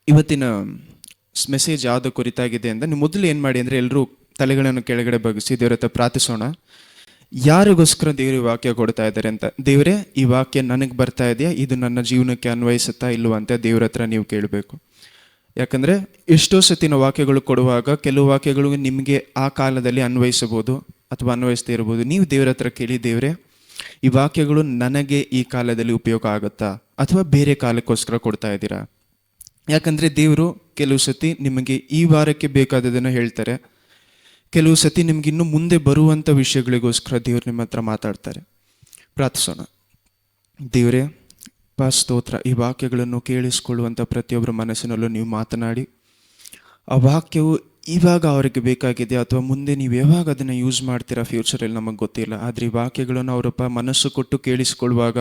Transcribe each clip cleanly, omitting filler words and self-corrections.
ಇವತ್ತಿನ ಮೆಸೇಜ್ ಯಾವುದು ಕುರಿತಾಗಿದೆ ಅಂತ ನೀವು ಮೊದಲು ಏನು ಮಾಡಿ ಅಂದರೆ ಎಲ್ಲರೂ ತಲೆಗಳನ್ನು ಕೆಳಗಡೆ ಬಗ್ಗಿಸಿ ದೇವ್ರ ಹತ್ರ ಪ್ರಾರ್ಥಿಸೋಣ. ಯಾರಿಗೋಸ್ಕರ ದೇವರು ಈ ವಾಕ್ಯ ಕೊಡ್ತಾ ಇದ್ದಾರೆ ಅಂತ. ದೇವರೇ, ಈ ವಾಕ್ಯ ನನಗೆ ಬರ್ತಾ ಇದೆಯಾ, ಇದು ನನ್ನ ಜೀವನಕ್ಕೆ ಅನ್ವಯಿಸುತ್ತಾ ಇಲ್ವ ಅಂತ ದೇವ್ರ ಹತ್ರ ನೀವು ಕೇಳಬೇಕು. ಯಾಕಂದರೆ ಎಷ್ಟೋ ಸತಿನ ವಾಕ್ಯಗಳು ಕೊಡುವಾಗ ಕೆಲವು ವಾಕ್ಯಗಳು ನಿಮಗೆ ಆ ಕಾಲದಲ್ಲಿ ಅನ್ವಯಿಸಬಹುದು ಅಥವಾ ಅನ್ವಯಿಸದೇ ಇರ್ಬೋದು. ನೀವು ದೇವ್ರ ಹತ್ರ ಕೇಳಿ, ದೇವರೇ ಈ ವಾಕ್ಯಗಳು ನನಗೆ ಈ ಕಾಲದಲ್ಲಿ ಉಪಯೋಗ ಆಗುತ್ತಾ ಅಥವಾ ಬೇರೆ ಕಾಲಕ್ಕೋಸ್ಕರ ಕೊಡ್ತಾ ಇದ್ದೀರಾ. ಯಾಕಂದರೆ ದೇವರು ಕೆಲವು ಸತಿ ನಿಮಗೆ ಈ ವಾರಕ್ಕೆ ಬೇಕಾದದನ್ನು ಹೇಳ್ತಾರೆ, ಕೆಲವು ಸತಿ ನಿಮ್ಗೆ ಇನ್ನು ಮುಂದೆ ಬರುವಂಥ ವಿಷಯಗಳಿಗೋಸ್ಕರ ದೇವರು ನಿಮ್ಮ ಹತ್ರ ಮಾತಾಡ್ತಾರೆ. ಪ್ರಾರ್ಥಿಸೋಣ. ದೇವರೇ ಸ್ತೋತ್ರ, ಈ ವಾಕ್ಯಗಳನ್ನು ಕೇಳಿಸ್ಕೊಳ್ಳುವಂಥ ಪ್ರತಿಯೊಬ್ಬರ ಮನಸ್ಸಿನಲ್ಲೂ ನೀವು ಮಾತನಾಡಿ, ಆ ವಾಕ್ಯವು ಇವಾಗ ಅವರಿಗೆ ಬೇಕಾಗಿದೆ ಅಥವಾ ಮುಂದೆ ನೀವು ಯಾವಾಗ ಅದನ್ನು ಯೂಸ್ ಮಾಡ್ತೀರಾ ಫ್ಯೂಚರಲ್ಲಿ ನಮಗೆ ಗೊತ್ತಿಲ್ಲ. ಆದರೆ ಈ ವಾಕ್ಯಗಳನ್ನು ಅವರಪ್ಪ ಮನಸ್ಸು ಕೊಟ್ಟು ಕೇಳಿಸ್ಕೊಳ್ಳುವಾಗ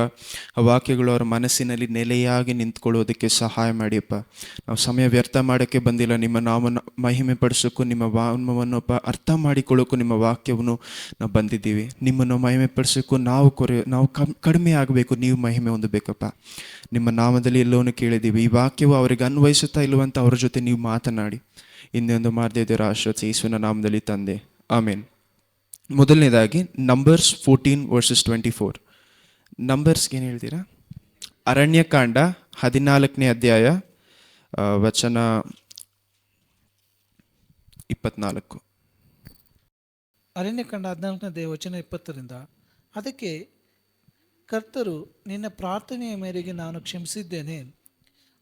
ಆ ವಾಕ್ಯಗಳು ಅವರ ಮನಸ್ಸಿನಲ್ಲಿ ನೆಲೆಯಾಗಿ ನಿಂತ್ಕೊಳ್ಳೋದಕ್ಕೆ ಸಹಾಯ ಮಾಡಿಯಪ್ಪ. ನಾವು ಸಮಯ ವ್ಯರ್ಥ ಮಾಡೋಕ್ಕೆ ಬಂದಿಲ್ಲ, ನಿಮ್ಮ ನಾಮವನ್ನು ಮಹಿಮೆ ಪಡಿಸೋಕ್ಕೂ ನಿಮ್ಮ ನಾಮವನ್ನು ಅರ್ಥ ಮಾಡಿಕೊಳ್ಳೋಕ್ಕೂ ನಿಮ್ಮ ವಾಕ್ಯವನ್ನು ನಾವು ಬಂದಿದ್ದೀವಿ. ನಿಮ್ಮನ್ನು ಮಹಿಮೆ ಪಡಿಸೋಕ್ಕೂ ನಾವು ಕಡಿಮೆ ಆಗಬೇಕು, ನೀವು ಮಹಿಮೆ ಹೊಂದಬೇಕಪ್ಪ. ನಿಮ್ಮ ನಾಮದಲ್ಲಿ ಎಲ್ಲವನ್ನೂ ಕೇಳಿದ್ದೀವಿ. ಈ ವಾಕ್ಯವು ಅವರಿಗೆ ಅನ್ವಯಿಸುತ್ತಾ ಇಲ್ಲವಂತ ಅವ್ರ ಜೊತೆ ನೀವು ಮಾತನಾಡಿ ಇನ್ನೊಂದು ಮಾರ್ದೇವರ ಆಶ್ರಯಿಸಿ ಯೇಸುವಿನ ನಾಮದಲ್ಲಿ ತಂದೆ, ಆಮೇನ್. ಮೊದಲನೇದಾಗಿ ನಂಬರ್ಸ್ 14:24. ನಂಬರ್ಸ್ಗೆ ಏನು ಹೇಳ್ತೀರಾ? ಅರಣ್ಯಕಾಂಡ 14ನೇ ಅಧ್ಯಾಯ ವಚನ 24. ಅರಣ್ಯಕಾಂಡ 14ನೇ ಅಧ್ಯಾಯ ವಚನ 20ರಿಂದ, ಅದಕ್ಕೆ ಕರ್ತರು, ನಿನ್ನ ಪ್ರಾರ್ಥನೆಯ ಮೇರೆಗೆ ನಾನು ಕ್ಷಮಿಸಿದ್ದೇನೆ.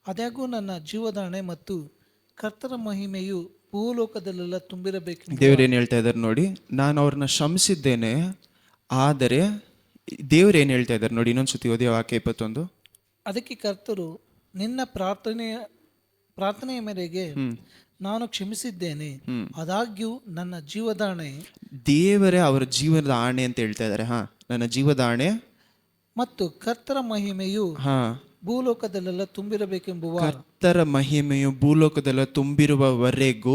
ಆದಾಗ್ಯೂ ನನ್ನ ಜೀವದಾಣೆ ಮತ್ತು ಕರ್ತರ ಮಹಿಮೆಯು ಭೂಲೋಕದಲ್ಲೆಲ್ಲ ತುಂಬಿರಬೇಕು. ದೇವ್ರೇನು ಹೇಳ್ತಾ ಇದ್ದಾರೆ ನೋಡಿ, ನಾನು ಅವ್ರನ್ನ ಕ್ಷಮಿಸಿದ್ದೇನೆ. ಆದರೆ ದೇವ್ರೇನು ಹೇಳ್ತಾ ಇದ್ದಾರೆ ನೋಡಿ, ಇನ್ನೊಂದ್ಸತಿ ಓದಿ ವಾಕ್ಯ 21. ಅದಕ್ಕೆ ಕರ್ತರು, ನಿನ್ನ ಪ್ರಾರ್ಥನೆಯ ಮೇರೆಗೆ ನಾನು ಕ್ಷಮಿಸಿದ್ದೇನೆ. ಆದಾಗ್ಯೂ ನನ್ನ ಜೀವದಾಣೆ, ದೇವರೇ ಅವರ ಜೀವನದ ಆಣೆ ಅಂತ ಹೇಳ್ತಾ ಇದ್ದಾರೆ. ನನ್ನ ಜೀವದಾಣೆ ಮತ್ತು ಕರ್ತರ ಮಹಿಮೆಯು ಭೂಲೋಕದಲ್ಲೆಲ್ಲ ತುಂಬಿರಬೇಕೆಂಬುವ, ಕರ್ತರ ಮಹಿಮೆಯು ಭೂಲೋಕದಲ್ಲ ತುಂಬಿರುವವರೆಗೂ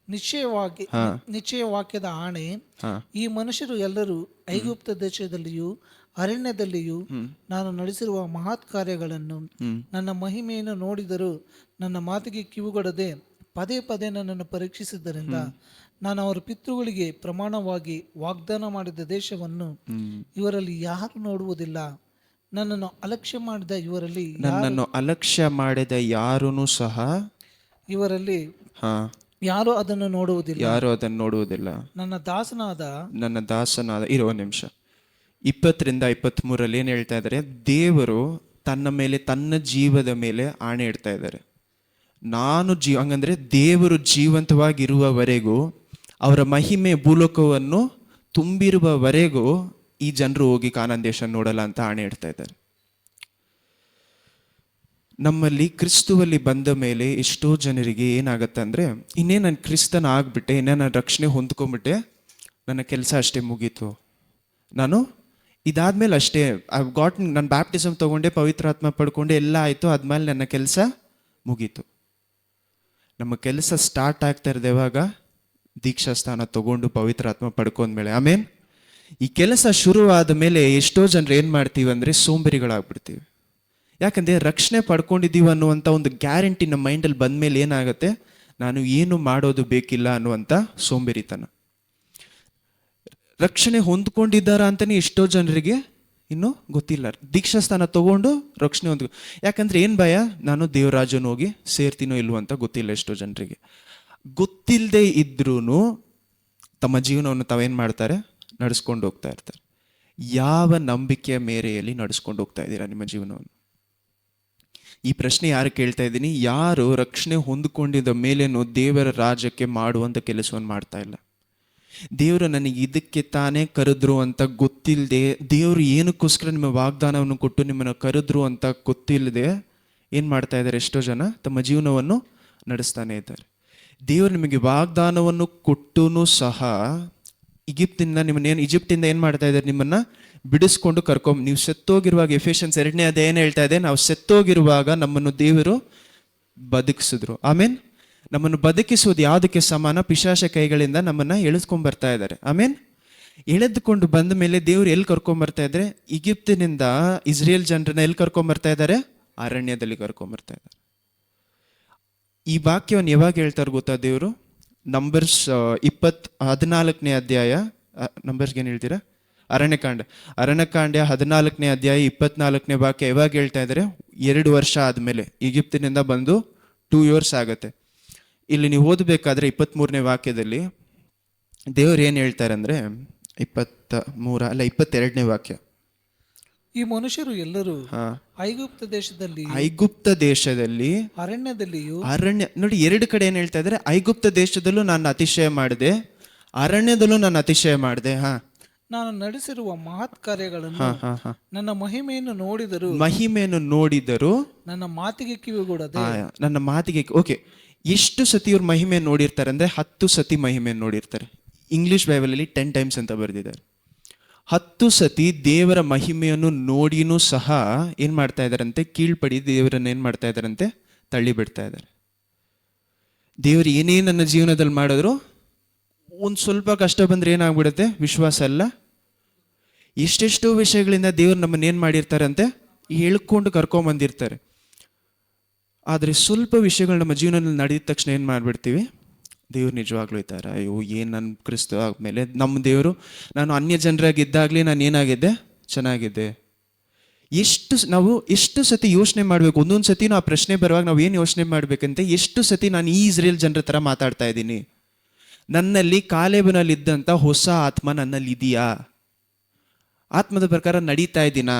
ನಿಶ್ಚಯವಾಕ್ಯದ ಆಣೆ, ಈ ಮನುಷ್ಯರು ಎಲ್ಲರೂ ಐಗುಪ್ತ ದೇಶದಲ್ಲಿಯೂ ಅರಣ್ಯದಲ್ಲಿಯೂ ನಾನು ನಡೆಸಿರುವ ಮಹತ್ ಕಾರ್ಯಗಳನ್ನು ನನ್ನ ಮಹಿಮೆಯನ್ನು ನೋಡಿದರೂ ನನ್ನ ಮಾತಿಗೆ ಕಿವಿಗೊಡದೆ ಪದೇ ಪದೇ ನನ್ನನ್ನು ಪರೀಕ್ಷಿಸಿದ್ದರಿಂದ ನಾನು ಅವರ ಪಿತೃಗಳಿಗೆ ಪ್ರಮಾಣವಾಗಿ ವಾಗ್ದಾನ ಮಾಡಿದ ದೇಶವನ್ನು ಇವರಲ್ಲಿ ಯಾರು ನೋಡುವುದಿಲ್ಲ. ನನ್ನನ್ನು ಅಲಕ್ಷ್ಯ ಮಾಡಿದ ಯಾರೂ ಸಹ ಇವರಲ್ಲಿ ಯಾರು ಅದನ್ನು ನೋಡುವುದಿಲ್ಲ. ನನ್ನ ದಾಸನಾದ ಇರುವ ನಿಮಿಷ 20ರಿಂದ 23 ಏನು ಹೇಳ್ತಾ ಇದ್ದಾರೆ? ದೇವರು ತನ್ನ ಮೇಲೆ, ತನ್ನ ಜೀವದ ಮೇಲೆ ಆಣೆ ಇಡ್ತಾ ಇದ್ದಾರೆ. ಹಂಗಂದ್ರೆ ದೇವರು ಜೀವಂತವಾಗಿರುವವರೆಗೂ, ಅವರ ಮಹಿಮೆ ಭೂಲೋಕವನ್ನು ತುಂಬಿರುವವರೆಗೂ ಈ ಜನರು ಹೋಗಿ ಕಾನಾನ್ ದೇಶ ನೋಡಲ್ಲ ಅಂತ ಆಣೆ ಇಡ್ತಾ ಇದ್ದಾರೆ. ನಮ್ಮಲ್ಲಿ ಕ್ರಿಸ್ತುವಲ್ಲಿ ಬಂದ ಮೇಲೆ ಎಷ್ಟೋ ಜನರಿಗೆ ಏನಾಗತ್ತೆ ಅಂದರೆ, ಇನ್ನೇ ನಾನು ಕ್ರಿಸ್ತನ ಆಗ್ಬಿಟ್ಟೆ, ಇನ್ನೇ ನಾನು ರಕ್ಷಣೆ ಹೊಂದ್ಕೊಂಡ್ಬಿಟ್ಟೆ, ನನ್ನ ಕೆಲಸ ಅಷ್ಟೇ ಮುಗೀತು, ನಾನು ಇದಾದ್ಮೇಲೆ ಅಷ್ಟೇ ನಾನು ಬ್ಯಾಪ್ಟಿಸಮ್ ತೊಗೊಂಡೆ, ಪವಿತ್ರಾತ್ಮ ಪಡ್ಕೊಂಡೆ, ಎಲ್ಲ ಆಯಿತು, ಆದ್ಮೇಲೆ ನನ್ನ ಕೆಲಸ ಮುಗೀತು. ನಮ್ಮ ಕೆಲಸ ಸ್ಟಾರ್ಟ್ ಆಗ್ತಾ ಇರೋದು ಯಾವಾಗ? ದೀಕ್ಷಾ ಸ್ಥಾನ ತಗೊಂಡು ಪವಿತ್ರಾತ್ಮ ಪಡ್ಕೊಂಡ್ಮೇಲೆ. ಆಮೇನ್. ಈ ಕೆಲಸ ಶುರುವಾದ ಮೇಲೆ ಎಷ್ಟೋ ಜನರು ಏನು ಮಾಡ್ತೀವಿ ಅಂದರೆ ಸೋಂಬೇರಿಗಳಾಗ್ಬಿಡ್ತೀವಿ. ಯಾಕಂದರೆ ರಕ್ಷಣೆ ಪಡ್ಕೊಂಡಿದ್ದೀವಿ ಅನ್ನುವಂಥ ಒಂದು ಗ್ಯಾರಂಟಿ ನಮ್ಮ ಮೈಂಡಲ್ಲಿ ಬಂದಮೇಲೆ ಏನಾಗುತ್ತೆ, ನಾನು ಏನು ಮಾಡೋದು ಬೇಕಿಲ್ಲ ಅನ್ನುವಂಥ ಸೋಂಬೇರಿತನ. ರಕ್ಷಣೆ ಹೊಂದ್ಕೊಂಡಿದ್ದಾರಾ ಅಂತಲೇ ಎಷ್ಟೋ ಜನರಿಗೆ ಇನ್ನೂ ಗೊತ್ತಿಲ್ಲ. ದೀಕ್ಷಾ ಸ್ಥಾನ ತಗೊಂಡು ರಕ್ಷಣೆ ಯಾಕಂದ್ರೆ ಏನು ಭಯ, ನಾನು ದೇವರಾಜನ ಹೋಗಿ ಸೇರ್ತೀನೋ ಇಲ್ವೋ ಅಂತ ಗೊತ್ತಿಲ್ಲ ಎಷ್ಟೋ ಜನರಿಗೆ. ಗೊತ್ತಿಲ್ಲದೆ ಇದ್ರೂ ತಮ್ಮ ಜೀವನವನ್ನು ತಾವೇನು ಮಾಡ್ತಾರೆ? ನಡೆಸ್ಕೊಂಡು ಹೋಗ್ತಾ ಇರ್ತಾರೆ. ಯಾವ ನಂಬಿಕೆಯ ಮೇರೆಯಲ್ಲಿ ನಡೆಸ್ಕೊಂಡು ಹೋಗ್ತಾ ಇದ್ದೀರಾ ನಿಮ್ಮ ಜೀವನವನ್ನು? ಈ ಪ್ರಶ್ನೆ ಯಾರು ಕೇಳ್ತಾ ಇದ್ದೀನಿ? ಯಾರು ರಕ್ಷಣೆ ಹೊಂದ್ಕೊಂಡಿದ್ದ ಮೇಲೇನೂ ದೇವರ ರಾಜ್ಯಕ್ಕೆ ಮಾಡುವಂಥ ಕೆಲಸವನ್ನು ಮಾಡ್ತಾ ಇಲ್ಲ. ದೇವರು ನನಗೆ ಇದಕ್ಕೆ ತಾನೇ ಕರೆದ್ರು ಅಂತ ಗೊತ್ತಿಲ್ಲದೆ, ದೇವರು ಏನಕ್ಕೋಸ್ಕರ ನಿಮ್ಮ ವಾಗ್ದಾನವನ್ನು ಕೊಟ್ಟು ನಿಮ್ಮನ್ನು ಕರೆದ್ರು ಅಂತ ಗೊತ್ತಿಲ್ಲದೆ ಏನು ಮಾಡ್ತಾ ಇದ್ದಾರೆ? ಎಷ್ಟೋ ಜನ ತಮ್ಮ ಜೀವನವನ್ನು ನಡೆಸ್ತಾನೆ ಇದ್ದಾರೆ. ದೇವರು ನಿಮಗೆ ವಾಗ್ದಾನವನ್ನು ಕೊಟ್ಟೂ ಸಹ ಈಜಿಪ್ಟಿಂದ ಏನು ಮಾಡ್ತಾ ಇದ್ದಾರೆ? ನಿಮ್ಮನ್ನು ಬಿಡಿಸ್ಕೊಂಡು ನೀವು ಸತ್ತೋಗಿರುವಾಗ, ಎಫೆಷನ್ಸ್ 2ನೇ ಅಧ್ಯಾಯ ಏನು ಹೇಳ್ತಾ ಇದೆ? ನಾವು ಸತ್ತೋಗಿರುವಾಗ ನಮ್ಮನ್ನು ದೇವರು ಬದುಕಿಸಿದ್ರು. ಆಮೇನ್. ನಮ್ಮನ್ನು ಬದುಕಿಸುವುದು ಯಾವುದಕ್ಕೆ ಸಮಾನ? ಪಿಶಾಚ ಕೈಗಳಿಂದ ನಮ್ಮನ್ನು ಎಳೆದುಕೊಂಡ್ಬರ್ತಾ ಇದ್ದಾರೆ. ಆಮೇನ್. ಎಳೆದುಕೊಂಡು ಬಂದ ಮೇಲೆ ದೇವರು ಎಲ್ಲಿ ಕರ್ಕೊಂಬರ್ತಾ ಇದ್ದಾರೆ? ಈಜಿಪ್ತಿನಿಂದ ಇಸ್ರೇಲ್ ಜನರನ್ನ ಎಲ್ಲಿ ಕರ್ಕೊಂಬರ್ತಾ ಇದ್ದಾರೆ? ಅರಣ್ಯದಲ್ಲಿ ಕರ್ಕೊಂಬರ್ತಾ ಇದ್ದಾರೆ. ಈ ವಾಕ್ಯವನ್ನು ಯಾವಾಗ ಹೇಳ್ತಾರೆ ಗೊತ್ತಾ ದೇವರು? ನಂಬರ್ಸ್ 14ನೇ ಅಧ್ಯಾಯ, ನಂಬರ್ಸ್ಗೆ ಏನು ಹೇಳ್ತೀರಾ? ಅರಣ್ಯಕಾಂಡ 14ನೇ ಅಧ್ಯಾಯ 24ನೇ ವಾಕ್ಯ ಯಾವಾಗ ಹೇಳ್ತಾ ಇದ್ದಾರೆ? 2 ವರ್ಷ ಆದಮೇಲೆ, ಈಜಿಪ್ತಿನಿಂದ ಬಂದು 2 years ಆಗುತ್ತೆ. ಇಲ್ಲಿ ನೀವು ಓದಬೇಕಾದ್ರೆ 23ನೇ ವಾಕ್ಯದಲ್ಲಿ ದೇವರು ಏನು ಹೇಳ್ತಾರೆ ಅಂದರೆ, 22ನೇ ವಾಕ್ಯ, ಈ ಮನುಷ್ಯರು ಎಲ್ಲರೂ ಐಗುಪ್ತ ದೇಶದಲ್ಲಿ ಅರಣ್ಯದಲ್ಲಿಯೂ ನೋಡಿ 2 ಕಡೆ ಏನು ಹೇಳ್ತಾ ಇದ್ದಾರೆ? ಐಗುಪ್ತ ದೇಶದಲ್ಲೂ ನಾನು ಅತಿಶಯ ಮಾಡಿದೆ, ಅರಣ್ಯದಲ್ಲೂ ನಾನು ಅತಿಶಯ ಮಾಡಿದೆ. ನಾನು ನಡೆಸಿರುವ ಮಹತ್ ಕಾರ್ಯಗಳನ್ನು ನನ್ನ ಮಹಿಮೆಯನ್ನು ನೋಡಿದರು ನನ್ನ ಮಾತಿಗೆ ಕಿವಿಗೊಡದೆ. ನನ್ನ ಮಾತಿಗೆ ಓಕೆ. ಎಷ್ಟು ಸತಿ ಇವ್ರ ಮಹಿಮೆ ನೋಡಿರ್ತಾರೆ ಅಂದರೆ 10 ಸತಿ ಮಹಿಮೆ ನೋಡಿರ್ತಾರೆ. ಇಂಗ್ಲಿಷ್ ಬೈಬಲಲ್ಲಿ 10 times ಅಂತ ಬರೆದಿದ್ದಾರೆ. 10 ಸತಿ ದೇವರ ಮಹಿಮೆಯನ್ನು ನೋಡಿನೂ ಸಹ ಏನು ಮಾಡ್ತಾ ಇದ್ದಾರಂತೆ? ಕೀಳ್ಪಡಿ ದೇವರನ್ನು ಏನು ಮಾಡ್ತಾ ಇದ್ದಾರಂತೆ? ತಳ್ಳಿ ಬಿಡ್ತಾ ಇದ್ದಾರೆ. ದೇವರು ಏನೇ ನನ್ನ ಜೀವನದಲ್ಲಿ ಮಾಡಿದ್ರು ಒಂದು ಸ್ವಲ್ಪ ಕಷ್ಟ ಬಂದರೆ ಏನಾಗ್ಬಿಡುತ್ತೆ? ವಿಶ್ವಾಸ ಅಲ್ಲ. ಎಷ್ಟೆಷ್ಟೋ ವಿಷಯಗಳಿಂದ ದೇವ್ರು ನಮ್ಮನ್ನು ಏನು ಮಾಡಿರ್ತಾರಂತೆ? ಹೇಳ್ಕೊಂಡು ಕರ್ಕೊಂಬಂದಿರ್ತಾರೆ. ಆದರೆ ಸ್ವಲ್ಪ ವಿಷಯಗಳು ನಮ್ಮ ಜೀವನದಲ್ಲಿ ನಡೆದ ತಕ್ಷಣ ಏನು ಮಾಡಿಬಿಡ್ತೀವಿ? ದೇವ್ರು ನಿಜವಾಗ್ಲೂ ಇದ್ದಾರೆ, ಅಯ್ಯೋ ಏನು ನನ್ನ ಕ್ರಿಸ್ತ ಆದಮೇಲೆ ನಮ್ಮ ದೇವರು, ನಾನು ಅನ್ಯ ಜನರಾಗಿದ್ದಾಗಲೇ ನಾನು ಏನಾಗಿದ್ದೆ? ಚೆನ್ನಾಗಿದ್ದೆ. ನಾವು ಎಷ್ಟು ಸತಿ ಯೋಚನೆ ಮಾಡಬೇಕು? ಒಂದೊಂದು ಸತಿ ನಾವು ಆ ಪ್ರಶ್ನೆ ಬರುವಾಗ ನಾವು ಏನು ಯೋಚನೆ ಮಾಡಬೇಕಂತೆ, ಎಷ್ಟು ಸತಿ ನಾನು ಈ ಇಸ್ರೇಲ್ ಜನರ ಥರ ಮಾತಾಡ್ತಾ ಇದ್ದೀನಿ? ನನ್ನಲ್ಲಿ ಕಾಲೇಬನಲ್ಲಿ ಇದ್ದಂಥ ಹೊಸ ಆತ್ಮ ನನ್ನಲ್ಲಿ ಇದೆಯಾ? ಆತ್ಮದ ಪ್ರಕಾರ ನಡೀತಾ ಇದ್ದೀನಾ?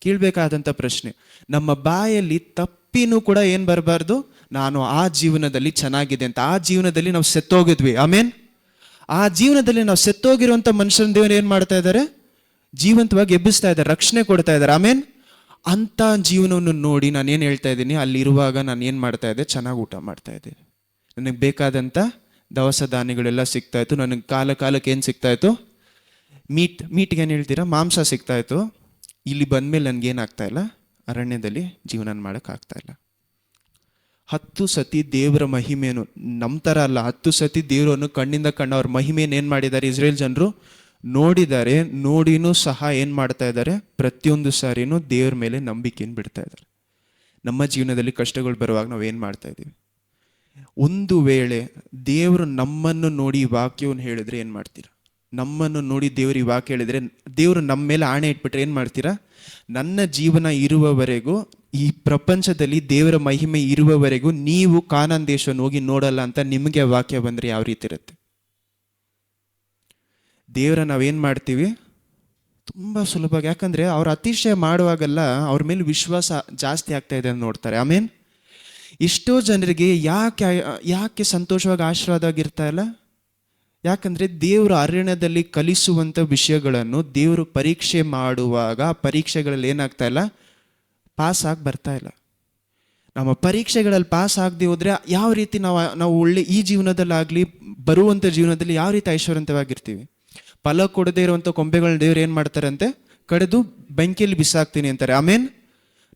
ಕೇಳಬೇಕಾದಂಥ ಪ್ರಶ್ನೆ. ನಮ್ಮ ಬಾಯಲ್ಲಿ ತಪ್ಪಿನೂ ಕೂಡ ಏನು ಬರಬಾರ್ದು? ನಾನು ಆ ಜೀವನದಲ್ಲಿ ಚೆನ್ನಾಗಿದೆ ಅಂತ. ಆ ಜೀವನದಲ್ಲಿ ನಾವು ಸತ್ತೋಗಿದ್ವಿ. ಆಮೇನ್. ಆ ಜೀವನದಲ್ಲಿ ನಾವು ಸತ್ತೋಗಿರುವಂಥ ಮನುಷ್ಯನ ದೇವರು ಏನು ಮಾಡ್ತಾ ಇದ್ದಾರೆ? ಜೀವಂತವಾಗಿ ಎಬ್ಬಿಸ್ತಾ ಇದ್ದಾರೆ, ರಕ್ಷಣೆ ಕೊಡ್ತಾ ಇದ್ದಾರೆ. ಆಮೇನ್. ಅಂಥ ಜೀವನವನ್ನು ನೋಡಿ ನಾನು ಏನು ಹೇಳ್ತಾ ಇದ್ದೀನಿ? ಅಲ್ಲಿರುವಾಗ ನಾನು ಏನು ಮಾಡ್ತಾ ಇದ್ದೆ? ಚೆನ್ನಾಗಿ ಊಟ ಮಾಡ್ತಾ ಇದ್ದೆ, ನನಗೆ ಬೇಕಾದಂಥ ದವಸ ಧಾನ್ಯಗಳೆಲ್ಲ ಸಿಗ್ತಾ ಇತ್ತು. ನನಗೆ ಕಾಲಕ್ಕೆ ಏನು ಸಿಗ್ತಾ ಇತ್ತು? ಮೀಟ್ಗೆ ಏನು ಹೇಳ್ತೀರಾ? ಮಾಂಸ ಸಿಗ್ತಾ ಇತ್ತು. ಇಲ್ಲಿ ಬಂದಮೇಲೆ ನನಗೇನಾಗ್ತಾ ಇಲ್ಲ? ಅರಣ್ಯದಲ್ಲಿ ಜೀವನ ಮಾಡೋಕ್ಕಾಗ್ತಾ ಇಲ್ಲ. 10 ಸತಿ ದೇವರ ಮಹಿಮೆಯನ್ನು, ನಮ್ಮ ಥರ ಅಲ್ಲ, 10 ಸತಿ ದೇವರನ್ನು ಕಣ್ಣಿಂದ ಅವ್ರ ಮಹಿಮೆಯನ್ನು ಏನು ಮಾಡಿದ್ದಾರೆ? ಇಸ್ರೇಲ್ ಜನರು ನೋಡಿದ್ದಾರೆ. ನೋಡಿನೂ ಸಹ ಏನು ಮಾಡ್ತಾ ಇದ್ದಾರೆ? ಪ್ರತಿಯೊಂದು ಸಾರಿನೂ ದೇವ್ರ ಮೇಲೆ ನಂಬಿಕೆಯನ್ನು ಬಿಡ್ತಾ ಇದ್ದಾರೆ. ನಮ್ಮ ಜೀವನದಲ್ಲಿ ಕಷ್ಟಗಳು ಬರುವಾಗ ನಾವು ಏನು ಮಾಡ್ತಾ ಇದ್ದೀವಿ? ಒಂದು ವೇಳೆ ದೇವರು ನಮ್ಮನ್ನು ನೋಡಿ ಈ ವಾಕ್ಯವನ್ನು ಹೇಳಿದ್ರೆ ಏನು ಮಾಡ್ತೀರಾ? ನಮ್ಮನ್ನು ನೋಡಿ ದೇವರು ಈ ವಾಕ್ಯ ಹೇಳಿದ್ರೆ, ದೇವರು ನಮ್ಮ ಮೇಲೆ ಆಣೆ ಇಟ್ಬಿಟ್ರೆ ಏನು ಮಾಡ್ತೀರಾ? ನನ್ನ ಜೀವನ ಇರುವವರೆಗೂ, ಈ ಪ್ರಪಂಚದಲ್ಲಿ ದೇವರ ಮಹಿಮೆ ಇರುವವರೆಗೂ ನೀವು ಕಾನಾನ್ ದೇಶವನ್ನು ಹೋಗಿ ನೋಡಲ್ಲ ಅಂತ ನಿಮಗೆ ವಾಕ್ಯ ಬಂದರೆ ಯಾವ ರೀತಿ ಇರುತ್ತೆ? ದೇವರ ನಾವೇನು ಮಾಡ್ತೀವಿ? ತುಂಬ ಸುಲಭವಾಗಿ. ಯಾಕಂದರೆ ಅವ್ರು ಅತಿಶಯ ಮಾಡುವಾಗೆಲ್ಲ ಅವ್ರ ಮೇಲೆ ವಿಶ್ವಾಸ ಜಾಸ್ತಿ ಆಗ್ತಾ ಇದೆ ಅಂತ ನೋಡ್ತಾರೆ. ಆಮೇನ್. ಎಷ್ಟೋ ಜನರಿಗೆ ಯಾಕೆ ಸಂತೋಷವಾಗಿ ಆಶೀರ್ವಾದವಾಗಿರ್ತಾ ಇಲ್ಲ? ಯಾಕಂದರೆ ದೇವರು ಅರಣ್ಯದಲ್ಲಿ ಕಲಿಸುವಂಥ ವಿಷಯಗಳನ್ನು ದೇವರು ಪರೀಕ್ಷೆ ಮಾಡುವಾಗ ಪರೀಕ್ಷೆಗಳಲ್ಲಿ ಏನಾಗ್ತಾ ಇಲ್ಲ? ಪಾಸ್ ಆಗಿ ಬರ್ತಾ ಇಲ್ಲ. ನಮ್ಮ ಪರೀಕ್ಷೆಗಳಲ್ಲಿ ಪಾಸ್ ಆಗದೆ ಹೋದರೆ ಯಾವ ರೀತಿ ನಾವು ಒಳ್ಳೆ ಈ ಜೀವನದಲ್ಲಾಗಲಿ ಬರುವಂಥ ಜೀವನದಲ್ಲಿ ಯಾವ ರೀತಿ ಐಶ್ವರ್ಯವಂತವಾಗಿರ್ತೀವಿ? ಫಲ ಕೊಡದೇ ಇರುವಂಥ ಕೊಂಬೆಗಳನ್ನ ದೇವ್ರು ಏನು ಮಾಡ್ತಾರಂತೆ? ಕಡಿದು ಬೆಂಕಿಯಲ್ಲಿ ಬಿಸಾಕ್ತೀನಿ ಅಂತಾರೆ. ಆಮೇನ್.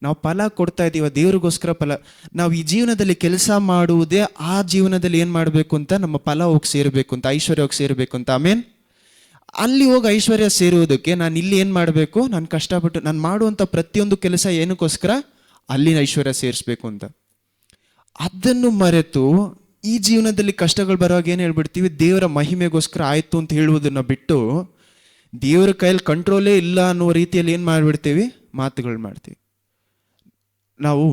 ನಾವು ಫಲ ಕೊಡ್ತಾ ಇದ್ದೀವ ದೇವ್ರಿಗೋಸ್ಕರ ಫಲ. ನಾವು ಈ ಜೀವನದಲ್ಲಿ ಕೆಲಸ ಮಾಡುವುದೇ ಆ ಜೀವನದಲ್ಲಿ ಏನು ಮಾಡಬೇಕು ಅಂತ? ನಮ್ಮ ಫಲ ಹೋಗಿ ಸೇರಬೇಕು ಅಂತ, ಐಶ್ವರ್ಯ ಹೋಗಿ ಸೇರಬೇಕು ಅಂತ. ಆಮೇನ್. ಅಲ್ಲಿ ಹೋಗಿ ಐಶ್ವರ್ಯ ಸೇರುವುದಕ್ಕೆ ನಾನು ಇಲ್ಲಿ ಏನು ಮಾಡಬೇಕು? ನಾನು ಕಷ್ಟಪಟ್ಟು ನಾನು ಮಾಡುವಂಥ ಪ್ರತಿಯೊಂದು ಕೆಲಸ ಏನಕ್ಕೋಸ್ಕರ? ಅಲ್ಲಿ ಐಶ್ವರ್ಯ ಸೇರಿಸ್ಬೇಕು ಅಂತ. ಅದನ್ನು ಮರೆತು ಈ ಜೀವನದಲ್ಲಿ ಕಷ್ಟಗಳು ಬರುವಾಗ ಏನು ಹೇಳ್ಬಿಡ್ತೀವಿ? ದೇವರ ಮಹಿಮೆಗೋಸ್ಕರ ಆಯಿತು ಅಂತ ಹೇಳುವುದನ್ನು ಬಿಟ್ಟು ದೇವರ ಕೈಯಲ್ಲಿ ಕಂಟ್ರೋಲೇ ಇಲ್ಲ ಅನ್ನುವ ರೀತಿಯಲ್ಲಿ ಏನು ಮಾಡಿಬಿಡ್ತೀವಿ? ಮಾತುಗಳು ಮಾಡ್ತೀವಿ. ನಾವು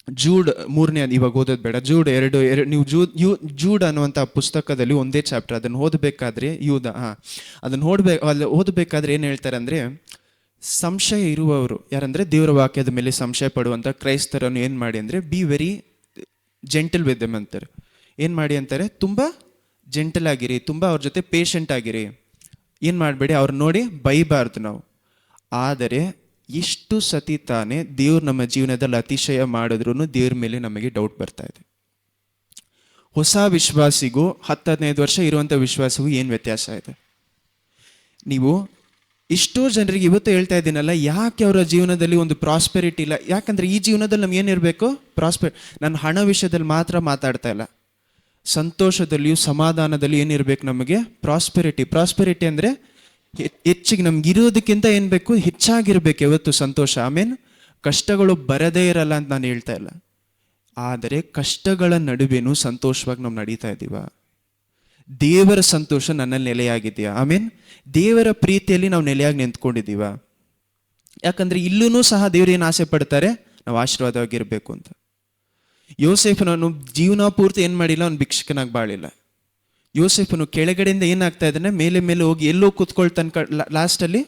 ಜೂಡ್ 3ನೇ, ಇವಾಗ ಓದೋದು ಬೇಡ, ಜೂಡ್ 2 ನೀವು ಜೂಡ್ ಅನ್ನುವಂಥ ಪುಸ್ತಕದಲ್ಲಿ ಒಂದೇ ಚಾಪ್ಟರ್, ಅದನ್ನು ಓದಬೇಕಾದ್ರೆ ಅದನ್ನು ಓದಬೇಕಾದ್ರೆ ಏನು ಹೇಳ್ತಾರೆ ಅಂದರೆ, ಸಂಶಯ ಇರುವವರು ಯಾರಂದರೆ ದೇವರ ವಾಕ್ಯದ ಮೇಲೆ ಸಂಶಯ ಪಡುವಂಥ ಕ್ರೈಸ್ತರನ್ನು ಏನು ಮಾಡಿ ಅಂದರೆ, be very gentle with them ಅಂತಾರೆ. ಏನು ಮಾಡಿ ಅಂತಾರೆ? ತುಂಬ ಜೆಂಟಲ್ ಆಗಿರಿ, ತುಂಬ ಅವ್ರ ಜೊತೆ ಪೇಷಂಟ್ ಆಗಿರಿ. ಏನು ಮಾಡಬೇಡಿ, ಅವ್ರು ನೋಡಿ ಬೈಬಾರ್ದು ನಾವು. ಆದರೆ ಎಷ್ಟು ಸತಿ ತಾನೇ ದೇವ್ರು ನಮ್ಮ ಜೀವನದಲ್ಲಿ ಅತಿಶಯ ಮಾಡಿದ್ರೂ ದೇವ್ರ ಮೇಲೆ ನಮಗೆ ಡೌಟ್ ಬರ್ತಾ ಇದೆ. ಹೊಸ ವಿಶ್ವಾಸಿಗೂ 10-15 ವರ್ಷ ಇರುವಂಥ ವಿಶ್ವಾಸಿಗೂ ಏನು ವ್ಯತ್ಯಾಸ ಇದೆ? ನೀವು ಎಷ್ಟೋ ಜನರಿಗೆ ಇವತ್ತು ಹೇಳ್ತಾ ಇದ್ದೀನಲ್ಲ, ಯಾಕೆ ಅವರ ಜೀವನದಲ್ಲಿ ಒಂದು ಪ್ರಾಸ್ಪೆರಿಟಿ ಇಲ್ಲ? ಯಾಕಂದರೆ ಈ ಜೀವನದಲ್ಲಿ ನಮ್ಗೆ ಏನಿರಬೇಕು? ನಾನು ಹಣ ವಿಷಯದಲ್ಲಿ ಮಾತ್ರ ಮಾತಾಡ್ತಾ ಇಲ್ಲ, ಸಂತೋಷದಲ್ಲಿಯೂ ಸಮಾಧಾನದಲ್ಲಿ ಏನಿರಬೇಕು ನಮಗೆ? ಪ್ರಾಸ್ಪೆರಿಟಿ ಅಂದರೆ ಹೆಚ್ಚಿಗೆ ನಮ್ಗೆ ಇರೋದಕ್ಕಿಂತ ಏನು ಬೇಕು? ಹೆಚ್ಚಾಗಿರ್ಬೇಕು ಯಾವತ್ತು ಸಂತೋಷ. ಆಮೇನ್. ಕಷ್ಟಗಳು ಬರದೇ ಇರಲ್ಲ ಅಂತ ನಾನು ಹೇಳ್ತಾ ಇಲ್ಲ. ಆದರೆ ಕಷ್ಟಗಳ ನಡುವೆನೂ ಸಂತೋಷವಾಗಿ ನಾವು ನಡೀತಾ ಇದ್ದೀವ? ದೇವರ ಸಂತೋಷ ನನ್ನಲ್ಲಿ ನೆಲೆಯಾಗಿದೆಯಾ? ಆಮೇನ್. ದೇವರ ಪ್ರೀತಿಯಲ್ಲಿ ನಾವು ನೆಲೆಯಾಗಿ ನಿಂತ್ಕೊಂಡಿದ್ದೀವ? ಯಾಕಂದ್ರೆ ಇಲ್ಲೂ ಸಹ ದೇವ್ರು ಏನು ಆಸೆ ಪಡ್ತಾರೆ? ನಾವು ಆಶೀರ್ವಾದವಾಗಿರ್ಬೇಕು ಅಂತ. ಯೋಸೇಫನವನು ಜೀವನ ಪೂರ್ತಿ ಏನ್ ಮಾಡಿಲ್ಲ, ಅವ್ನು ಭಿಕ್ಷಕನಾಗಿ ಬಾಳಿಲ್ಲ. ಯೋಸೇಫನು ಕೆಳಗಡೆಯಿಂದ ಏನಾಗ್ತಾ ಇದ್ದಾನೆ, ಮೇಲೆ ಮೇಲೆ ಹೋಗಿ ಎಲ್ಲೋ ಕೂತ್ಕೊಳ್ತಾನೆ. ಲಾಸ್ಟಲ್ಲಿ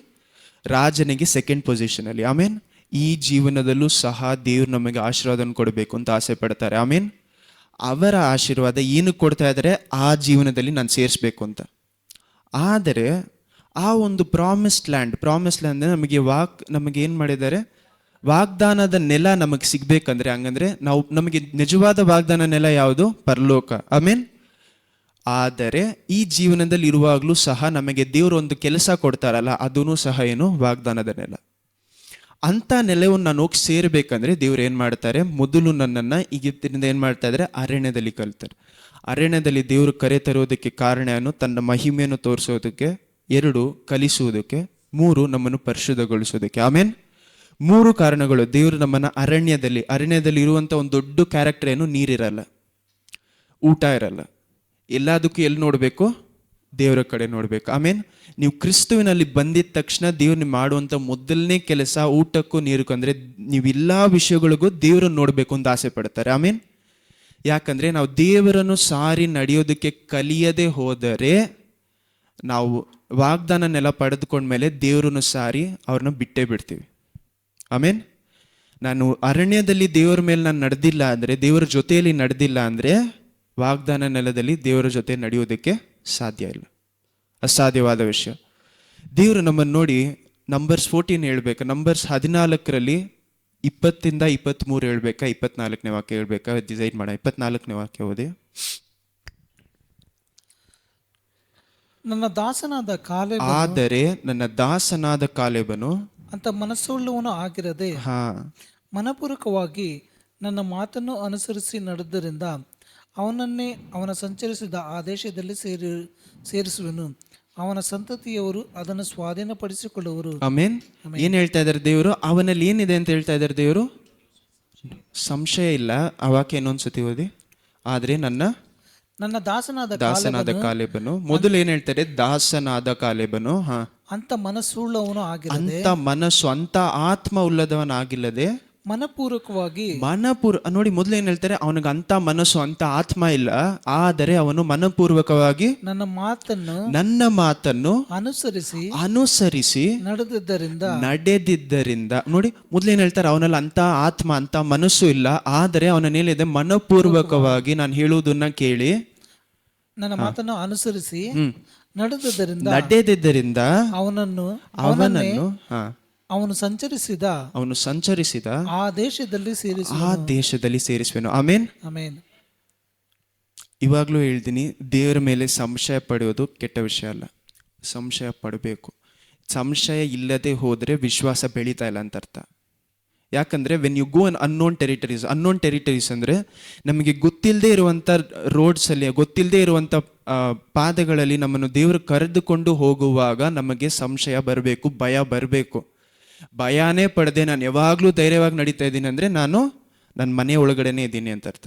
ರಾಜನಿಗೆ ಸೆಕೆಂಡ್ ಪೊಸಿಷನ್ ಅಲ್ಲಿ. ಆಮೇನ್. ಈ ಜೀವನದಲ್ಲೂ ಸಹ ದೇವ್ರು ನಮಗೆ ಆಶೀರ್ವಾದ ಕೊಡಬೇಕು ಅಂತ ಆಸೆ ಪಡ್ತಾರೆ. ಆಮೇನ್. ಅವರ ಆಶೀರ್ವಾದ ಏನು ಕೊಡ್ತಾ ಇದ್ದಾರೆ, ಆ ಜೀವನದಲ್ಲಿ ನಾನು ಸೇರಿಸ್ಬೇಕು ಅಂತ. ಆದರೆ ಆ ಒಂದು ಪ್ರಾಮಿಸ್ ಲ್ಯಾಂಡ್ ನಮಗೆ ಏನು ಮಾಡಿದ್ದಾರೆ, ವಾಗ್ದಾನದ ನೆಲ ನಮಗೆ ಸಿಗ್ಬೇಕಂದ್ರೆ, ಹಂಗಂದ್ರೆ ನಮಗೆ ನಿಜವಾದ ವಾಗ್ದಾನ ನೆಲ ಯಾವುದು? ಪರಲೋಕ. ಆಮೇನ್. ಆದರೆ ಈ ಜೀವನದಲ್ಲಿ ಇರುವಾಗಲೂ ಸಹ ನಮಗೆ ದೇವರು ಒಂದು ಕೆಲಸ ಕೊಡ್ತಾರಲ್ಲ, ಅದೂ ಸಹ ಏನು? ವಾಗ್ದಾನದ ನೆಲ. ಅಂತ ನೆಲವನ್ನು ನಾನು ಹೋಗಿ ಸೇರ್ಬೇಕಂದ್ರೆ ದೇವ್ರು ಏನ್ ಮಾಡ್ತಾರೆ, ಮೊದಲು ನನ್ನನ್ನು ಈಗಿಪ್ತಿನಿಂದ ಏನ್ ಮಾಡ್ತಾ ಇದ್ದಾರೆ, ಅರಣ್ಯದಲ್ಲಿ ಕಲ್ತಾರೆ. ಅರಣ್ಯದಲ್ಲಿ ದೇವರು ಕರೆ ತರುವುದಕ್ಕೆ ಕಾರಣ ಏನು? ತನ್ನ ಮಹಿಮೆಯನ್ನು ತೋರಿಸೋದಕ್ಕೆ. 2, ಕಲಿಸುವುದಕ್ಕೆ. 3, ನಮ್ಮನ್ನು ಪರಿಶುದ್ಧಗೊಳಿಸೋದಕ್ಕೆ. ಆಮೇನ್. 3 ಕಾರಣಗಳು. ದೇವರು ನಮ್ಮನ್ನ ಅರಣ್ಯದಲ್ಲಿ ಇರುವಂತ ಒಂದು ದೊಡ್ಡ ಕ್ಯಾರೆಕ್ಟರ್ ಏನು? ನೀರಿರಲ್ಲ, ಊಟ ಇರಲ್ಲ. ಎಲ್ಲದಕ್ಕೂ ಎಲ್ಲಿ ನೋಡ್ಬೇಕು? ದೇವರ ಕಡೆ ನೋಡ್ಬೇಕು. ಆಮೇನ್. ನೀವು ಕ್ರಿಸ್ತುವಿನಲ್ಲಿ ಬಂದಿದ ತಕ್ಷಣ ದೇವ್ರು ಮಾಡುವಂತ ಮೊದಲನೇ ಕೆಲಸ ಊಟಕ್ಕೂ ನೀರಕ್ಕೂ. ಅಂದ್ರೆ ನೀವು ಎಲ್ಲಾ ವಿಷಯಗಳಿಗೂ ದೇವರನ್ನು ನೋಡ್ಬೇಕು ಅಂತ ಆಸೆ ಪಡ್ತಾರೆ. ಆಮೇನ್. ಯಾಕಂದ್ರೆ ನಾವು ದೇವರನ್ನು ಸಾರಿ ನಡೆಯೋದಕ್ಕೆ ಕಲಿಯದೆ ಹೋದರೆ ನಾವು ವಾಗ್ದಾನನೆಲ್ಲ ಪಡೆದುಕೊಂಡ್ಮೇಲೆ ದೇವರನ್ನು ಸಾರಿ ಅವ್ರನ್ನ ಬಿಟ್ಟೇ ಬಿಡ್ತೀವಿ. ಆಮೇನ್. ನಾನು ಅರಣ್ಯದಲ್ಲಿ ದೇವರ ಮೇಲೆ ನಾನು ನಡೆದಿಲ್ಲ ಅಂದ್ರೆ, ದೇವರ ಜೊತೆಯಲ್ಲಿ ನಡೆದಿಲ್ಲ ಅಂದ್ರೆ, ವಾಗ್ದಾನ ನೆಲದಲ್ಲಿ ದೇವರ ಜೊತೆ ನಡೆಯೋದಕ್ಕೆ ಸಾಧ್ಯ ಇಲ್ಲ. ಅಸಾಧ್ಯವಾದ ವಿಷಯ. ದೇವರು ನಮ್ಮನ್ನು ನೋಡಿ ನಂಬರ್ಸ್ 14 ಹೇಳ್ಬೇಕಾ, ನಂಬರ್ಸ್ 14ರಲ್ಲಿ 20-23 ಹೇಳ್ಬೇಕಾ, 24ನೇ ವಾಕ್ಯ ಹೇಳ್ಬೇಕಾ? ಡಿಸೈಡ್ ಮಾಡ. 24ನೇ ವಾಕ್ಯ ಓದಿ. ನನ್ನ ದಾಸನಾದ ಕಾಲೇಬನು, ಆದರೆ ನನ್ನ ದಾಸನಾದ ಕಾಲೇಬನು ಅಂತ ಮನಸ್ಸುಳ್ಳವನು ಆಗಿರದೆ ಮನಪೂರ್ವಕವಾಗಿ ನನ್ನ ಮಾತನ್ನು ಅನುಸರಿಸಿ ನಡೆದ್ದರಿಂದ ಅವನನ್ನೇ ಅವನ ಸಂಚರಿಸಿದ ಆ ದೇಶದಲ್ಲಿ ಸೇರಿಸುವೆನು. ಅವನ ಸಂತತಿಯವರು ಅದನ್ನು ಸ್ವಾಧೀನಪಡಿಸಿಕೊಳ್ಳುವರು. ಆಮೇನ್. ಏನ್ ಹೇಳ್ತಾ ಇದ್ದಾರೆ ದೇವರು? ಅವನಲ್ಲಿ ಏನಿದೆ ಅಂತ ಹೇಳ್ತಾ ಇದ್ದಾರೆ ದೇವರು? ಸಂಶಯ ಇಲ್ಲ. ಆ ವಾಕ್ಯ ಇನ್ನೊಂದ್ಸತಿ ಓದಿ. ಆದ್ರೆ ನನ್ನ ದಾಸನಾದ ಕಾಲೇಬನು. ಮೊದಲು ಏನ್ ಹೇಳ್ತಾರೆ? ದಾಸನಾದ ಕಾಲೇಬನು ಅಂತ ಮನಸ್ಸುಳ್ಳವನು ಆಗಿರದೆ, ಅಂತ ಮನಸ್ಸು, ಅಂತ ಆತ್ಮ ಉಳ್ಳದವನಾಗಿಲ್ಲದೆ ಮನಪೂರ್ವಕವಾಗಿ ನೋಡಿ, ಮೊದಲು ಏನ್ ಹೇಳ್ತಾರೆ? ಅವನಿಗೆ ಅಂತ ಮನಸ್ಸು, ಅಂತ ಆತ್ಮ ಇಲ್ಲ. ಆದರೆ ಅವನು ಮನಪೂರ್ವಕವಾಗಿ ನನ್ನ ಮಾತನ್ನು ಅನುಸರಿಸಿ ನಡೆದಿದ್ದರಿಂದ. ನೋಡಿ, ಮೊದಲು ಏನ್ ಹೇಳ್ತಾರೆ? ಅವನಲ್ಲಿ ಅಂತ ಆತ್ಮ, ಅಂತ ಮನಸ್ಸು ಇಲ್ಲ. ಆದರೆ ಅವನೇನಿದೆ? ಮನಪೂರ್ವಕವಾಗಿ ನಾನು ಹೇಳುವುದನ್ನ ಕೇಳಿ ನನ್ನ ಮಾತನ್ನು ಅನುಸರಿಸಿ ನಡೆದಿದ್ದರಿಂದ ಅವನನ್ನು ಅವನು ಸಂಚರಿಸಿದ ಆ ದೇಶದಲ್ಲಿ ಸೇರಿಸುವೆನು. ಆಮೇನ್. ಆಮೇನ್. ಇವಾಗ್ಲೂ ಹೇಳ್ತೀನಿ, ದೇವರ ಮೇಲೆ ಸಂಶಯ ಪಡೆಯೋದು ಕೆಟ್ಟ ವಿಷಯ ಅಲ್ಲ. ಸಂಶಯ ಪಡಬೇಕು. ಸಂಶಯ ಇಲ್ಲದೆ ಹೋದ್ರೆ ವಿಶ್ವಾಸ ಬೆಳೀತಾ ಇಲ್ಲ ಅಂತ ಅರ್ಥ. ಯಾಕಂದ್ರೆ when you go on unknown territories ಅಂದ್ರೆ ನಮಗೆ ಗೊತ್ತಿಲ್ಲದೆ ಇರುವಂತ ರೋಡ್ಸ್ ಅಲ್ಲಿ, ಗೊತ್ತಿಲ್ಲದೆ ಇರುವಂತ ಪಾದಗಳಲ್ಲಿ ನಮ್ಮನ್ನು ದೇವರು ಕರೆದುಕೊಂಡು ಹೋಗುವಾಗ ನಮಗೆ ಸಂಶಯ ಬರಬೇಕು, ಭಯ ಬರಬೇಕು. ಭಯನೇ ಪಡೆದೆ ನಾನು ಯಾವಾಗ್ಲೂ ಧೈರ್ಯವಾಗಿ ನಡೀತಾ ಇದ್ದೀನಿ ಅಂದ್ರೆ ನಾನು ನನ್ನ ಮನೆ ಒಳಗಡೆನೆ ಇದ್ದೀನಿ ಅಂತ ಅರ್ಥ.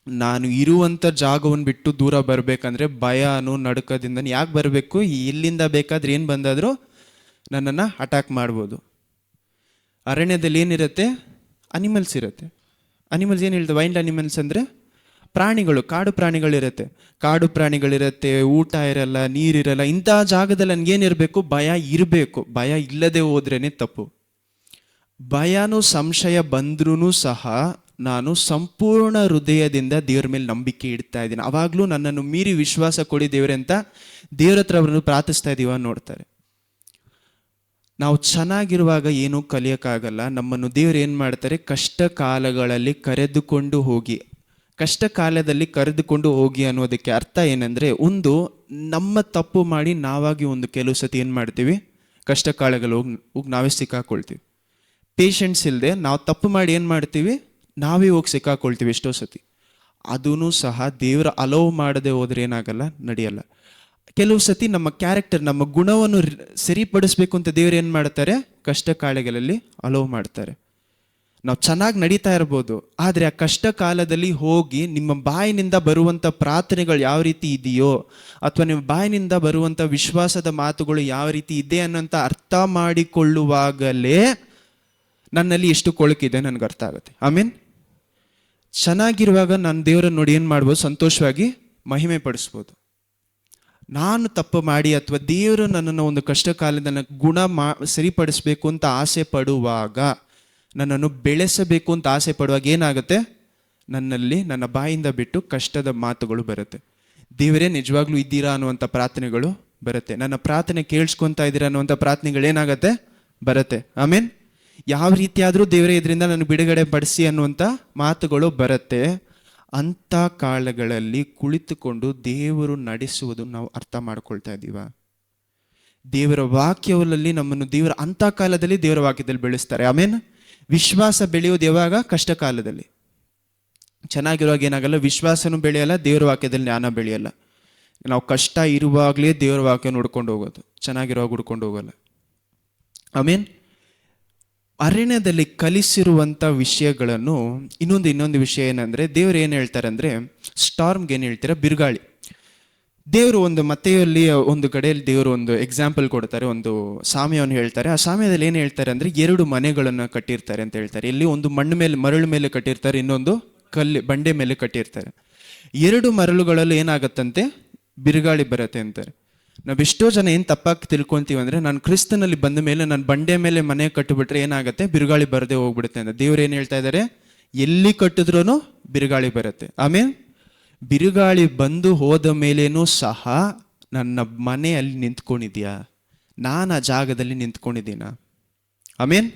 ನಾನು ಇರುವಂತ ಜಾಗವನ್ನು ಬಿಟ್ಟು ದೂರ ಬರ್ಬೇಕಂದ್ರೆ ಭಯನೂ ನಡುಕದಿಂದ ಯಾಕೆ ಬರಬೇಕು? ಎಲ್ಲಿಂದ ಬೇಕಾದ್ರೆ ಏನ್ ಬಂದಾದ್ರೂ ನನ್ನನ್ನು ಅಟ್ಯಾಕ್ ಮಾಡ್ಬೋದು. ಅರಣ್ಯದಲ್ಲಿ ಏನಿರುತ್ತೆ? ಅನಿಮಲ್ಸ್ ಇರುತ್ತೆ. ಅನಿಮಲ್ಸ್ ಏನು ಹೇಳ್ತವೆ? ವೈಲ್ಡ್ ಅನಿಮಲ್ಸ್ ಅಂದರೆ ಪ್ರಾಣಿಗಳು, ಕಾಡು ಪ್ರಾಣಿಗಳಿರುತ್ತೆ. ಊಟ ಇರಲ್ಲ, ನೀರಿರಲ್ಲ. ಇಂಥ ಜಾಗದಲ್ಲಿ ನನಗೇನಿರಬೇಕು? ಭಯ ಇರಬೇಕು. ಭಯ ಇಲ್ಲದೆ ಹೋದ್ರೇನೆ ತಪ್ಪು. ಭಯನೂ ಸಂಶಯ ಬಂದ್ರೂ ಸಹ ನಾನು ಸಂಪೂರ್ಣ ಹೃದಯದಿಂದ ದೇವ್ರ ಮೇಲೆ ನಂಬಿಕೆ ಇಡ್ತಾ ಇದ್ದೀನಿ. ಅವಾಗಲೂ ನನ್ನನ್ನು ಮೀರಿ ವಿಶ್ವಾಸ ಕೊಡಿ ದೇವ್ರೆ ಅಂತ ದೇವ್ರ ಹತ್ರ ಅವರನ್ನು ಪ್ರಾರ್ಥಿಸ್ತಾ ಇದೀವ ನೋಡ್ತಾರೆ. ನಾವು ಚೆನ್ನಾಗಿರುವಾಗ ಏನೂ ಕಲಿಯೋಕ್ಕಾಗಲ್ಲ. ನಮ್ಮನ್ನು ದೇವ್ರು ಏನು ಮಾಡ್ತಾರೆ? ಕಷ್ಟ ಕಾಲಗಳಲ್ಲಿ ಕರೆದುಕೊಂಡು ಹೋಗಿ ಅನ್ನೋದಕ್ಕೆ ಅರ್ಥ ಏನಂದರೆ, ಒಂದು ನಮ್ಮ ತಪ್ಪು ಮಾಡಿ ನಾವಾಗಿ ಒಂದು ಕೆಲವು ಸತಿ ಏನು ಮಾಡ್ತೀವಿ? ಕಷ್ಟ ಕಾಲಗಳು ಹೋಗಿ ನಾವೇ ಸಿಕ್ಕಾಕೊಳ್ತೀವಿ. ಪೇಷನ್ಸ್ ಇಲ್ಲದೆ ನಾವು ತಪ್ಪು ಮಾಡಿ ಏನು ಮಾಡ್ತೀವಿ? ನಾವೇ ಹೋಗಿ ಸಿಕ್ಕಾಕೊಳ್ತೀವಿ ಎಷ್ಟೋ ಸತಿ. ಅದೂ ಸಹ ದೇವರ ಅಲೋವ್ ಮಾಡದೆ ಹೋದ್ರೆ ಏನಾಗಲ್ಲ, ನಡೆಯಲ್ಲ. ಕೆಲವು ಸತಿ ನಮ್ಮ ಕ್ಯಾರೆಕ್ಟರ್, ನಮ್ಮ ಗುಣವನ್ನು ಸರಿಪಡಿಸ್ಬೇಕು ಅಂತ ದೇವ್ರು ಏನು ಮಾಡ್ತಾರೆ? ಕಷ್ಟ ಕಾಲಗಳಲ್ಲಿ ಅಲೋವ್ ಮಾಡ್ತಾರೆ. ನಾವು ಚೆನ್ನಾಗಿ ನಡೀತಾ ಇರ್ಬೋದು, ಆದರೆ ಆ ಕಷ್ಟ ಕಾಲದಲ್ಲಿ ಹೋಗಿ ನಿಮ್ಮ ಬಾಯಿನಿಂದ ಬರುವಂಥ ಪ್ರಾರ್ಥನೆಗಳು ಯಾವ ರೀತಿ ಇದೆಯೋ, ಅಥವಾ ನಿಮ್ಮ ಬಾಯಿನಿಂದ ಬರುವಂಥ ವಿಶ್ವಾಸದ ಮಾತುಗಳು ಯಾವ ರೀತಿ ಇದೆ ಅನ್ನೋಂಥ ಅರ್ಥ ಮಾಡಿಕೊಳ್ಳುವಾಗಲೇ ನನ್ನಲ್ಲಿ ಎಷ್ಟು ಕೊಳಕಿದೆ ನನಗೆ ಅರ್ಥ ಆಗುತ್ತೆ. ಆಮೇನ್. ಚೆನ್ನಾಗಿರುವಾಗ ನಾನು ದೇವರನ್ನು ನೋಡಿ ಏನು ಮಾಡ್ಬೋದು, ಸಂತೋಷವಾಗಿ ಮಹಿಮೆ ಪಡಿಸ್ಬೋದು. ನಾನು ತಪ್ಪು ಮಾಡಿ ಅಥವಾ ದೇವರು ನನ್ನನ್ನು ಒಂದು ಕಷ್ಟ ಕಾಲದಲ್ಲಿ ಸರಿಪಡಿಸ್ಬೇಕು ಅಂತ ಆಸೆ ಪಡುವಾಗ, ನನ್ನನ್ನು ಬೆಳೆಸಬೇಕು ಅಂತ ಆಸೆ ಪಡುವಾಗ ಏನಾಗುತ್ತೆ, ನನ್ನಲ್ಲಿ ನನ್ನ ಬಾಯಿಂದ ಬಿಟ್ಟು ಕಷ್ಟದ ಮಾತುಗಳು ಬರುತ್ತೆ. ದೇವರೇ ನಿಜವಾಗ್ಲೂ ಇದ್ದೀರಾ ಅನ್ನುವಂಥ ಪ್ರಾರ್ಥನೆಗಳು ಬರುತ್ತೆ. ನನ್ನ ಪ್ರಾರ್ಥನೆ ಕೇಳಿಸ್ಕೊತಾ ಇದ್ದೀರಾ ಅನ್ನುವಂಥ ಪ್ರಾರ್ಥನೆಗಳೇನಾಗತ್ತೆ, ಬರುತ್ತೆ. ಆಮೇನ್. ಯಾವ ರೀತಿಯಾದರೂ ದೇವರೇ ಇದರಿಂದ ನಾನು ಬಿಡುಗಡೆ ಪಡಿಸಿ ಅನ್ನುವಂಥ ಮಾತುಗಳು ಬರುತ್ತೆ. ಅಂಥ ಕಾಲಗಳಲ್ಲಿ ಕುಳಿತುಕೊಂಡು ದೇವರು ನಡೆಸುವುದು ನಾವು ಅರ್ಥ ಮಾಡ್ಕೊಳ್ತಾ ಇದ್ದೀವ? ದೇವರ ವಾಕ್ಯದಲ್ಲಿ ನಮ್ಮನ್ನು ದೇವರ ಅಂಥ ಕಾಲದಲ್ಲಿ ದೇವರ ವಾಕ್ಯದಲ್ಲಿ ಬೆಳೆಸ್ತಾರೆ. ಆಮೇನ್. ವಿಶ್ವಾಸ ಬೆಳೆಯೋದು ಯಾವಾಗ? ಕಷ್ಟ ಕಾಲದಲ್ಲಿ. ಚೆನ್ನಾಗಿರುವಾಗ ಏನಾಗಲ್ಲ, ವಿಶ್ವಾಸನೂ ಬೆಳೆಯಲ್ಲ, ದೇವರ ವಾಕ್ಯದಲ್ಲಿ ಜ್ಞಾನ ಬೆಳೆಯಲ್ಲ. ನಾವು ಕಷ್ಟ ಇರುವಾಗಲೇ ದೇವರ ವಾಕ್ಯ ನೋಡ್ಕೊಂಡು ಹೋಗೋದು, ಚೆನ್ನಾಗಿರುವಾಗ ಹುಡ್ಕೊಂಡು ಹೋಗಲ್ಲ. ಆಮೇನ್. ಅರಣ್ಯದಲ್ಲಿ ಕಲಿಸಿರುವಂಥ ವಿಷಯಗಳನ್ನು ಇನ್ನೊಂದು ವಿಷಯ ಏನಂದರೆ, ದೇವರು ಏನು ಹೇಳ್ತಾರೆ ಅಂದರೆ, ಸ್ಟಾರ್ಮ್ಗೆ ಏನು ಹೇಳ್ತಾರೆ, ಬಿರುಗಾಳಿ. ದೇವರು ಒಂದು ಮತ್ತೆಯಲ್ಲಿ ಒಂದು ಕಡೆಯಲ್ಲಿ ದೇವರು ಒಂದು ಎಕ್ಸಾಂಪಲ್ ಕೊಡ್ತಾರೆ, ಒಂದು ಸಾಮ್ಯವನ್ನು ಹೇಳ್ತಾರೆ. ಆ ಸಾಮ್ಯದಲ್ಲಿ ಏನು ಹೇಳ್ತಾರೆ ಅಂದರೆ, 2 ಮನೆಗಳನ್ನು ಕಟ್ಟಿರ್ತಾರೆ ಅಂತ ಹೇಳ್ತಾರೆ. ಇಲ್ಲಿ ಒಂದು ಮರಳು ಮೇಲೆ ಕಟ್ಟಿರ್ತಾರೆ, ಇನ್ನೊಂದು ಬಂಡೆ ಮೇಲೆ ಕಟ್ಟಿರ್ತಾರೆ. 2 ಮರಳುಗಳಲ್ಲಿ ಏನಾಗತ್ತಂತೆ, ಬಿರುಗಾಳಿ ಬರುತ್ತೆ ಅಂತಾರೆ. ನಾವೆಷ್ಟೋ ಜನ ಏನು ತಪ್ಪಾಗಿ ತಿಳ್ಕೊತೀವಿ ಅಂದರೆ, ನಾನು ಕ್ರಿಸ್ತನಲ್ಲಿ ಬಂದ ಮೇಲೆ ನಾನು ಬಂಡೆ ಮೇಲೆ ಮನೆ ಕಟ್ಟಿಬಿಟ್ರೆ ಏನಾಗುತ್ತೆ, ಬಿರುಗಾಳಿ ಬರದೆ ಹೋಗ್ಬಿಡುತ್ತೆ ಅಂತ. ದೇವ್ರು ಏನು ಹೇಳ್ತಾ ಇದ್ದಾರೆ, ಎಲ್ಲಿ ಕಟ್ಟಿದ್ರೂ ಬಿರುಗಾಳಿ ಬರುತ್ತೆ. ಆಮೇಲೆ ಬಿರುಗಾಳಿ ಬಂದು ಹೋದ ಮೇಲೇನೂ ಸಹ ನನ್ನ ಮನೆಯಲ್ಲಿ ನಿಂತ್ಕೊಂಡಿದ್ಯಾ, ನಾನು ಆ ಜಾಗದಲ್ಲಿ ನಿಂತ್ಕೊಂಡಿದ್ದೀನ? ಆಮೇನ್.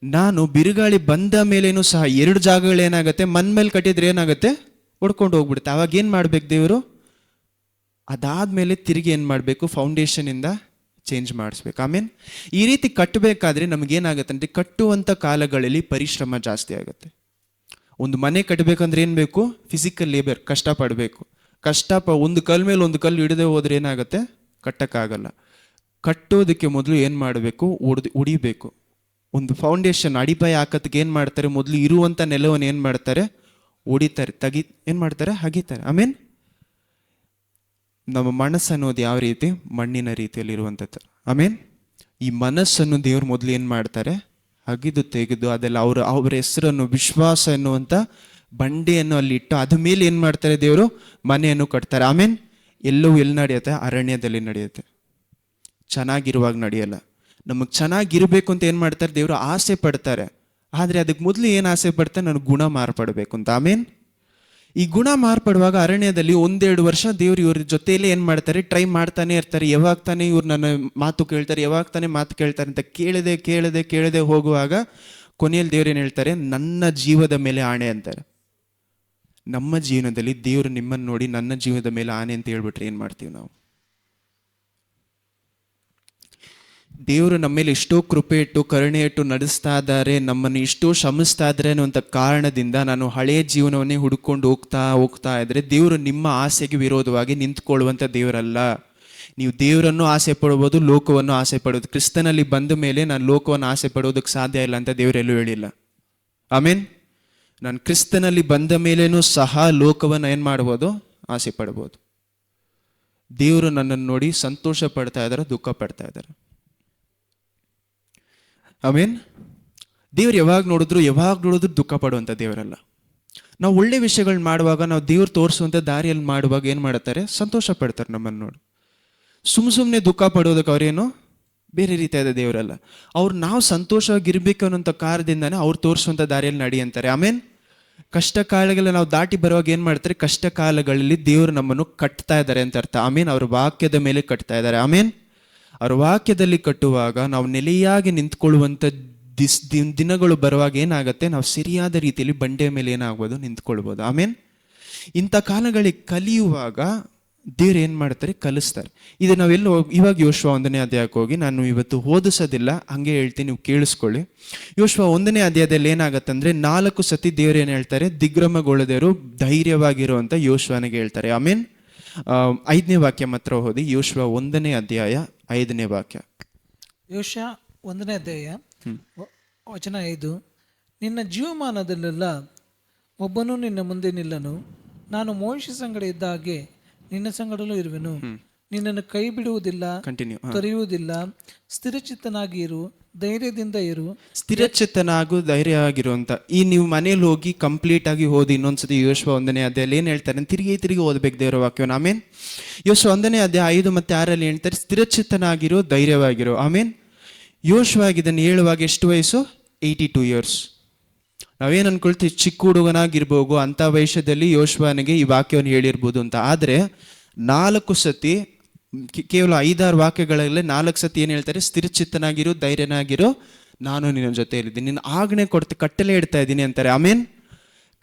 ನಾನು ಬಿರುಗಾಳಿ ಬಂದ ಮೇಲೇನೂ ಸಹ 2 ಜಾಗಗಳೇನಾಗುತ್ತೆ, ಮೇಲೆ ಕಟ್ಟಿದ್ರೆ ಏನಾಗುತ್ತೆ, ಹೊಡ್ಕೊಂಡು ಹೋಗ್ಬಿಡುತ್ತೆ. ಅವಾಗ ಏನು ಮಾಡ್ಬೇಕು ದೇವರು? ಅದಾದ್ಮೇಲೆ ತಿರುಗಿ ಏನು ಮಾಡಬೇಕು, ಫೌಂಡೇಶನಿಂದ ಚೇಂಜ್ ಮಾಡಿಸ್ಬೇಕು. ಆಮೇನ್. ಈ ರೀತಿ ಕಟ್ಟಬೇಕಾದ್ರೆ ನಮಗೇನಾಗುತ್ತೆ ಅಂದರೆ, ಕಟ್ಟುವಂಥ ಕಾಲಗಳಲ್ಲಿ ಪರಿಶ್ರಮ ಜಾಸ್ತಿ ಆಗುತ್ತೆ. ಒಂದು ಮನೆ ಕಟ್ಟಬೇಕಂದ್ರೆ ಏನು ಬೇಕು, ಫಿಸಿಕಲ್ ಲೇಬರ್, ಕಷ್ಟಪಡಬೇಕು. ಒಂದು ಕಲ್ ಮೇಲೆ ಒಂದು ಕಲ್ಲು ಹಿಡದೆ ಹೋದ್ರೆ ಏನಾಗುತ್ತೆ, ಕಟ್ಟಕ್ಕಾಗಲ್ಲ. ಕಟ್ಟೋದಕ್ಕೆ ಮೊದಲು ಏನು ಮಾಡಬೇಕು, ಉಡಿಬೇಕು. ಒಂದು ಫೌಂಡೇಶನ್ ಅಡಿಪಾಯ ಹಾಕೋದಕ್ಕೆ ಏನು ಮಾಡ್ತಾರೆ, ಮೊದಲು ಇರುವಂಥ ನೆಲವನ್ನು ಏನು ಮಾಡ್ತಾರೆ, ಹೊಡಿತಾರೆ, ಏನು ಮಾಡ್ತಾರೆ, ಹಗಿತಾರೆ. ಆಮೇನ್. ನಮ್ಮ ಮನಸ್ಸು ಅನ್ನೋದು ಯಾವ ರೀತಿ, ಮಣ್ಣಿನ ರೀತಿಯಲ್ಲಿ ಇರುವಂಥದ್ದು. ಆಮೇನ್. ಈ ಮನಸ್ಸನ್ನು ದೇವ್ರು ಮೊದಲು ಏನು ಮಾಡ್ತಾರೆ, ಅಗಿದು ತೆಗೆದು ಅದೆಲ್ಲ ಅವ್ರ ಹೆಸರನ್ನು, ವಿಶ್ವಾಸ ಎನ್ನುವಂಥ ಬಂಡೆಯನ್ನು ಅಲ್ಲಿ ಇಟ್ಟು ಅದ ಮೇಲೆ ಏನು ಮಾಡ್ತಾರೆ ದೇವರು, ಮನೆಯನ್ನು ಕಟ್ತಾರೆ. ಆಮೇನ್. ಎಲ್ಲವೂ ಎಲ್ಲಿ ನಡೆಯುತ್ತೆ, ಅರಣ್ಯದಲ್ಲಿ ನಡೆಯುತ್ತೆ. ಚೆನ್ನಾಗಿರುವಾಗ ನಡೆಯಲ್ಲ. ನಮಗೆ ಚೆನ್ನಾಗಿರ್ಬೇಕು ಅಂತ ಏನು ಮಾಡ್ತಾರೆ ದೇವರು, ಆಸೆ ಪಡ್ತಾರೆ. ಆದರೆ ಅದಕ್ಕೆ ಮೊದಲು ಏನು ಆಸೆ ಪಡ್ತಾರೆ, ನನಗೆ ಗುಣ ಮಾರ್ಪಡಬೇಕು ಅಂತ. ಆಮೇನ್. ಈ ಗುಣ ಮಾರ್ಪಡುವಾಗ ಅರಣ್ಯದಲ್ಲಿ 1-2 ವರ್ಷ ದೇವ್ರು ಇವ್ರ ಜೊತೆಯಲ್ಲೇ ಏನು ಮಾಡ್ತಾರೆ, ಟ್ರೈ ಮಾಡ್ತಾನೆ ಇರ್ತಾರೆ. ಯಾವಾಗ ತಾನೇ ಇವ್ರು ನನ್ನ ಮಾತು ಕೇಳ್ತಾರೆ, ಯಾವಾಗ ತಾನೇ ಮಾತು ಕೇಳ್ತಾರೆ ಅಂತ ಕೇಳದೆ ಹೋಗುವಾಗ ಕೊನೆಯಲ್ಲಿ ದೇವ್ರು ಏನು ಹೇಳ್ತಾರೆ, ನನ್ನ ಜೀವದ ಮೇಲೆ ಆಣೆ ಅಂತಾರೆ. ನಮ್ಮ ಜೀವನದಲ್ಲಿ ದೇವರು ನಿಮ್ಮನ್ನು ನೋಡಿ ನನ್ನ ಜೀವದ ಮೇಲೆ ಆಣೆ ಅಂತ ಹೇಳ್ಬಿಟ್ರೆ ಏನು ಮಾಡ್ತೀವಿ ನಾವು? ದೇವರು ನಮ್ಮ ಮೇಲೆ ಎಷ್ಟೋ ಕೃಪೆ ಇಟ್ಟು ಕರುಣೆ ಇಟ್ಟು ನಡೆಸ್ತಾ ಇದ್ದಾರೆ, ನಮ್ಮನ್ನು ಎಷ್ಟೋ ಶ್ರಮಿಸ್ತಾ ಇದ್ದಾರೆ ಅನ್ನುವಂಥ ಕಾರಣದಿಂದ ನಾನು ಹಳೆಯ ಜೀವನವನ್ನೇ ಹುಡುಕೊಂಡು ಹೋಗ್ತಾ ಇದ್ರೆ ದೇವರು ನಿಮ್ಮ ಆಸೆಗೆ ವಿರೋಧವಾಗಿ ನಿಂತ್ಕೊಳ್ಳುವಂಥ ದೇವರಲ್ಲ. ನೀವು ದೇವರನ್ನು ಆಸೆ ಪಡ್ಬೋದು, ಲೋಕವನ್ನು ಆಸೆ ಪಡೋದು. ಕ್ರಿಸ್ತನಲ್ಲಿ ಬಂದ ಮೇಲೆ ನಾನು ಲೋಕವನ್ನು ಆಸೆ ಪಡೋದಕ್ಕೆ ಸಾಧ್ಯ ಇಲ್ಲ ಅಂತ ದೇವರೆಲ್ಲೂ ಹೇಳಿಲ್ಲ. ಆಮೇನ್. ನಾನು ಕ್ರಿಸ್ತನಲ್ಲಿ ಬಂದ ಮೇಲೇನೂ ಸಹ ಲೋಕವನ್ನು ಏನು ಮಾಡ್ಬೋದು, ಆಸೆ ಪಡ್ಬೋದು. ದೇವರು ನನ್ನನ್ನು ನೋಡಿ ಸಂತೋಷ ಪಡ್ತಾ ಇದ್ದಾರೆ, ದುಃಖ ಪಡ್ತಾ ಇದ್ದಾರೆ. ಆಮೇನ್. ದೇವ್ರು ಯಾವಾಗ ನೋಡಿದ್ರು ದುಃಖ ಪಡುವಂಥ ದೇವರಲ್ಲ. ನಾವು ಒಳ್ಳೆ ವಿಷಯಗಳನ್ನ ಮಾಡುವಾಗ, ನಾವು ದೇವ್ರು ತೋರಿಸುವಂಥ ದಾರಿಯಲ್ಲಿ ಮಾಡುವಾಗ ಏನು ಮಾಡ್ತಾರೆ, ಸಂತೋಷ ಪಡ್ತಾರೆ ನಮ್ಮನ್ನು ನೋಡಿ. ಸುಮ್ಮನೆ ದುಃಖ ಪಡೋದಕ್ಕೆ ಅವರೇನು ಬೇರೆ ರೀತಿಯಾದ ದೇವರಲ್ಲ. ನಾವು ಸಂತೋಷವಾಗಿರ್ಬೇಕು ಅನ್ನೋಂಥ ಕಾರಣದಿಂದಾನೆ ಅವ್ರು ತೋರಿಸುವಂಥ ದಾರಿಯಲ್ಲಿ ನಡಿ ಅಂತಾರೆ. ಆಮೇನ್. ಕಷ್ಟ ಕಾಲಗಳ ನಾವು ದಾಟಿ ಬರುವಾಗ ಏನು ಮಾಡ್ತಾರೆ, ಕಷ್ಟ ಕಾಲಗಳಲ್ಲಿ ದೇವರು ನಮ್ಮನ್ನು ಕಟ್ತಾ ಇದ್ದಾರೆ ಅಂತ ಅರ್ಥ. ಆಮೇನ್. ಅವ್ರ ವಾಕ್ಯದ ಮೇಲೆ ಕಟ್ತಾ ಇದ್ದಾರೆ. ಆಮೇನ್. ಅವ್ರ ವಾಕ್ಯದಲ್ಲಿ ಕಟ್ಟುವಾಗ ನಾವು ನೆಲೆಯಾಗಿ ನಿಂತ್ಕೊಳ್ಳುವಂಥ ದಿನಗಳು ಬರುವಾಗ ಏನಾಗುತ್ತೆ, ನಾವು ಸರಿಯಾದ ರೀತಿಯಲ್ಲಿ ಬಂಡೆಯ ಮೇಲೆ ಏನಾಗ್ಬೋದು, ನಿಂತ್ಕೊಳ್ಬೋದು. ಆಮೇನ್. ಇಂಥ ಕಾಲಗಳಿಗೆ ಕಲಿಯುವಾಗ ದೇವ್ರು ಏನು ಮಾಡ್ತಾರೆ, ಕಲಿಸ್ತಾರೆ. ಇದು ನಾವೆಲ್ಲ ಇವಾಗ ಯೋಶ್ವ 1ನೇ ಅಧ್ಯಾಯಕ್ಕೆ ಹೋಗಿ, ನಾನು ಇವತ್ತು ಓದಿಸೋದಿಲ್ಲ, ಹಂಗೆ ಹೇಳ್ತೀನಿ, ನೀವು ಕೇಳಿಸ್ಕೊಳ್ಳಿ. ಯೋಶ್ವ 1ನೇ ಅಧ್ಯಾಯದಲ್ಲಿ ಏನಾಗತ್ತಂದ್ರೆ 4 ಸತಿ ದೇವ್ರು ಏನು ಹೇಳ್ತಾರೆ, ದಿಗ್ಭ್ರಮೆಗೊಳ್ಳದೇವರು ಧೈರ್ಯವಾಗಿರುವಂಥ ಯೋಶ್ವನಿಗೆ ಹೇಳ್ತಾರೆ. ಆಮೇನ್. 5ನೇ ವಾಕ್ಯ ಮಾತ್ರ ಓದಿ, ಯೋಶ್ವ 1ನೇ ಅಧ್ಯಾಯ 5ನೇ ವಾಕ್ಯ. ಯೋಶ್ವ 1ನೇ ಅಧ್ಯಾಯ ವಚನ 5. ನಿನ್ನ ಜೀವಮಾನದಲ್ಲೆಲ್ಲ ಒಬ್ಬನು ನಿನ್ನ ಮುಂದೆ ನಿಲ್ಲನು. ನಾನು ಮೋಶೆ ಸಂಗಡ ಇದ್ದ ಹಾಗೆ ನಿನ್ನ ಸಂಗಡಲೂ ಇರುವೆನು. ನಿನ್ನನ್ನು ಕೈ ಬಿಡುವುದಿಲ್ಲ, ಕಂಟಿನ್ಯೂ. ತೊರೆಯುವುದಿಲ್ಲ. ಸ್ಥಿರಚಿತ್ತನಾಗಿ ಇರು, ಧೈರ್ಯದಿಂದ ಇರು. ಸ್ಥಿರಚಿತ್ತನಾಗು, ಧೈರ್ಯ ಆಗಿರುವಂತ. ಈ ನೀವು ಮನೇಲಿ ಹೋಗಿ ಕಂಪ್ಲೀಟ್ ಆಗಿ ಓದಿ ಇನ್ನೊಂದ್ಸತಿ ಯೋಶ್ವ 1ನೇ ಅಧ್ಯಾಯಲ್ಲಿ ಏನ್ ಹೇಳ್ತಾರೆ, ತಿರುಗಿ ಓದ್ಬೇಕು ದೇವರ ವಾಕ್ಯವನ್ನು. ಆಮೇನ್. ಯೋಶ್ವ 1ನೇ ಅಧ್ಯಾಯ 5 ಮತ್ತು 6 ಹೇಳ್ತಾರೆ, ಸ್ಥಿರಚಿತ್ತನಾಗಿರೋ, ಧೈರ್ಯವಾಗಿರೋ. ಆಮೇನ್. ಯೋಶ್ವಾಗಿ ಇದನ್ನು ಹೇಳುವಾಗ ಎಷ್ಟು ವಯಸ್ಸು? 82 ಇಯರ್ಸ್. ನಾವೇನು ಅನ್ಕೊಳ್ತೀವಿ, ಚಿಕ್ಕ ಹುಡುಗನಾಗಿರ್ಬೋದು, ಅಂಥ ವಯಸ್ಸದಲ್ಲಿ ಯೋಶ್ವನಿಗೆ ಈ ವಾಕ್ಯವನ್ನು ಹೇಳಿರ್ಬೋದು ಅಂತ. ಆದರೆ 4 ಸತಿ, ಕೇವಲ 5-6 ವಾಕ್ಯಗಳಲ್ಲೇ 4 ಸತಿ ಏನು ಹೇಳ್ತಾರೆ? ಸ್ಥಿರಚಿತ್ತನಾಗಿರೋ, ಧೈರ್ಯನಾಗಿರೋ, ನಾನು ನಿನ್ನ ಜೊತೆ ಇದ್ದೀನಿ, ನಿನ್ನ ಆಜ್ಞೆ ಕೊಡ್ತಾ ಕಟ್ಟಲೆ ಇಡ್ತಾ ಇದ್ದೀನಿ ಅಂತಾರೆ. ಆಮೇನ್.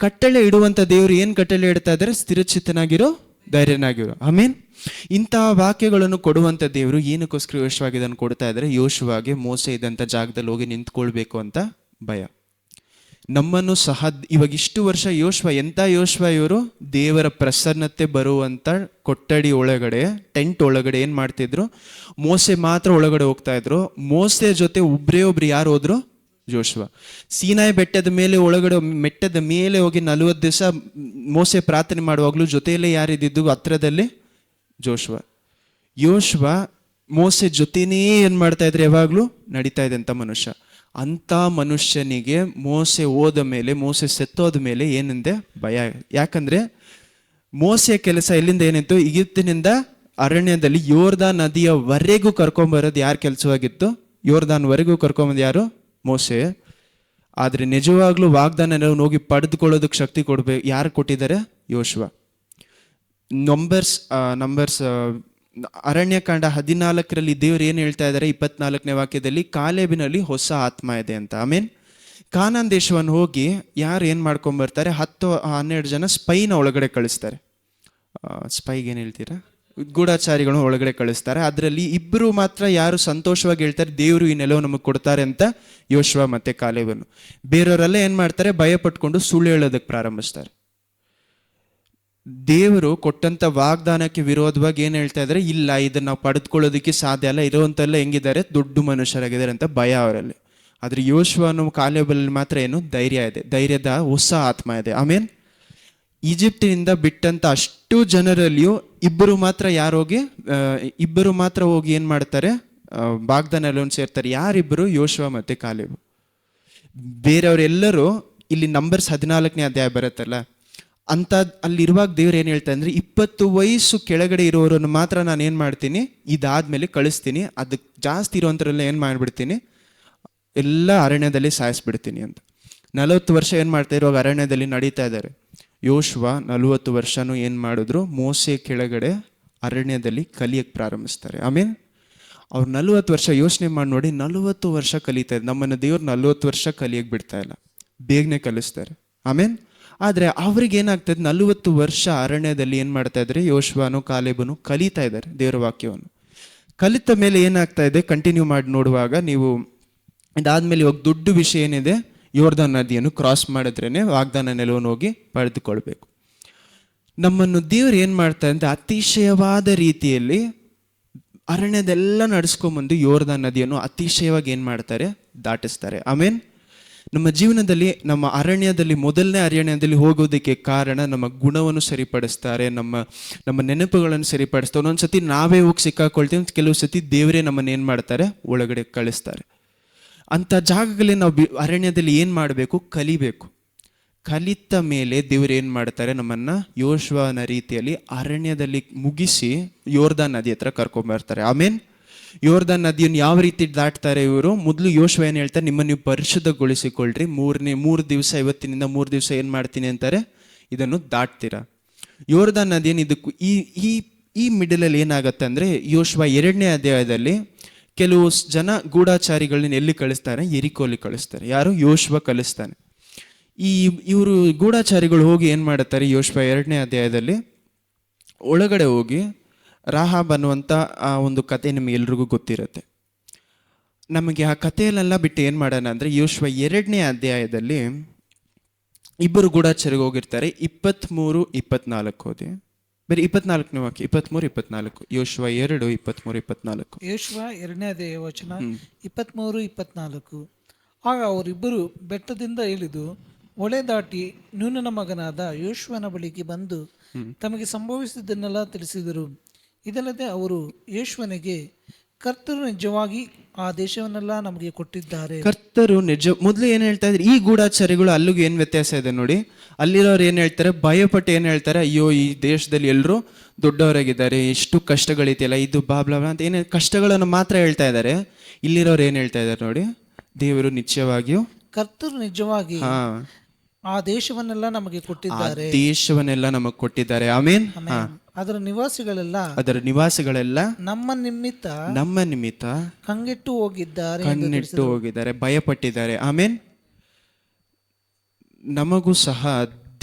ಕಟ್ಟಳೆ ಇಡುವಂಥ ದೇವರು ಏನು ಕಟ್ಟಳೆ ಇಡ್ತಾ ಇದ್ದಾರೆ? ಸ್ಥಿರಚಿತ್ತನಾಗಿರೋ, ಧೈರ್ಯನಾಗಿರೋ. ಆಮೇನ್. ಇಂತಹ ವಾಕ್ಯಗಳನ್ನು ಕೊಡುವಂಥ ದೇವರು ಏನಕ್ಕೋಸ್ಕರ ಯೋಶ್ವಾಗಿ ಇದನ್ನು ಕೊಡ್ತಾ ಇದ್ದಾರೆ? ಯೋಶ್ವಾಗೆ ಮೋಸೆ ಇದ್ದಂಥ ಜಾಗದಲ್ಲಿ ಹೋಗಿ ನಿಂತ್ಕೊಳ್ಬೇಕು ಅಂತ ಭಯ. ನಮ್ಮನ್ನು ಸಹ ಇವಾಗ ಇಷ್ಟು ವರ್ಷ ಯೋಶ್ವ, ಎಂಥ ಯೋಶ್ವ ಇವರು? ದೇವರ ಪ್ರಸನ್ನತೆ ಬರುವಂಥ ಕೊಠಡಿ ಒಳಗಡೆ, ಟೆಂಟ್ ಒಳಗಡೆ ಏನು ಮಾಡ್ತಿದ್ರು? ಮೋಸೆ ಮಾತ್ರ ಒಳಗಡೆ ಹೋಗ್ತಾ ಇದ್ರು. ಮೋಸೆ ಜೊತೆ ಒಬ್ರು ಯಾರು ಹೋದ್ರು? ಯೋಶ್ವ. ಸೀನಾಯಿ ಬೆಟ್ಟದ ಮೇಲೆ ಒಳಗಡೆ ಮೆಟ್ಟದ ಮೇಲೆ ಹೋಗಿ 40 ದಿವಸ ಮೋಸೆ ಪ್ರಾರ್ಥನೆ ಮಾಡುವಾಗಲೂ ಜೊತೆಯಲ್ಲೇ ಯಾರಿದ್ದು? ಹತ್ರದಲ್ಲಿ ಜೋಶ್ವ. ಯೋಶ್ವ ಮೋಸೆ ಜೊತೆನೇ ಏನು ಮಾಡ್ತಾ ಇದ್ರೆ? ಯಾವಾಗಲೂ ನಡೀತಾ ಇದೆ ಅಂತ ಮನುಷ್ಯ. ಅಂಥ ಮನುಷ್ಯನಿಗೆ ಮೋಸೆ ಹೋದ ಮೇಲೆ, ಮೋಸೆ ಸತ್ತೋದ ಮೇಲೆ ಏನಿದೆ? ಭಯ. ಯಾಕಂದ್ರೆ ಮೋಸೆಯ ಕೆಲಸ ಎಲ್ಲಿಂದ ಏನಿತ್ತು? ಈಜಿಪ್ತಿನಿಂದ ಅರಣ್ಯದಲ್ಲಿ ಯೋರ್ದಾನ್ ನದಿಯವರೆಗೂ ಕರ್ಕೊಂಬರೋದು ಯಾರ ಕೆಲಸವಾಗಿತ್ತು? ಯೋರ್ದಾನ್ವರೆಗೂ ಕರ್ಕೊಂಬಂದು ಯಾರು? ಮೋಸೆ. ಆದರೆ ನಿಜವಾಗ್ಲೂ ವಾಗ್ದಾನ ಹೋಗಿ ಪಡೆದುಕೊಳ್ಳೋದಕ್ಕೆ ಶಕ್ತಿ ಕೊಡ್ಬೇಕು ಯಾರು ಕೊಟ್ಟಿದ್ದಾರೆ? ಯೋಶ್ವ. ನಂಬರ್ಸ್ ಅರಣ್ಯಕಾಂಡ 14ರಲ್ಲಿ ದೇವರು ಏನು ಹೇಳ್ತಾ ಇದ್ದಾರೆ? 24ನೇ ವಾಕ್ಯದಲ್ಲಿ, ಕಾಲೇಬಿನಲ್ಲಿ ಹೊಸ ಆತ್ಮ ಇದೆ ಅಂತ. ಆಮೇನ್. ಕಾನಾನ್ ದೇಶವನ್ನು ಹೋಗಿ ಯಾರು ಏನು ಮಾಡ್ಕೊಂಬರ್ತಾರೆ? 10-12 ಜನ ಸ್ಪೈನ ಒಳಗಡೆ ಕಳಿಸ್ತಾರೆ. ಸ್ಪೈಗೆ ಏನು ಹೇಳ್ತೀರಾ? ಗೂಢಾಚಾರಿಗಳನ್ನು ಒಳಗಡೆ ಕಳಿಸ್ತಾರೆ. ಅದರಲ್ಲಿ 2 ಮಾತ್ರ ಯಾರು ಸಂತೋಷವಾಗಿ ಹೇಳ್ತಾರೆ, ದೇವರು ಈ ನೆಲವು ನಮಗೆ ಕೊಡ್ತಾರೆ ಅಂತ? ಯೋಶ್ವ ಮತ್ತೆ ಕಾಲೇಬನು. ಬೇರೆಯವರೆಲ್ಲ ಏನು ಮಾಡ್ತಾರೆ? ಭಯ ಪಟ್ಕೊಂಡು ಸುಳ್ಳು ಹೇಳೋದಕ್ಕೆ ಪ್ರಾರಂಭಿಸ್ತಾರೆ. ದೇವರು ಕೊಟ್ಟಂತ ವಾಗ್ದಾನಕ್ಕೆ ವಿರೋಧವಾಗಿ ಏನು ಹೇಳ್ತಾ ಇದ್ದಾರೆ? ಇಲ್ಲ, ಇದನ್ನ ನಾವು ಪಡೆದುಕೊಳ್ಳೋದಕ್ಕೆ ಸಾಧ್ಯ ಅಲ್ಲ, ಇರುವಂತೆಲ್ಲ ಹೆಂಗಿದ್ದಾರೆ? ದೊಡ್ಡ ಮನುಷ್ಯರಾಗಿದ್ದಾರೆ ಅಂತ ಭಯ ಅವರಲ್ಲಿ. ಆದ್ರೆ ಯೋಶ್ವನು ಕಾಲೇಬಲ್ಲಿ ಮಾತ್ರ ಏನು? ಧೈರ್ಯ ಇದೆ, ಧೈರ್ಯದ ಹೊಸ ಆತ್ಮ ಇದೆ. ಆಮೇನ್. ಈಜಿಪ್ಟಿನಿಂದ ಬಿಟ್ಟಂತ ಅಷ್ಟು ಜನರಲ್ಲಿಯೂ ಇಬ್ಬರು ಮಾತ್ರ ಹೋಗಿ ಏನ್ ಮಾಡ್ತಾರೆ? ವಾಗ್ದಾನ ಸೇರ್ತಾರೆ. ಯಾರಿಬ್ಬರು? ಯೋಶ್ವ ಮತ್ತೆ ಕಾಲೇಬ್. ಬೇರೆಯವರೆಲ್ಲರೂ ಇಲ್ಲಿ ನಂಬರ್ಸ್ 14ನೇ ಅಧ್ಯಾಯ ಬರುತ್ತಲ್ಲ ಅಂತ, ಅಲ್ಲಿರುವಾಗ ದೇವ್ರು ಏನು ಹೇಳ್ತಾ ಅಂದ್ರೆ, 20 ವಯಸ್ಸು ಕೆಳಗಡೆ ಇರೋರನ್ನು ಮಾತ್ರ ನಾನು ಏನು ಮಾಡ್ತೀನಿ? ಇದಾದ್ಮೇಲೆ ಕಳಿಸ್ತೀನಿ. ಅದಕ್ಕೆ ಜಾಸ್ತಿ ಇರೋಂಥರೆಲ್ಲ ಏನು ಮಾಡಿಬಿಡ್ತೀನಿ? ಎಲ್ಲ ಅರಣ್ಯದಲ್ಲಿ ಸಾಯಿಸ್ಬಿಡ್ತೀನಿ ಅಂತ. 40 ವರ್ಷ ಏನು ಮಾಡ್ತಾ ಇರುವಾಗ ಅರಣ್ಯದಲ್ಲಿ ನಡೀತಾ ಇದ್ದಾರೆ. ಯೋಶ್ವ 40 ವರ್ಷನೂ ಏನು ಮಾಡಿದ್ರು? ಮೋಸೆ ಕೆಳಗಡೆ ಅರಣ್ಯದಲ್ಲಿ ಕಲಿಯಕ್ಕೆ ಪ್ರಾರಂಭಿಸ್ತಾರೆ. ಆಮೇಲೆ ಅವ್ರು 40 ವರ್ಷ ಯೋಚನೆ ಮಾಡಿ ನೋಡಿ, 40 ವರ್ಷ ಕಲಿತಾ ಇದ್ದಾರೆ. ನಮ್ಮನ್ನು ದೇವ್ರು 40 ವರ್ಷ ಕಲಿಯಕ್ಕೆ ಬಿಡ್ತಾ ಇಲ್ಲ, ಬೇಗನೆ ಕಲಿಸ್ತಾರೆ. ಆಮೇಲೆ ಆದರೆ ಅವ್ರಿಗೆ ಏನಾಗ್ತದೆ? 40 ವರ್ಷ ಅರಣ್ಯದಲ್ಲಿ ಏನು ಮಾಡ್ತಾ ಇದ್ದಾರೆ? ಯೋಶ್ವನು ಕಾಲೇಬನು ಕಲಿತಾ ಇದ್ದಾರೆ ದೇವರ ವಾಕ್ಯವನ್ನು. ಕಲಿತ ಮೇಲೆ ಏನಾಗ್ತಾ ಇದೆ? ಕಂಟಿನ್ಯೂ ಮಾಡಿ ನೋಡುವಾಗ ನೀವು ಇದಾದ್ಮೇಲೆ ಇವಾಗ ದೊಡ್ಡ ವಿಷಯ ಏನಿದೆ? ಯೋರ್ದಾನ್ ನದಿಯನ್ನು ಕ್ರಾಸ್ ಮಾಡಿದ್ರೇನೆ ವಾಗ್ದಾನ ನೆಲವನ್ನು ಹೋಗಿ ಪಡೆದುಕೊಳ್ಬೇಕು. ನಮ್ಮನ್ನು ದೇವರು ಏನು ಮಾಡ್ತಾರೆ ಅಂತ ಅತಿಶಯವಾದ ರೀತಿಯಲ್ಲಿ ಅರಣ್ಯದೆಲ್ಲ ನಡೆಸ್ಕೊಂಬಂದು ಯೋರ್ದಾನ್ ನದಿಯನ್ನು ಅತಿಶಯವಾಗಿ ಏನು ಮಾಡ್ತಾರೆ? ದಾಟಿಸ್ತಾರೆ. ಆಮೇನ್. ನಮ್ಮ ಜೀವನದಲ್ಲಿ, ನಮ್ಮ ಅರಣ್ಯದಲ್ಲಿ, ಮೊದಲನೇ ಅರಣ್ಯದಲ್ಲಿ ಹೋಗೋದಕ್ಕೆ ಕಾರಣ ನಮ್ಮ ಗುಣವನ್ನು ಸರಿಪಡಿಸ್ತಾರೆ, ನಮ್ಮ ನೆನಪುಗಳನ್ನು ಸರಿಪಡಿಸ್ತಾರೆ. ಒಂದೊಂದ್ಸತಿ ನಾವೇ ಹೋಗಿ ಸಿಕ್ಕಾಕೊಳ್ತೀವಿ, ಕೆಲವು ಸತಿ ದೇವರೇ ನಮ್ಮನ್ನು ಏನು ಮಾಡ್ತಾರೆ? ಒಳಗಡೆ ಕಳಿಸ್ತಾರೆ. ಅಂಥ ಜಾಗಗಳಲ್ಲಿ ನಾವು ಅರಣ್ಯದಲ್ಲಿ ಏನು ಮಾಡಬೇಕು? ಕಲಿಬೇಕು. ಕಲಿತ ಮೇಲೆ ದೇವರು ಏನು ಮಾಡ್ತಾರೆ? ನಮ್ಮನ್ನು ಯೋಶ್ವನ ರೀತಿಯಲ್ಲಿ ಅರಣ್ಯದಲ್ಲಿ ಮುಗಿಸಿ ಯೋರ್ದಾನ್ ನದಿ ಹತ್ರ ಕರ್ಕೊಂಬರ್ತಾರೆ. ಆಮೇನ್. ಯೋರ್ದಾನ್ ನದಿಯನ್ನು ಯಾವ ರೀತಿ ದಾಟ್ತಾರೆ ಇವರು? ಮೊದಲು ಯೋಶ್ವ ಏನು ಹೇಳ್ತಾರೆ? ನಿಮ್ಮನ್ನು ನೀವು ಪರಿಶುದ್ಧಗೊಳಿಸಿಕೊಳ್ಳ್ರಿ, 3 ದಿವಸ, ಇವತ್ತಿನಿಂದ 3 ದಿವಸ ಏನು ಮಾಡ್ತೀನಿ ಅಂತಾರೆ? ಇದನ್ನು ದಾಟ್ತೀರಾ. ಯೋರ್ದಾನ್ ನದಿಯನ್ನು ಇದಕ್ಕೂ ಈ ಮಿಡಲಲ್ಲಿ ಏನಾಗುತ್ತೆ ಅಂದರೆ, ಯೋಶ್ವ 2ನೇ ಅಧ್ಯಾಯದಲ್ಲಿ ಕೆಲವು ಜನ ಗೂಢಾಚಾರಿಗಳನ್ನ ಎಲ್ಲಿ ಕಳಿಸ್ತಾರೆ? ಯೆರಿಕೋಲಿ ಕಳಿಸ್ತಾರೆ. ಯಾರು? ಯೋಶ್ವ ಕಳಿಸ್ತಾನೆ. ಇವರು ಗೂಢಾಚಾರಿಗಳು ಹೋಗಿ ಏನು ಮಾಡುತ್ತಾರೆ? ಯೋಶ್ವ 2ನೇ ಅಧ್ಯಾಯದಲ್ಲಿ ಒಳಗಡೆ ಹೋಗಿ ರಾಹಾಬ್ ಅನ್ನುವಂಥ ಆ ಒಂದು ಕತೆ ನಿಮಗೆ ಎಲ್ರಿಗೂ ಗೊತ್ತಿರುತ್ತೆ. ನಮಗೆ ಆ ಕಥೆಯಲ್ಲೆಲ್ಲ ಬಿಟ್ಟು ಏನು ಮಾಡೋಣ ಅಂದರೆ, ಯೋಶ್ವ 2ನೇ ಅಧ್ಯಾಯದಲ್ಲಿ 2 ಗೂಢಾಚಾರಿಗೆ ಹೋಗಿರ್ತಾರೆ. 23-24 ಓದಿ. ಬರೀ 24ನೇ ವಾಕ್ಯ, 23-24. ಯೋಶ್ವ 2, 23-24. ಯೋಶ್ವ 2ನೇ ಅಧ್ಯಾಯ ವಚನ 23-24. ಆಗ ಅವರಿಬ್ಬರು ಬೆಟ್ಟದಿಂದ ಇಳಿದು ಹೊಳೆ ದಾಟಿ ನೂನನ ಮಗನಾದ ಯೋಶುವನ ಬಳಿಗೆ ಬಂದು ತಮಗೆ ಸಂಭವಿಸಿದ್ದನ್ನೆಲ್ಲ ತಿಳಿಸಿದರು. ಇದಲ್ಲದೆ ಅವರು ಯೋಶುವನಿಗೆ, ಕರ್ತರು ನಿಜವಾಗಿ ಆ ದೇಶವನ್ನೆಲ್ಲ ನಮಗೆ ಕೊಟ್ಟಿದ್ದಾರೆ. ಕರ್ತರು ನಿಜ. ಮೊದಲು ಏನ್ ಹೇಳ್ತಾ ಇದ್ರು, ಈ ಗೂಢಾಚಾರಿಗಳು ಅಲ್ಲಿಗೂ ಏನ್ ವ್ಯತ್ಯಾಸ ಇದೆ ನೋಡಿ. ಅಲ್ಲಿರೋರು ಏನ್ ಹೇಳ್ತಾರೆ, ಭಯಪಟ್ಟು ಏನ್ ಹೇಳ್ತಾರೆ, ಅಯ್ಯೋ ಈ ದೇಶದಲ್ಲಿ ಎಲ್ಲರೂ ದೊಡ್ಡವರಾಗಿದ್ದಾರೆ, ಎಷ್ಟು ಕಷ್ಟಗಳಿದೆಯಲ್ಲ, ಇದು ಬಾಬ್ಲಾ ಅಂತ ಏನೇ ಕಷ್ಟಗಳನ್ನು ಮಾತ್ರ ಹೇಳ್ತಾ ಇದ್ದಾರೆ. ಇಲ್ಲಿರೋರು ಏನ್ ಹೇಳ್ತಾ ಇದ್ದಾರೆ ನೋಡಿ, ದೇವರು ನಿಶ್ಚಯವಾಗಿಯೂ ಕರ್ತರು ನಿಜವಾಗಿ ಆ ದೇಶವನ್ನೆಲ್ಲ ನಮಗೆ ಕೊಟ್ಟಿದ್ದಾರೆ, ದೇಶವನ್ನೆಲ್ಲ ನಮಗೆ ಕೊಟ್ಟಿದ್ದಾರೆ. ಆಮೇನ್. ಅದರ ನಿವಾಸಿಗಳೆಲ್ಲ ನಮ್ಮ ನಿಮಿತ್ತ ಕಂಗೆಟ್ಟು ಹೋಗಿದ್ದಾರೆ, ಭಯಪಟ್ಟಿದ್ದಾರೆ. ಆಮೇನ್. ನಮಗೂ ಸಹ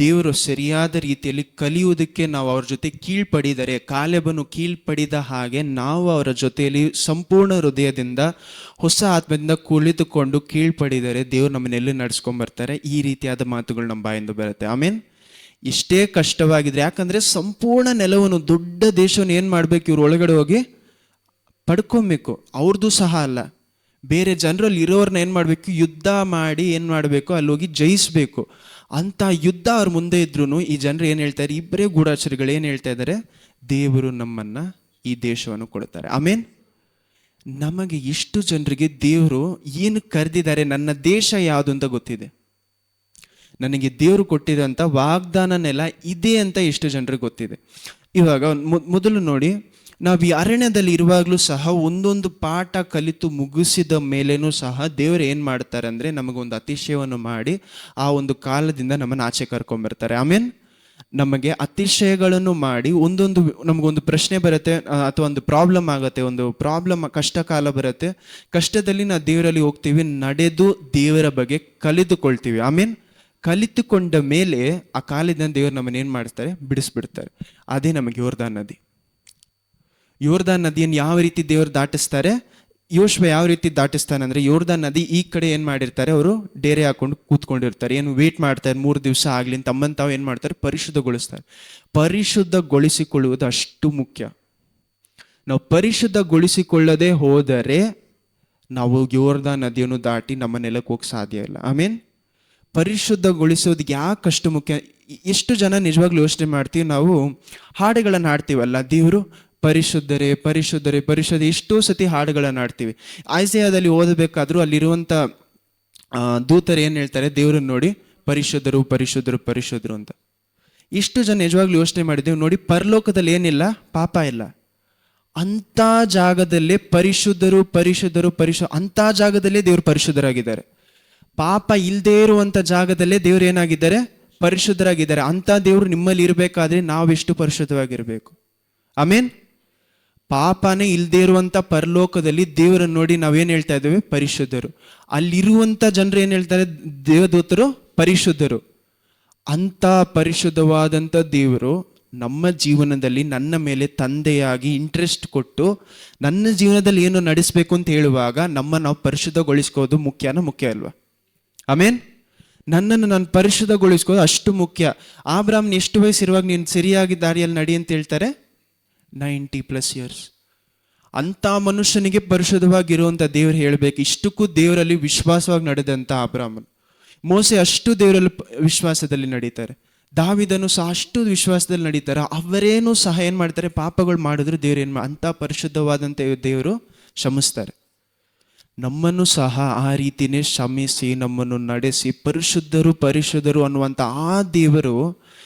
ದೇವರು ಸರಿಯಾದ ರೀತಿಯಲ್ಲಿ ಕಲಿಯುವುದಕ್ಕೆ ನಾವು ಅವ್ರ ಜೊತೆ ಕೀಳ್ಪಡಿದರೆ, ಕಾಲೆಬನು ಕೀಳ್ಪಡಿದ ಹಾಗೆ ನಾವು ಅವರ ಜೊತೆಯಲ್ಲಿ ಸಂಪೂರ್ಣ ಹೃದಯದಿಂದ ಹೊಸ ಆತ್ಮದಿಂದ ಕುಳಿತುಕೊಂಡು ಕೀಳ್ಪಡಿದರೆ ದೇವ್ರು ನಮ್ಮನ್ನೆಲ್ಲ ನಡ್ಸ್ಕೊಂಡ್ ಬರ್ತಾರೆ. ಈ ರೀತಿಯಾದ ಮಾತುಗಳು ನಮ್ಮ ಬಾಯಿಂದ ಬರುತ್ತೆ. ಆಮೇನ್. ಇಷ್ಟೇ ಕಷ್ಟವಾಗಿದ್ರೆ, ಯಾಕಂದ್ರೆ ಸಂಪೂರ್ಣ ನೆಲವನ್ನು, ದೊಡ್ಡ ದೇಶವನ್ನು ಏನ್ ಮಾಡ್ಬೇಕು, ಇವ್ರ ಒಳಗಡೆ ಹೋಗಿ ಪಡ್ಕೊಬೇಕು. ಅವ್ರದ್ದು ಸಹ ಅಲ್ಲ, ಬೇರೆ ಜನರಲ್ಲಿ ಇರೋರ್ನ ಏನ್ ಮಾಡ್ಬೇಕು, ಯುದ್ಧ ಮಾಡಿ ಏನ್ ಮಾಡ್ಬೇಕು, ಅಲ್ಲಿ ಹೋಗಿ ಜಯಿಸ್ಬೇಕು. ಅಂತ ಯುದ್ಧ ಅವ್ರ ಮುಂದೆ ಇದ್ರು ಈ ಜನರು ಏನ್ ಹೇಳ್ತಾರೆ, ಇಬ್ಬರೇ ಗೂಢಾಚಾರಿಗಳು ಏನ್ ಹೇಳ್ತಾ ಇದ್ದಾರೆ, ದೇವರು ನಮ್ಮನ್ನ ಈ ದೇಶವನ್ನು ಕೊಡ್ತಾರೆ. ಆಮೇನ್. ನಮಗೆ ಇಷ್ಟು ಜನರಿಗೆ ದೇವರು ಏನು ಕರೆದಿದ್ದಾರೆ, ನನ್ನ ದೇಶ ಯಾವುದು ಅಂತ ಗೊತ್ತಿದೆ. ನನಗೆ ದೇವರು ಕೊಟ್ಟಿದಂಥ ವಾಗ್ದಾನ ನೆಲ ಇದೆ ಅಂತ ಎಷ್ಟು ಜನರಿಗೆ ಗೊತ್ತಿದೆ. ಇವಾಗ ಮೊದಲು ನೋಡಿ, ನಾವು ಈ ಅರಣ್ಯದಲ್ಲಿ ಇರುವಾಗಲೂ ಸಹ ಒಂದೊಂದು ಪಾಠ ಕಲಿತು ಮುಗಿಸಿದ ಮೇಲೇನೂ ಸಹ ದೇವರು ಏನು ಮಾಡ್ತಾರೆ ಅಂದರೆ, ನಮಗೊಂದು ಅತಿಶಯವನ್ನು ಮಾಡಿ ಆ ಒಂದು ಕಾಲದಿಂದ ನಮ್ಮನ್ನು ಆಚೆ ಕರ್ಕೊಂಡ್ಬರ್ತಾರೆ. ಆಮೇನ್. ನಮಗೆ ಅತಿಶಯಗಳನ್ನು ಮಾಡಿ ನಮಗೊಂದು ಪ್ರಶ್ನೆ ಬರುತ್ತೆ, ಅಥವಾ ಒಂದು ಪ್ರಾಬ್ಲಮ್ ಆಗುತ್ತೆ, ಒಂದು ಪ್ರಾಬ್ಲಮ್, ಕಷ್ಟ ಕಾಲ ಬರುತ್ತೆ. ಕಷ್ಟದಲ್ಲಿ ನಾವು ದೇವರಲ್ಲಿ ಹೋಗ್ತೀವಿ, ನಡೆದು ದೇವರ ಬಗ್ಗೆ ಕಲಿತುಕೊಳ್ತೀವಿ. ಆಮೇನ್. ಕಲಿತುಕೊಂಡ ಮೇಲೆ ಆ ಕಾಲದಿಂದ ದೇವರು ನಮ್ಮನ್ನು ಏನು ಮಾಡಿಸ್ತಾರೆ, ಬಿಡಿಸ್ಬಿಡ್ತಾರೆ. ಅದೇ ನಮಗೆ ಯೋರ್ದಾನ್ ನದಿ. ಯೋರ್ದಾನ್ ನದಿಯನ್ನು ಯಾವ ರೀತಿ ದೇವರು ದಾಟಿಸ್ತಾರೆ, ಯೋಶುವ ಯಾವ ರೀತಿ ದಾಟಿಸ್ತಾನೆ ಅಂದರೆ, ಯೋರ್ದಾನ್ ನದಿ ಈ ಕಡೆ ಏನು ಮಾಡಿರ್ತಾರೆ, ಅವರು ಡೇರೆ ಹಾಕೊಂಡು ಕೂತ್ಕೊಂಡಿರ್ತಾರೆ, ಏನು ವೇಟ್ ಮಾಡ್ತಾರೆ 3 ದಿವಸ ಆಗಲಿ ತಮ್ಮನ್ನು ತಾವು ಏನು ಮಾಡ್ತಾರೆ, ಪರಿಶುದ್ಧಗೊಳಿಸ್ತಾರೆ. ಪರಿಶುದ್ಧಗೊಳಿಸಿಕೊಳ್ಳುವುದು ಅಷ್ಟು ಮುಖ್ಯ. ನಾವು ಪರಿಶುದ್ಧಗೊಳಿಸಿಕೊಳ್ಳದೆ ಹೋದರೆ ನಾವು ಯೋರ್ದಾನ್ ನದಿಯನ್ನು ದಾಟಿ ನಮ್ಮ ನೆಲಕ್ಕೆ ಹೋಗಿ ಸಾಧ್ಯ ಇಲ್ಲ. ಆಮೇನ್. ಪರಿಶುದ್ಧಗೊಳಿಸೋದಕ್ಕೆ ಯಾಕೆ ಅಷ್ಟು ಮುಖ್ಯ? ಎಷ್ಟು ಜನ ನಿಜವಾಗ್ಲೂ ಯೋಚನೆ ಮಾಡ್ತೀವಿ, ನಾವು ಹಾಡುಗಳನ್ನು ಹಾಡ್ತೀವಲ್ಲ, ದೇವರು ಪರಿಶುದ್ಧರೇ ಪರಿಶುದ್ಧರೇ ಪರಿಶುದ್ಧ, ಎಷ್ಟೋ ಸತಿ ಹಾಡುಗಳನ್ನು ಹಾಡ್ತೀವಿ. ಐಸಾಯದಲ್ಲಿ ಓದಬೇಕಾದ್ರೂ ಅಲ್ಲಿರುವಂಥ ದೂತರು ಏನು ಹೇಳ್ತಾರೆ, ದೇವರನ್ನು ನೋಡಿ ಪರಿಶುದ್ಧರು ಪರಿಶುದ್ಧರು ಪರಿಶುದ್ಧರು ಅಂತ. ಇಷ್ಟು ಜನ ನಿಜವಾಗ್ಲೂ ಯೋಚನೆ ಮಾಡಿದ್ದೀವಿ ನೋಡಿ, ಪರಲೋಕದಲ್ಲಿ ಏನಿಲ್ಲ, ಪಾಪ ಇಲ್ಲ. ಅಂಥ ಜಾಗದಲ್ಲೇ ಪರಿಶುದ್ಧರು ಪರಿಶುದ್ಧರು ಅಂಥ ಜಾಗದಲ್ಲೇ ದೇವರು ಪರಿಶುದ್ಧರಾಗಿದ್ದಾರೆ. ಪಾಪ ಇಲ್ಲದೆ ಇರುವಂಥ ಜಾಗದಲ್ಲೇ ದೇವ್ರು ಏನಾಗಿದ್ದಾರೆ, ಪರಿಶುದ್ಧರಾಗಿದ್ದಾರೆ. ಅಂಥ ದೇವರು ನಿಮ್ಮಲ್ಲಿ ಇರಬೇಕಾದ್ರೆ ನಾವೆಷ್ಟು ಪರಿಶುದ್ಧವಾಗಿರಬೇಕು. ಆಮೇನ್. ಪಾಪನೇ ಇಲ್ಲದೆ ಇರುವಂಥ ಪರಲೋಕದಲ್ಲಿ ದೇವರನ್ನು ನೋಡಿ ನಾವೇನು ಹೇಳ್ತಾ ಇದ್ದೇವೆ, ಪರಿಶುದ್ಧರು. ಅಲ್ಲಿರುವಂಥ ಜನರು ಏನು ಹೇಳ್ತಾರೆ, ದೇವದೂತರು ಪರಿಶುದ್ಧರು. ಅಂಥ ಪರಿಶುದ್ಧವಾದಂಥ ದೇವರು ನಮ್ಮ ಜೀವನದಲ್ಲಿ ನನ್ನ ಮೇಲೆ ತಂದೆಯಾಗಿ ಇಂಟ್ರೆಸ್ಟ್ ಕೊಟ್ಟು ನನ್ನ ಜೀವನದಲ್ಲಿ ಏನು ನಡೆಸಬೇಕು ಅಂತ ಹೇಳುವಾಗ ನಾವು ಪರಿಶುದ್ಧಗೊಳಿಸ್ಕೋದು ಮುಖ್ಯ ಅಲ್ವಾ? ಆಮೇನ್. ನನ್ನನ್ನು ನಾನು ಪರಿಶುದ್ಧಗೊಳಿಸ್ಕೋದು ಅಷ್ಟು ಮುಖ್ಯ. ಆಬ್ರಾಮ್ನ ಎಷ್ಟು ವಯಸ್ಸಿರುವಾಗ ನೀನು ಸರಿಯಾಗಿ ದಾರಿಯಲ್ಲಿ ನಡಿ ಅಂತ ಹೇಳ್ತಾರೆ, 90+ ಇಯರ್ಸ್. ಅಂಥ ಮನುಷ್ಯನಿಗೆ ಪರಿಶುದ್ಧವಾಗಿರುವಂಥ ದೇವರು ಹೇಳಬೇಕು. ಇಷ್ಟಕ್ಕೂ ದೇವರಲ್ಲಿ ವಿಶ್ವಾಸವಾಗಿ ನಡೆದಂಥ ಆಬ್ರಾಮನ್. ಮೋಸೆ ಅಷ್ಟು ದೇವರಲ್ಲಿ ವಿಶ್ವಾಸದಲ್ಲಿ ನಡೀತಾರೆ. ದಾವಿದನು ಸಹ ಅಷ್ಟು ವಿಶ್ವಾಸದಲ್ಲಿ ನಡೀತಾರೆ. ಅವರೇನು ಸಹ ಏನು ಮಾಡ್ತಾರೆ, ಪಾಪಗಳು ಮಾಡಿದ್ರು ದೇವ್ರು ಅಂಥ ಪರಿಶುದ್ಧವಾದಂಥ ದೇವರು ಕ್ಷಮಿಸ್ತಾರೆ. ನಮ್ಮನ್ನು ಸಹ ಆ ರೀತಿಯೇ ಕ್ಷಮಿಸಿ ನಮ್ಮನ್ನು ನಡೆಸಿ ಪರಿಶುದ್ಧರು ಅನ್ನುವಂಥ ಆ ದೇವರು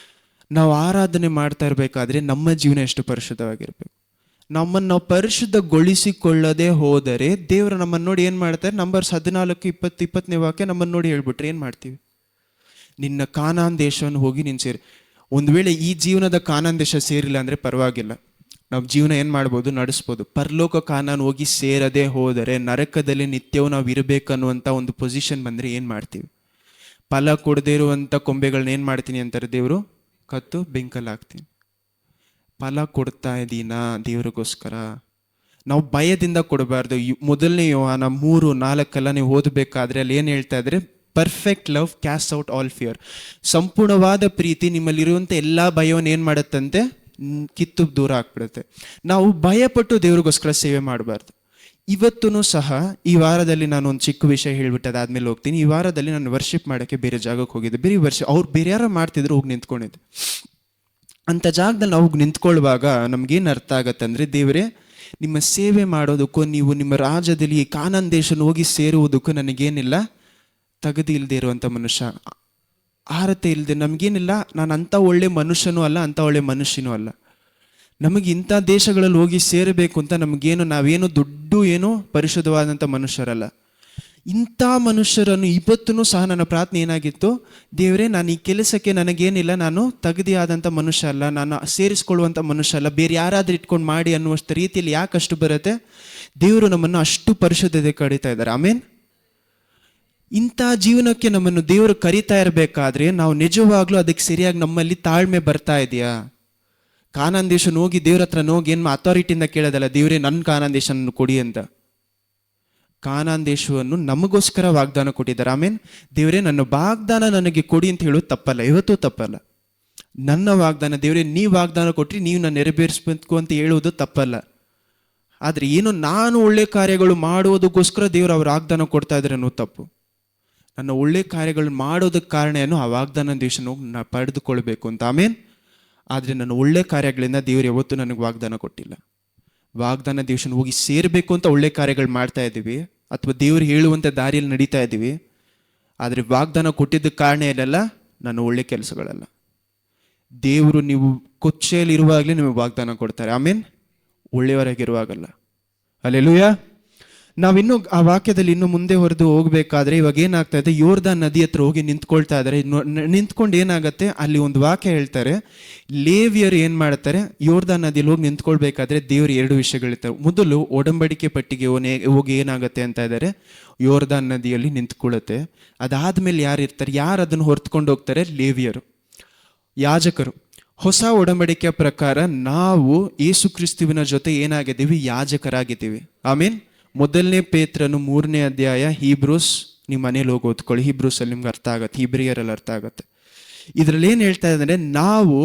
ನಾವು ಆರಾಧನೆ ಮಾಡ್ತಾ ಇರಬೇಕಾದ್ರೆ ನಮ್ಮ ಜೀವನ ಎಷ್ಟು ಪರಿಶುದ್ಧವಾಗಿರ್ಬೇಕು. ನಮ್ಮನ್ನು ನಾವು ಪರಿಶುದ್ಧಗೊಳಿಸಿಕೊಳ್ಳದೆ ಹೋದರೆ ದೇವರು ನಮ್ಮನ್ನು ನೋಡಿ ಏನು ಮಾಡ್ತಾರೆ, ನಂಬರ್ 14, 20, 20ನೇ ವಾಕ್ಯ ನಮ್ಮನ್ನು ನೋಡಿ ಹೇಳ್ಬಿಟ್ರೆ ಏನು ಮಾಡ್ತೀವಿ, ನಿನ್ನ ಕಾನಾನ್ ದೇಶವನ್ನು ಹೋಗಿ ನೀನು ಸೇರಿ. ಒಂದು ವೇಳೆ ಈ ಜೀವನದ ಕಾನಾನ್ ದೇಶ ಸೇರಿಲ್ಲ ಅಂದರೆ ಪರವಾಗಿಲ್ಲ, ನಾವು ಜೀವನ ಏನು ಮಾಡ್ಬೋದು, ನಡೆಸ್ಬೋದು. ಪರಲೋಕ ಕಾನಾನ್ ಹೋಗಿ ಸೇರದೆ ಹೋದರೆ ನರಕದಲ್ಲಿ ನಿತ್ಯವೂ ನಾವು ಇರಬೇಕನ್ನುವಂಥ ಒಂದು ಪೊಸಿಷನ್ ಬಂದರೆ ಏನು ಮಾಡ್ತೀವಿ? ಫಲ ಕೊಡದೇ ಇರುವಂಥ ಕೊಂಬೆಗಳನ್ನ ಏನು ಮಾಡ್ತೀನಿ ಅಂತಾರೆ ದೇವರು, ಕತ್ತು ಬೆಂಕಲ್ಲಿ ಹಾಕ್ತೀನಿ. ಫಲ ಕೊಡ್ತಾ ಇದ್ದೀನಾ ದೇವರಿಗೋಸ್ಕರ? ನಾವು ಭಯದಿಂದ ಕೊಡಬಾರ್ದು. ಮೊದಲನೇ ಯೋಹಾನ 3:4 ನೀವು ಓದಬೇಕಾದ್ರೆ ಅಲ್ಲಿ ಏನು ಹೇಳ್ತಾ ಇದ್ರೆ, perfect love caste out all fear. ಸಂಪೂರ್ಣವಾದ ಪ್ರೀತಿ ನಿಮ್ಮಲ್ಲಿರುವಂಥ ಎಲ್ಲ ಭಯವನ್ನು ಏನು ಮಾಡುತ್ತಂತೆ, ಕಿತ್ತು ದೂರ ಆಗ್ಬಿಡುತ್ತೆ. ನಾವು ಭಯಪಟ್ಟು ದೇವರಿಗೋಸ್ಕರ ಸೇವೆ ಮಾಡಬಾರ್ದು. ಇವತ್ತೂ ಸಹ ಈ ವಾರದಲ್ಲಿ ನಾನು ಒಂದು ಚಿಕ್ಕ ವಿಷಯ ಹೇಳ್ಬಿಟ್ಟು ಅದಾದ್ಮೇಲೆ ಹೋಗ್ತೀನಿ. ಈ ವಾರದಲ್ಲಿ ನಾನು ವರ್ಷಿಪ್ ಮಾಡೋಕ್ಕೆ ಬೇರೆ ಜಾಗಕ್ಕೆ ಹೋಗಿದ್ದೆ. ಅವ್ರು ಬೇರೆ ಯಾರೋ ಮಾಡ್ತಿದ್ರು, ಹೋಗಿ ನಿಂತ್ಕೊಂಡಿದ್ದೆ. ಅಂಥ ಜಾಗದಲ್ಲಿ ನಾವು ಹೋಗಿ ನಿಂತ್ಕೊಳ್ಳುವಾಗ ನಮಗೇನು ಅರ್ಥ ಆಗತ್ತೆ ಅಂದರೆ, ದೇವರೇ ನಿಮ್ಮ ಸೇವೆ ಮಾಡೋದಕ್ಕೂ ನೀವು ನಿಮ್ಮ ರಾಜ್ಯದಲ್ಲಿ ಈ ಕಾನಾನ್ ದೇಶನ ಹೋಗಿ ಸೇರುವುದಕ್ಕೂ ನನಗೇನಿಲ್ಲ, ತಗದಿ ಇಲ್ಲದೆ ಇರುವಂಥ ಮನುಷ್ಯ, ಆರತೆ ಇಲ್ಲದೆ, ನಮಗೇನಿಲ್ಲ, ನಾನು ಅಂಥ ಒಳ್ಳೆ ಮನುಷ್ಯನೂ ಅಲ್ಲ, ಅಂಥ ಒಳ್ಳೆ ಮನುಷ್ಯನೂ ಅಲ್ಲ. ನಮಗೆ ಇಂಥ ದೇಶಗಳಲ್ಲಿ ಹೋಗಿ ಸೇರಬೇಕು ಅಂತ ನಮಗೇನು, ನಾವೇನು ದುಡ್ಡು ಏನು ಪರಿಶುದ್ಧವಾದಂಥ ಮನುಷ್ಯರಲ್ಲ. ಇಂಥ ಮನುಷ್ಯರನ್ನು ಇವತ್ತೂ ಸಹ ನನ್ನ ಪ್ರಾರ್ಥನೆ ಏನಾಗಿತ್ತು, ದೇವರೇ ನಾನು ಈ ಕೆಲಸಕ್ಕೆ ನನಗೇನಿಲ್ಲ, ನಾನು ತಗದಿಯಾದಂಥ ಮನುಷ್ಯ ಅಲ್ಲ, ನಾನು ಸೇರಿಸ್ಕೊಳ್ಳುವಂಥ ಮನುಷ್ಯ ಅಲ್ಲ, ಬೇರೆ ಯಾರಾದ್ರೂ ಇಟ್ಕೊಂಡು ಮಾಡಿ ಅನ್ನುವಷ್ಟು ರೀತಿಯಲ್ಲಿ ಯಾಕೆ ಅಷ್ಟು ಬರುತ್ತೆ. ದೇವರು ನಮ್ಮನ್ನು ಅಷ್ಟು ಪರಿಶುದ್ಧತೆ ಕಡಿತಾ ಇದ್ದಾರೆ. ಆಮೇನ್. ಇಂಥ ಜೀವನಕ್ಕೆ ನಮ್ಮನ್ನು ದೇವರು ಕರಿತಾ ಇರಬೇಕಾದ್ರೆ ನಾವು ನಿಜವಾಗ್ಲೂ ಅದಕ್ಕೆ ಸರಿಯಾಗಿ ನಮ್ಮಲ್ಲಿ ತಾಳ್ಮೆ ಬರ್ತಾ ಇದೆಯಾ? ಕಾನಾನ್ ದೇಶನ ಹೋಗಿ ದೇವ್ರ ಹತ್ರ ಹೋಗಿ ಏನು ಅಥಾರಿಟಿಯಿಂದ ಕೇಳೋದಲ್ಲ, ದೇವರೇ ನನ್ನ ಕಾನಾನ್ ದೇಶನ ಕೊಡಿ ಅಂತ. ಕಾನಾನ್ ದೇಶವನ್ನು ನಮಗೋಸ್ಕರ ವಾಗ್ದಾನ ಕೊಟ್ಟಿದ್ದಾರೆ. ಆಮೇನ್. ದೇವರೇ ನನ್ನ ವಾಗ್ದಾನ ನನಗೆ ಕೊಡಿ ಅಂತ ಹೇಳೋದು ತಪ್ಪಲ್ಲ, ಇವತ್ತೂ ತಪ್ಪಲ್ಲ. ನನ್ನ ವಾಗ್ದಾನ ದೇವರೇ ನೀವು ವಾಗ್ದಾನ ಕೊಟ್ರಿ, ನೀವು ನಾನು ನೆರವೇರಿಸ್ಬೇಕು ಅಂತ ಹೇಳುವುದು ತಪ್ಪಲ್ಲ. ಆದರೆ ಏನು ನಾನು ಒಳ್ಳೆ ಕಾರ್ಯಗಳು ಮಾಡುವುದಕ್ಕೋಸ್ಕರ ದೇವರು ಅವ್ರ ವಾಗ್ದಾನ ಕೊಡ್ತಾ ಇದ್ದಾರೆ ಅನ್ನೋದು ತಪ್ಪು. ನನ್ನ ಒಳ್ಳೆ ಕಾರ್ಯಗಳು ಮಾಡೋದಕ್ಕೆ ಕಾರಣ ಏನು, ಆ ವಾಗ್ದಾನ ದೇಶನ ಹೋಗಿ ನಾನು ಪಡೆದುಕೊಳ್ಬೇಕು ಅಂತ. ಆಮೇನ್. ಆದರೆ ನನ್ನ ಒಳ್ಳೆ ಕಾರ್ಯಗಳಿಂದ ದೇವರು ಯಾವತ್ತೂ ನನಗೆ ವಾಗ್ದಾನ ಕೊಟ್ಟಿಲ್ಲ. ವಾಗ್ದಾನ ದೇಶನ ಹೋಗಿ ಸೇರಬೇಕು ಅಂತ ಒಳ್ಳೆ ಕಾರ್ಯಗಳು ಮಾಡ್ತಾ ಇದ್ದೀವಿ, ಅಥವಾ ದೇವರು ಹೇಳುವಂಥ ದಾರಿಯಲ್ಲಿ ನಡೀತಾ ಇದ್ದೀವಿ. ಆದರೆ ವಾಗ್ದಾನ ಕೊಟ್ಟಿದ್ದಕ್ಕೆ ಕಾರಣ ಏನಲ್ಲ, ನನ್ನ ಒಳ್ಳೆ ಕೆಲಸಗಳಲ್ಲ. ದೇವರು ನೀವು ಕೊಚ್ಚೆಯಲ್ಲಿ ಇರುವಾಗಲೇ ನಿಮಗೆ ವಾಗ್ದಾನ ಕೊಡ್ತಾರೆ. ಆಮೇನ್. ಒಳ್ಳೆಯವರಾಗಿರುವಾಗಲ್ಲ. ಹಲ್ಲೆಲೂಯಾ. ನಾವಿನ್ನೂ ಆ ವಾಕ್ಯದಲ್ಲಿ ಇನ್ನು ಮುಂದೆ ಹೊರದು ಹೋಗ್ಬೇಕಾದ್ರೆ ಇವಾಗ ಏನಾಗ್ತಾ ಇದೆ, ಯೋರ್ದಾನ್ ನದಿ ಹತ್ರ ಹೋಗಿ ನಿಂತ್ಕೊಳ್ತಾ ಇದ್ದಾರೆ. ನಿಂತ್ಕೊಂಡು ಏನಾಗತ್ತೆ, ಅಲ್ಲಿ ಒಂದು ವಾಕ್ಯ ಹೇಳ್ತಾರೆ, ಲೇವಿಯರು ಏನ್ ಮಾಡ್ತಾರೆ, ಯೋರ್ದಾನ್ ನದಿಯಲ್ಲಿ ಹೋಗಿ ನಿಂತ್ಕೊಳ್ಬೇಕಾದ್ರೆ ದೇವ್ರ ಎರಡು ವಿಷಯಗಳಿರ್ತವೆ. ಮೊದಲು ಒಡಂಬಡಿಕೆ ಪಟ್ಟಿಗೆ ಹೋಗಿ ಏನಾಗತ್ತೆ ಅಂತ ಇದ್ದಾರೆ, ಯೋರ್ದಾನ್ ನದಿಯಲ್ಲಿ ನಿಂತ್ಕೊಳ್ಳುತ್ತೆ. ಅದಾದ್ಮೇಲೆ ಯಾರು ಇರ್ತಾರೆ, ಯಾರು ಅದನ್ನು ಹೊರ್ತ್ಕೊಂಡು ಹೋಗ್ತಾರೆ, ಲೇವಿಯರು, ಯಾಜಕರು. ಹೊಸ ಒಡಂಬಡಿಕೆಯ ಪ್ರಕಾರ ನಾವು ಯೇಸು ಕ್ರಿಸ್ತುವಿನ ಜೊತೆ ಏನಾಗಿದ್ದೀವಿ, ಯಾಜಕರಾಗಿದ್ದೀವಿ. ಆಮೇನ್. ಮೊದಲನೇ ಪೇತ್ರನು 3ನೇ ಅಧ್ಯಾಯ, ಹೀಬ್ರೂಸ್, ನಿಮ್ಮ ಮನೇಲಿ ಹೋಗಿ ಓದ್ಕೊಳ್ಳಿ, ಹೀಬ್ರೂಸಲ್ಲಿ ನಿಮ್ಗೆ ಅರ್ಥ ಆಗುತ್ತೆ, ಹೀಬ್ರಿಯರಲ್ಲಿ ಅರ್ಥ ಆಗುತ್ತೆ. ಇದರಲ್ಲಿ ಏನು ಹೇಳ್ತಾ ಇದ್ದಾರೆ, ನಾವು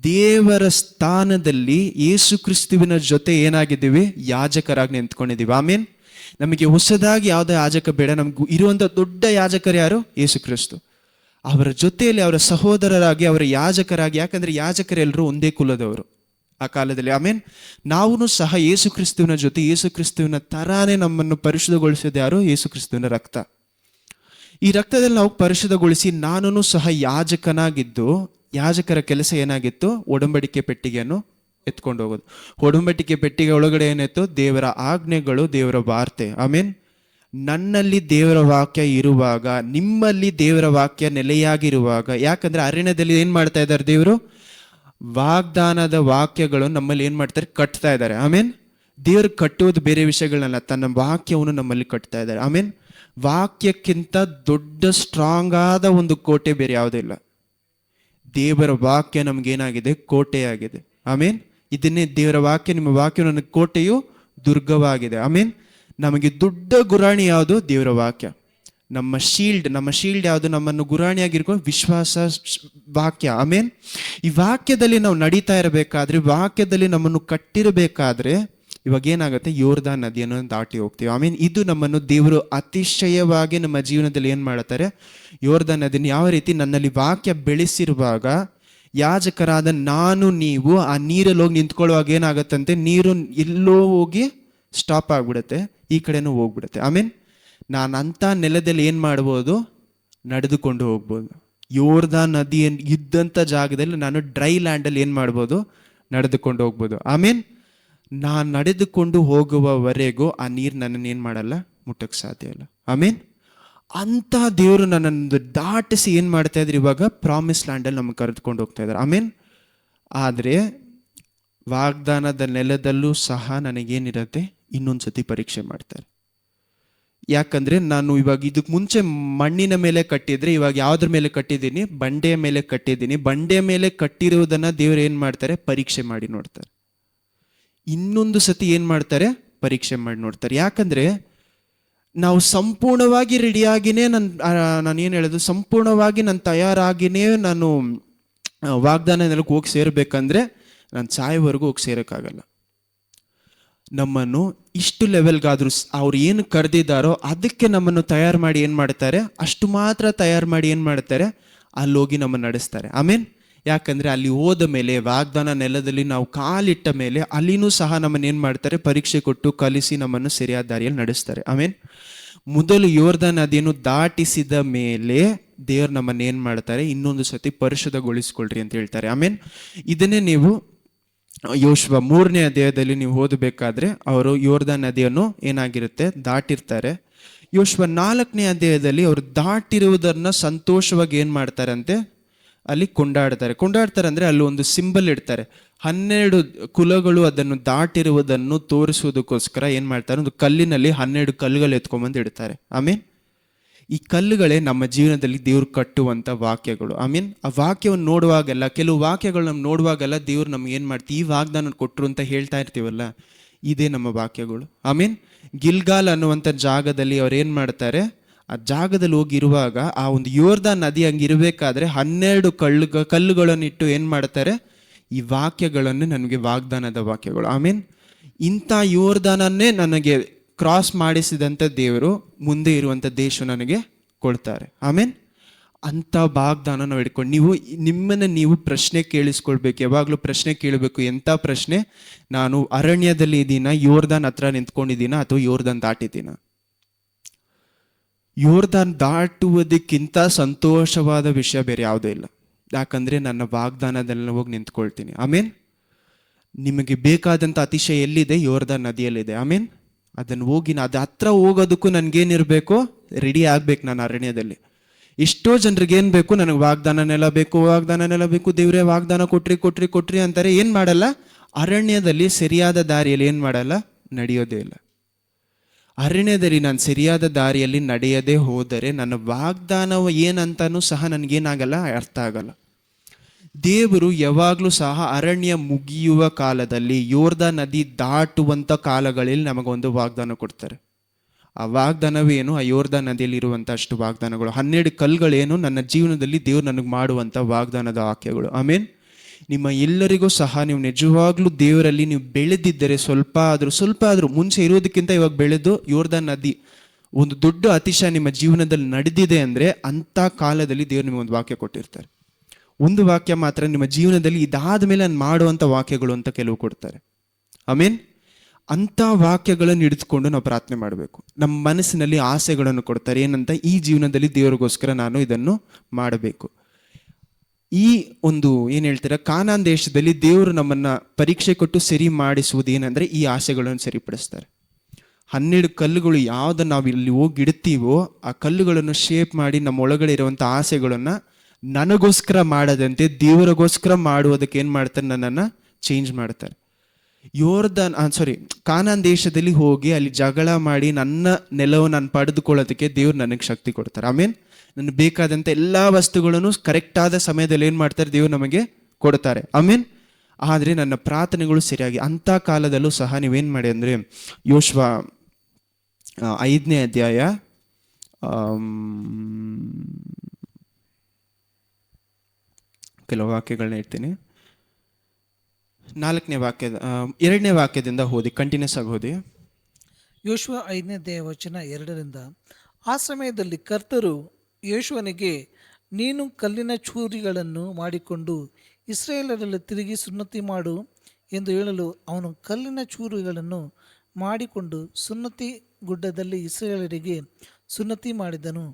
ದೇವರ ಸ್ಥಾನದಲ್ಲಿ ಯೇಸು ಕ್ರಿಸ್ತುವಿನ ಜೊತೆ ಏನಾಗಿದ್ದೀವಿ, ಯಾಜಕರಾಗಿ ನಿಂತ್ಕೊಂಡಿದ್ದೀವಿ. ಆಮೇನ್. ನಮಗೆ ಹೊಸದಾಗಿ ಯಾವುದೇ ಯಾಜಕ ಬೇಡ, ನಮ್ಗೆ ಇರುವಂಥ ದೊಡ್ಡ ಯಾಜಕರು ಯಾರು, ಯೇಸು ಕ್ರಿಸ್ತು. ಅವರ ಜೊತೆಯಲ್ಲಿ ಅವರ ಸಹೋದರರಾಗಿ, ಅವರ ಯಾಜಕರಾಗಿ, ಯಾಕಂದ್ರೆ ಯಾಜಕರೆಲ್ಲರೂ ಒಂದೇ ಕುಲದವರು ಆ ಕಾಲದಲ್ಲಿ. ಆಮೇನ್. ನಾವು ಸಹ ಯೇಸು ಕ್ರಿಸ್ತುವಿನ ಜೊತೆ, ಯೇಸು ಕ್ರಿಸ್ತುವಿನ ತರಾನೇ ನಮ್ಮನ್ನು ಪರಿಶುದ್ಧಗೊಳಿಸಿದ ಯಾರು, ಯೇಸು ಕ್ರಿಸ್ತುವಿನ ರಕ್ತ. ಈ ರಕ್ತದಲ್ಲಿ ನಾವು ಪರಿಶುದ್ಧಗೊಳಿಸಿ ನಾನು ಸಹ ಯಾಜಕನಾಗಿದ್ದು, ಯಾಜಕರ ಕೆಲಸ ಏನಾಗಿತ್ತು, ಒಡಂಬಡಿಕೆ ಪೆಟ್ಟಿಗೆಯನ್ನು ಎತ್ಕೊಂಡು ಹೋಗೋದು. ಒಡಂಬಡಿಕೆ ಪೆಟ್ಟಿಗೆ ಒಳಗಡೆ ಏನಿತ್ತು, ದೇವರ ಆಜ್ಞೆಗಳು, ದೇವರ ವಾರ್ತೆ. ಆಮೇನ್. ನನ್ನಲ್ಲಿ ದೇವರ ವಾಕ್ಯ ಇರುವಾಗ, ನಿಮ್ಮಲ್ಲಿ ದೇವರ ವಾಕ್ಯ ನೆಲೆಯಾಗಿರುವಾಗ, ಯಾಕಂದ್ರೆ ಅರಣ್ಯದಲ್ಲಿ ಏನ್ ಮಾಡ್ತಾ ಇದ್ದಾರೆ, ದೇವರು ವಾಗ್ದಾನದ ವಾಕ್ಯಗಳು ನಮ್ಮಲ್ಲಿ ಏನ್ ಮಾಡ್ತಾರೆ, ಕಟ್ತಾ ಇದ್ದಾರೆ. ಆಮೇನ್. ದೇವರು ಕಟ್ಟುವುದು ಬೇರೆ ವಿಷಯಗಳನ್ನ, ತನ್ನ ವಾಕ್ಯವನ್ನು ನಮ್ಮಲ್ಲಿ ಕಟ್ತಾ ಇದ್ದಾರೆ. ಆಮೇನ್. ವಾಕ್ಯಕ್ಕಿಂತ ದೊಡ್ಡ ಸ್ಟ್ರಾಂಗ್ ಆದ ಒಂದು ಕೋಟೆ ಬೇರೆ ಯಾವುದೂ ಇಲ್ಲ. ದೇವರ ವಾಕ್ಯ ನಮ್ಗೇನಾಗಿದೆ, ಕೋಟೆಯಾಗಿದೆ. ಆಮೇನ್. ಇದನ್ನೇ ದೇವರ ವಾಕ್ಯ, ನಿಮ್ಮ ವಾಕ್ಯ ನನಗೆ ಕೋಟೆಯು ದುರ್ಗವಾಗಿದೆ. ಆಮೇನ್. ನಮಗೆ ದೊಡ್ಡ ಗುರಾಣಿ ಯಾವುದು, ದೇವರ ವಾಕ್ಯ. ನಮ್ಮ ಶೀಲ್ಡ್ ಯಾವುದು, ನಮ್ಮನ್ನು ಗುರಾಣಿಯಾಗಿರ್ಕೊ ವಿಶ್ವಾಸ ವಾಕ್ಯ. ಆಮೇನ್. ಈ ವಾಕ್ಯದಲ್ಲಿ ನಾವು ನಡೀತಾ ಇರಬೇಕಾದ್ರೆ, ವಾಕ್ಯದಲ್ಲಿ ನಮ್ಮನ್ನು ಕಟ್ಟಿರಬೇಕಾದ್ರೆ, ಇವಾಗ ಏನಾಗುತ್ತೆ, ಯೋರ್ದಾನ್ ನದಿಯನ್ನು ದಾಟಿ ಹೋಗ್ತೀವಿ. ಆಮೇನ್. ಇದು ನಮ್ಮನ್ನು ದೇವರು ಅತಿಶಯವಾಗಿ ನಮ್ಮ ಜೀವನದಲ್ಲಿ ಏನ್ ಮಾಡ್ತಾರೆ, ಯೋರ್ದಾನ್ ನದಿನ ಯಾವ ರೀತಿ ನನ್ನಲ್ಲಿ ವಾಕ್ಯ ಬೆಳೆಸಿರುವಾಗ, ಯಾಜಕರಾದ ನಾನು ನೀವು ಆ ನೀರಲ್ಲಿ ಹೋಗಿ ನಿಂತ್ಕೊಳ್ಳುವಾಗ ಏನಾಗತ್ತಂತೆ, ನೀರು ಎಲ್ಲೋ ಹೋಗಿ ಸ್ಟಾಪ್ ಆಗ್ಬಿಡುತ್ತೆ, ಈ ಕಡೆನೂ ಹೋಗ್ಬಿಡುತ್ತೆ. ಆಮೇನ್. ನಾನು ಅಂಥ ನೆಲದಲ್ಲಿ ಏನು ಮಾಡ್ಬೋದು, ನಡೆದುಕೊಂಡು ಹೋಗ್ಬೋದು. ಯೋರ್ದಾನ್ ನದಿ ಇದ್ದಂಥ ಜಾಗದಲ್ಲಿ ನಾನು ಡ್ರೈ ಲ್ಯಾಂಡಲ್ಲಿ ಏನು ಮಾಡ್ಬೋದು, ನಡೆದುಕೊಂಡು ಹೋಗ್ಬೋದು. ಆಮೇನ್. ನಾನು ನಡೆದುಕೊಂಡು ಹೋಗುವವರೆಗೂ ಆ ನೀರು ನನ್ನನ್ನು ಏನು ಮಾಡಲ್ಲ, ಮುಟ್ಟಕ್ಕೆ ಸಾಧ್ಯ ಇಲ್ಲ. ಆಮೇನ್. ಅಂಥ ದೇವರು ನನ್ನನ್ನು ದಾಟಿಸಿ ಏನು ಮಾಡ್ತಾ ಇದ್ರು, ಇವಾಗ ಪ್ರಾಮಿಸ್ ಲ್ಯಾಂಡಲ್ಲಿ ನಮಗೆ ಕರೆದುಕೊಂಡು ಹೋಗ್ತಾ ಇದ್ದಾರೆ. ಆಮೇನ್. ಆದರೆ ವಾಗ್ದಾನದ ನೆಲದಲ್ಲೂ ಸಹ ನನಗೇನಿರುತ್ತೆ, ಇನ್ನೊಂದು ಸತಿ ಪರೀಕ್ಷೆ ಮಾಡ್ತಾರೆ. ಯಾಕಂದ್ರೆ ನಾನು ಇವಾಗ ಇದಕ್ಕೆ ಮುಂಚೆ ಮಣ್ಣಿನ ಮೇಲೆ ಕಟ್ಟಿದ್ರೆ, ಇವಾಗ ಯಾವ್ದ್ರ ಮೇಲೆ ಕಟ್ಟಿದ್ದೀನಿ, ಬಂಡೆಯ ಮೇಲೆ ಕಟ್ಟಿದ್ದೀನಿ. ಬಂಡೆ ಮೇಲೆ ಕಟ್ಟಿರುವುದನ್ನ ದೇವರು ಏನ್ ಮಾಡ್ತಾರೆ, ಪರೀಕ್ಷೆ ಮಾಡಿ ನೋಡ್ತಾರೆ. ಇನ್ನೊಂದು ಸತಿ ಏನ್ ಮಾಡ್ತಾರೆ, ಪರೀಕ್ಷೆ ಮಾಡಿ ನೋಡ್ತಾರೆ. ಯಾಕಂದ್ರೆ ನಾವು ಸಂಪೂರ್ಣವಾಗಿ ರೆಡಿಯಾಗಿನೇ ನಾನು ಏನು ಹೇಳೋದು, ಸಂಪೂರ್ಣವಾಗಿ ನಾನು ತಯಾರಾಗಿನೇ ನಾನು ವಾಗ್ದಾನ ನೆಲಕ್ಕೆ ಹೋಗಿ ಸೇರ್ಬೇಕಂದ್ರೆ ನಾನು ಸಾಯೋವರೆಗೂ ಹೋಗಿ ಸೇರೋಕ್ಕಾಗಲ್ಲ. ನಮ್ಮನ್ನು ಇಷ್ಟು ಲೆವೆಲ್ಗಾದ್ರೂ ಅವ್ರು ಏನು ಕರೆದಿದ್ದಾರೋ ಅದಕ್ಕೆ ನಮ್ಮನ್ನು ತಯಾರು ಮಾಡಿ ಏನು ಮಾಡ್ತಾರೆ, ಅಷ್ಟು ಮಾತ್ರ ತಯಾರು ಮಾಡಿ ಏನು ಮಾಡ್ತಾರೆ, ಅಲ್ಲಿ ಹೋಗಿ ನಮ್ಮನ್ನು ನಡೆಸ್ತಾರೆ. ಆಮೇನ್. ಯಾಕಂದರೆ ಅಲ್ಲಿ ಹೋದ ಮೇಲೆ ವಾಗ್ದಾನ ನೆಲದಲ್ಲಿ ನಾವು ಕಾಲಿಟ್ಟ ಮೇಲೆ ಅಲ್ಲಿನೂ ಸಹ ನಮ್ಮನ್ನು ಏನು ಮಾಡ್ತಾರೆ, ಪರೀಕ್ಷೆ ಕೊಟ್ಟು ಕಲಿಸಿ ನಮ್ಮನ್ನು ಸರಿಯಾದ ದಾರಿಯಲ್ಲಿ ನಡೆಸ್ತಾರೆ. ಆಮೇನ್. ಮೊದಲು ಯೋರ್ದಾನ್ ನದಿಯನ್ನು ದಾಟಿಸಿದ ಮೇಲೆ ದೇವ್ರು ನಮ್ಮನ್ನು ಏನು ಮಾಡ್ತಾರೆ, ಇನ್ನೊಂದು ಸತಿ ಪರಿಶುದ್ಧಗೊಳಿಸ್ಕೊಳ್ರಿ ಅಂತ ಹೇಳ್ತಾರೆ. ಆಮೇನ್. ಇದನ್ನೇ ನೀವು ಯೋಶುವ 3ನೇ ಅಧ್ಯಾಯದಲ್ಲಿ ನೀವು ಓದಬೇಕಾದ್ರೆ ಅವರು ಯೋರ್ದಾನ್ ನದಿಯನ್ನು ಏನಾಗಿರುತ್ತೆ ದಾಟಿರ್ತಾರೆ. ಯೋಶುವ 4ನೇ ಅಧ್ಯಾಯದಲ್ಲಿ ಅವರು ದಾಟಿರುವುದನ್ನ ಸಂತೋಷವಾಗಿ ಏನು ಮಾಡ್ತಾರಂತೆ, ಅಲ್ಲಿ ಕೊಂಡಾಡ್ತಾರೆ ಅಂದ್ರೆ ಅಲ್ಲಿ ಒಂದು ಸಿಂಬಲ್ ಇಡ್ತಾರೆ. 12 ಕುಲಗಳು ಅದನ್ನು ದಾಟಿರುವುದನ್ನು ತೋರಿಸುವುದಕ್ಕೋಸ್ಕರ ಏನು ಮಾಡ್ತಾರೆ, ಒಂದು ಕಲ್ಲಿನಲ್ಲಿ 12 ಕಲ್ಲುಗಳು ಎತ್ಕೊಂಡ್ಬಂದು ಇಡ್ತಾರೆ. ಆಮೇನ್. ಈ ಕಲ್ಲುಗಳೇ ನಮ್ಮ ಜೀವನದಲ್ಲಿ ದೇವ್ರು ಕಟ್ಟುವಂಥ ವಾಕ್ಯಗಳು. ಆಮೀನ್. ಆ ವಾಕ್ಯವನ್ನು ನೋಡುವಾಗೆಲ್ಲ, ಕೆಲವು ವಾಕ್ಯಗಳು ನಮ್ಗೆ ನೋಡುವಾಗೆಲ್ಲ ದೇವ್ರು ನಮ್ಗೆ ಏನು ಮಾಡ್ತೀವಿ, ಈ ವಾಗ್ದಾನ ಕೊಟ್ಟರು ಅಂತ ಹೇಳ್ತಾ ಇರ್ತೀವಲ್ಲ, ಇದೇ ನಮ್ಮ ವಾಕ್ಯಗಳು. ಆಮೀನ್. ಗಿಲ್ಗಾಲ್ ಅನ್ನುವಂಥ ಜಾಗದಲ್ಲಿ ಅವ್ರು ಏನು ಮಾಡ್ತಾರೆ, ಆ ಜಾಗದಲ್ಲಿ ಹೋಗಿರುವಾಗ ಆ ಒಂದು ಯೋರ್ದಾನ್ ನದಿ ಹಂಗಿರ್ಬೇಕಾದ್ರೆ 12 ಕಲ್ಲುಗಳನ್ನಿಟ್ಟು ಏನು ಮಾಡ್ತಾರೆ, ಈ ವಾಕ್ಯಗಳನ್ನು ನನಗೆ ವಾಗ್ದಾನದ ವಾಕ್ಯಗಳು. ಆಮೀನ್. ಇಂಥ ಯೋರ್ದಾನನ್ನೇ ನನಗೆ ಕ್ರಾಸ್ ಮಾಡಿಸಿದಂಥ ದೇವರು ಮುಂದೆ ಇರುವಂಥ ದೇಶ ನನಗೆ ಕೊಡ್ತಾರೆ. ಆಮೇನ್. ಅಂಥ ವಾಗ್ದಾನ ನಾವು ಹಿಡ್ಕೊಂಡು ನಿಮ್ಮನ್ನು ನೀವು ಪ್ರಶ್ನೆ ಕೇಳಿಸ್ಕೊಳ್ಬೇಕು, ಯಾವಾಗಲೂ ಪ್ರಶ್ನೆ ಕೇಳಬೇಕು. ಎಂಥ ಪ್ರಶ್ನೆ? ನಾನು ಅರಣ್ಯದಲ್ಲಿ ಇದ್ದೀನ, ಯೋರ್ದಾನ್ ಹತ್ರ ನಿಂತ್ಕೊಂಡಿದ್ದೀನ, ಅಥವಾ ಯೋರ್ದಾನ್ ದಾಟಿದ್ದೀನ? ಯೋರ್ದಾನ್ ದಾಟುವುದಕ್ಕಿಂತ ಸಂತೋಷವಾದ ವಿಷಯ ಬೇರೆ ಯಾವುದೂ ಇಲ್ಲ. ಯಾಕಂದರೆ ನನ್ನ ವಾಗ್ದಾನದಲ್ಲಿ ಹೋಗಿ ನಿಂತ್ಕೊಳ್ತೀನಿ. ಆಮೇನ್. ನಿಮಗೆ ಬೇಕಾದಂಥ ಅತಿಶಯ ಎಲ್ಲಿದೆ? ಯೋರ್ದಾನ್ ನದಿಯಲ್ಲಿದೆ. ಆಮೇನ್. ಅದನ್ನು ಹೋಗಿ ಅದು ಹತ್ರ ಹೋಗೋದಕ್ಕೂ ನನಗೇನಿರಬೇಕು, ರೆಡಿ ಆಗ್ಬೇಕು. ನಾನು ಅರಣ್ಯದಲ್ಲಿ ಎಷ್ಟೋ ಜನರಿಗೆ ಏನು ಬೇಕು, ನನಗೆ ವಾಗ್ದಾನ ನೆಲ ಬೇಕು, ದೇವರೇ ವಾಗ್ದಾನ ಕೊಟ್ರಿ ಅಂತಾರೆ. ಏನು ಮಾಡಲ್ಲ, ಅರಣ್ಯದಲ್ಲಿ ಸರಿಯಾದ ದಾರಿಯಲ್ಲಿ ಏನು ಮಾಡಲ್ಲ, ನಡೆಯೋದೇ ಇಲ್ಲ. ಅರಣ್ಯದಲ್ಲಿ ನಾನು ಸರಿಯಾದ ದಾರಿಯಲ್ಲಿ ನಡೆಯದೇ ಹೋದರೆ ನನ್ನ ವಾಗ್ದಾನ ಏನಂತನೂ ಸಹ ನನಗೇನಾಗಲ್ಲ, ಅರ್ಥ ಆಗಲ್ಲ. ದೇವರು ಯಾವಾಗಲೂ ಸಹ ಅರಣ್ಯ ಮುಗಿಯುವ ಕಾಲದಲ್ಲಿ, ಯೋರ್ದಾನ್ ನದಿ ದಾಟುವಂಥ ಕಾಲಗಳಲ್ಲಿ ನಮಗೊಂದು ವಾಗ್ದಾನ ಕೊಡ್ತಾರೆ. ಆ ವಾಗ್ದಾನವೇನು? ಆ ಯೋರ್ದಾನ್ ನದಿಯಲ್ಲಿ ಇರುವಂಥ ಅಷ್ಟು ವಾಗ್ದಾನಗಳು, 12 ಕಲ್ಲುಗಳೇನು ನನ್ನ ಜೀವನದಲ್ಲಿ ದೇವ್ರು ನನಗೆ ಮಾಡುವಂಥ ವಾಗ್ದಾನದ ವಾಕ್ಯಗಳು. ಆಮೇನ್. ನಿಮ್ಮ ಎಲ್ಲರಿಗೂ ಸಹ ನೀವು ನಿಜವಾಗ್ಲೂ ದೇವರಲ್ಲಿ ನೀವು ಬೆಳೆದಿದ್ದರೆ, ಸ್ವಲ್ಪ ಆದರೂ ಮುಂಚೆ ಇರೋದಕ್ಕಿಂತ ಇವಾಗ ಬೆಳೆದು ಯೋರ್ದಾನ್ ನದಿ ಒಂದು ದೊಡ್ಡ ಅತಿಶಯ ನಿಮ್ಮ ಜೀವನದಲ್ಲಿ ನಡೆದಿದೆ ಅಂದರೆ, ಅಂಥ ಕಾಲದಲ್ಲಿ ದೇವ್ರು ನಿಮಗೊಂದು ವಾಕ್ಯ ಕೊಟ್ಟಿರ್ತಾರೆ. ಒಂದು ವಾಕ್ಯ ಮಾತ್ರ ನಿಮ್ಮ ಜೀವನದಲ್ಲಿ ಇದಾದ ಮೇಲೆ ನಾನು ಮಾಡುವಂಥ ವಾಕ್ಯಗಳು ಅಂತ ಕೆಲವು ಕೊಡ್ತಾರೆ. ಆಮೇನ್. ಅಂಥ ವಾಕ್ಯಗಳನ್ನು ಹಿಡಿದುಕೊಂಡು ನಾವು ಪ್ರಾರ್ಥನೆ ಮಾಡಬೇಕು. ನಮ್ಮ ಮನಸ್ಸಿನಲ್ಲಿ ಆಸೆಗಳನ್ನು ಕೊಡ್ತಾರೆ. ಏನಂತ? ಈ ಜೀವನದಲ್ಲಿ ದೇವರಿಗೋಸ್ಕರ ನಾನು ಇದನ್ನು ಮಾಡಬೇಕು. ಈ ಒಂದು ಏನು ಹೇಳ್ತೀರಾ, ಕಾನಾನ್ ದೇಶದಲ್ಲಿ ದೇವರು ನಮ್ಮನ್ನು ಪರೀಕ್ಷೆ ಕೊಟ್ಟು ಸರಿ ಮಾಡಿಸುವುದು ಏನಂದರೆ, ಈ ಆಸೆಗಳನ್ನು ಸರಿಪಡಿಸ್ತಾರೆ. 12 ಕಲ್ಲುಗಳು ಯಾವುದನ್ನು ನಾವು ಇಲ್ಲಿ ಹೋಗಿ ಇಡ್ತೀವೋ ಆ ಕಲ್ಲುಗಳನ್ನು ಶೇಪ್ ಮಾಡಿ ನಮ್ಮ ಒಳಗಡೆ ಇರುವಂಥ ಆಸೆಗಳನ್ನು ನನಗೋಸ್ಕರ ಮಾಡದಂತೆ ದೇವರಿಗೋಸ್ಕರ ಮಾಡುವುದಕ್ಕೆ ಏನು ಮಾಡ್ತಾರೆ, ನನ್ನನ್ನು ಚೇಂಜ್ ಮಾಡ್ತಾರೆ. ಕಾನಾನ್ ದೇಶದಲ್ಲಿ ಹೋಗಿ ಅಲ್ಲಿ ಜಗಳ ಮಾಡಿ ನನ್ನ ನೆಲವನ್ನು ನಾನು ಪಡೆದುಕೊಳ್ಳೋದಕ್ಕೆ ದೇವ್ರು ನನಗೆ ಶಕ್ತಿ ಕೊಡ್ತಾರೆ. ಆಮೇನ್. ನನಗೆ ಬೇಕಾದಂಥ ಎಲ್ಲ ವಸ್ತುಗಳನ್ನು ಕರೆಕ್ಟಾದ ಸಮಯದಲ್ಲಿ ಏನು ಮಾಡ್ತಾರೆ, ದೇವ್ರು ನಮಗೆ ಕೊಡ್ತಾರೆ. ಆಮೇನ್. ಆದರೆ ನನ್ನ ಪ್ರಾರ್ಥನೆಗಳು ಸರಿಯಾಗಿ ಅಂಥ ಕಾಲದಲ್ಲೂ ಸಹ ನೀವೇನು ಮಾಡಿ ಅಂದರೆ, ಯೋಶುವ 5ನೇ ಅಧ್ಯಾಯ ಕೆಲವು ವಾಕ್ಯಗಳನ್ನ ಇಡ್ತೀನಿ. 2ನೇ ವಾಕ್ಯದಿಂದ ಓದಿ, ಕಂಟಿನ್ಯೂಸ್ ಆಗಿ ಓದಿ. ಯೋಶುವ 5ನೇ ಅಧ್ಯಾಯ ವಚನ 2ರಿಂದ. ಆ ಸಮಯದಲ್ಲಿ ಕರ್ತರು ಯೋಶುವನಿಗೆ, ನೀನು ಕಲ್ಲಿನ ಚೂರಿಗಳನ್ನು ಮಾಡಿಕೊಂಡು ಇಸ್ರಾಯೇಲರಲ್ಲಿ ತಿರುಗಿ ಸುನ್ನತಿ ಮಾಡು ಎಂದು ಹೇಳಲು, ಅವನು ಕಲ್ಲಿನ ಚೂರುಗಳನ್ನು ಮಾಡಿಕೊಂಡು ಸುನ್ನತಿ ಗುಡ್ಡದಲ್ಲಿ ಇಸ್ರಾಯೇಲರಿಗೆ ಸುನ್ನತಿ ಮಾಡಿದನು.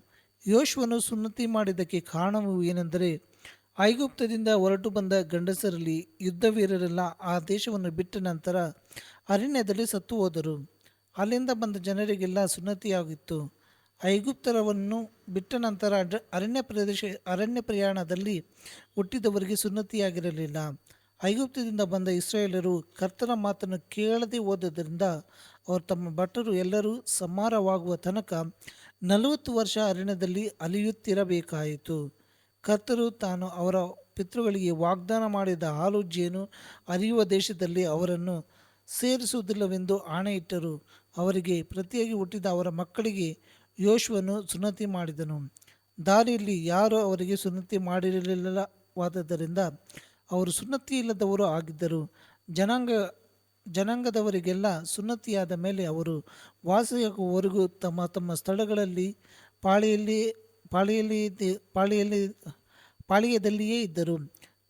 ಯೋಶುವನು ಸುನ್ನತಿ ಮಾಡಿದ್ದಕ್ಕೆ ಕಾರಣವು ಏನೆಂದರೆ, ಐಗುಪ್ತದಿಂದ ಹೊರಟು ಬಂದ ಗಂಡಸರಲ್ಲಿ ಯುದ್ಧವೀರರೆಲ್ಲ ಆ ದೇಶವನ್ನು ಬಿಟ್ಟ ನಂತರ ಅರಣ್ಯದಲ್ಲಿ ಸತ್ತು ಹೋದರು. ಅಲ್ಲಿಂದ ಬಂದ ಜನರಿಗೆಲ್ಲ ಸುನ್ನತಿಯಾಗಿತ್ತು. ಐಗುಪ್ತರವನ್ನು ಬಿಟ್ಟ ನಂತರ ಅರಣ್ಯ ಪ್ರಯಾಣದಲ್ಲಿ ಹುಟ್ಟಿದವರಿಗೆ ಸುನ್ನತಿಯಾಗಿರಲಿಲ್ಲ. ಐಗುಪ್ತದಿಂದ ಬಂದ ಇಸ್ರಾಯೇಲರು ಕರ್ತನ ಮಾತನ್ನು ಕೇಳದೆ ಹೋದದ್ದರಿಂದ ಅವರು ತಮ್ಮ ಭಟರು ಎಲ್ಲರೂ ಸಂಹಾರವಾಗುವ ತನಕ 40 ವರ್ಷ ಅರಣ್ಯದಲ್ಲಿ ಅಲಿಯುತ್ತಿರಬೇಕಾಯಿತು. ಕರ್ತರು ತಾನು ಅವರ ಪಿತೃಗಳಿಗೆ ವಾಗ್ದಾನ ಮಾಡಿದ ಹಾಲು ಜೇನು ಹರಿಯುವ ದೇಶದಲ್ಲಿ ಅವರನ್ನು ಸೇರಿಸುವುದಿಲ್ಲವೆಂದು ಆಣೆಯಿಟ್ಟರು. ಅವರಿಗೆ ಪ್ರತಿಯಾಗಿ ಹುಟ್ಟಿದ ಅವರ ಮಕ್ಕಳಿಗೆ ಯೋಶುವನು ಸುನ್ನತಿ ಮಾಡಿದನು. ದಾರಿಯಲ್ಲಿ ಯಾರೂ ಅವರಿಗೆ ಸುನ್ನತಿ ಮಾಡಿರಲಿಲ್ಲವಾದ್ದರಿಂದ ಅವರು ಸುನ್ನತಿ ಇಲ್ಲದವರು ಆಗಿದ್ದರು. ಜನಾಂಗದವರಿಗೆಲ್ಲ ಸುನ್ನತಿಯಾದ ಮೇಲೆ ಅವರು ವಾಸಿಯಾಗುವವರೆಗೂ ತಮ್ಮ ತಮ್ಮ ಸ್ಥಳಗಳಲ್ಲಿ ಪಾಳಿಯಲ್ಲಿ ಪಾಳಿಯಲ್ಲಿ ಪಾಳಿಯಲ್ಲಿ ಪಾಳಿಯದಲ್ಲಿಯೇ ಇದ್ದರು.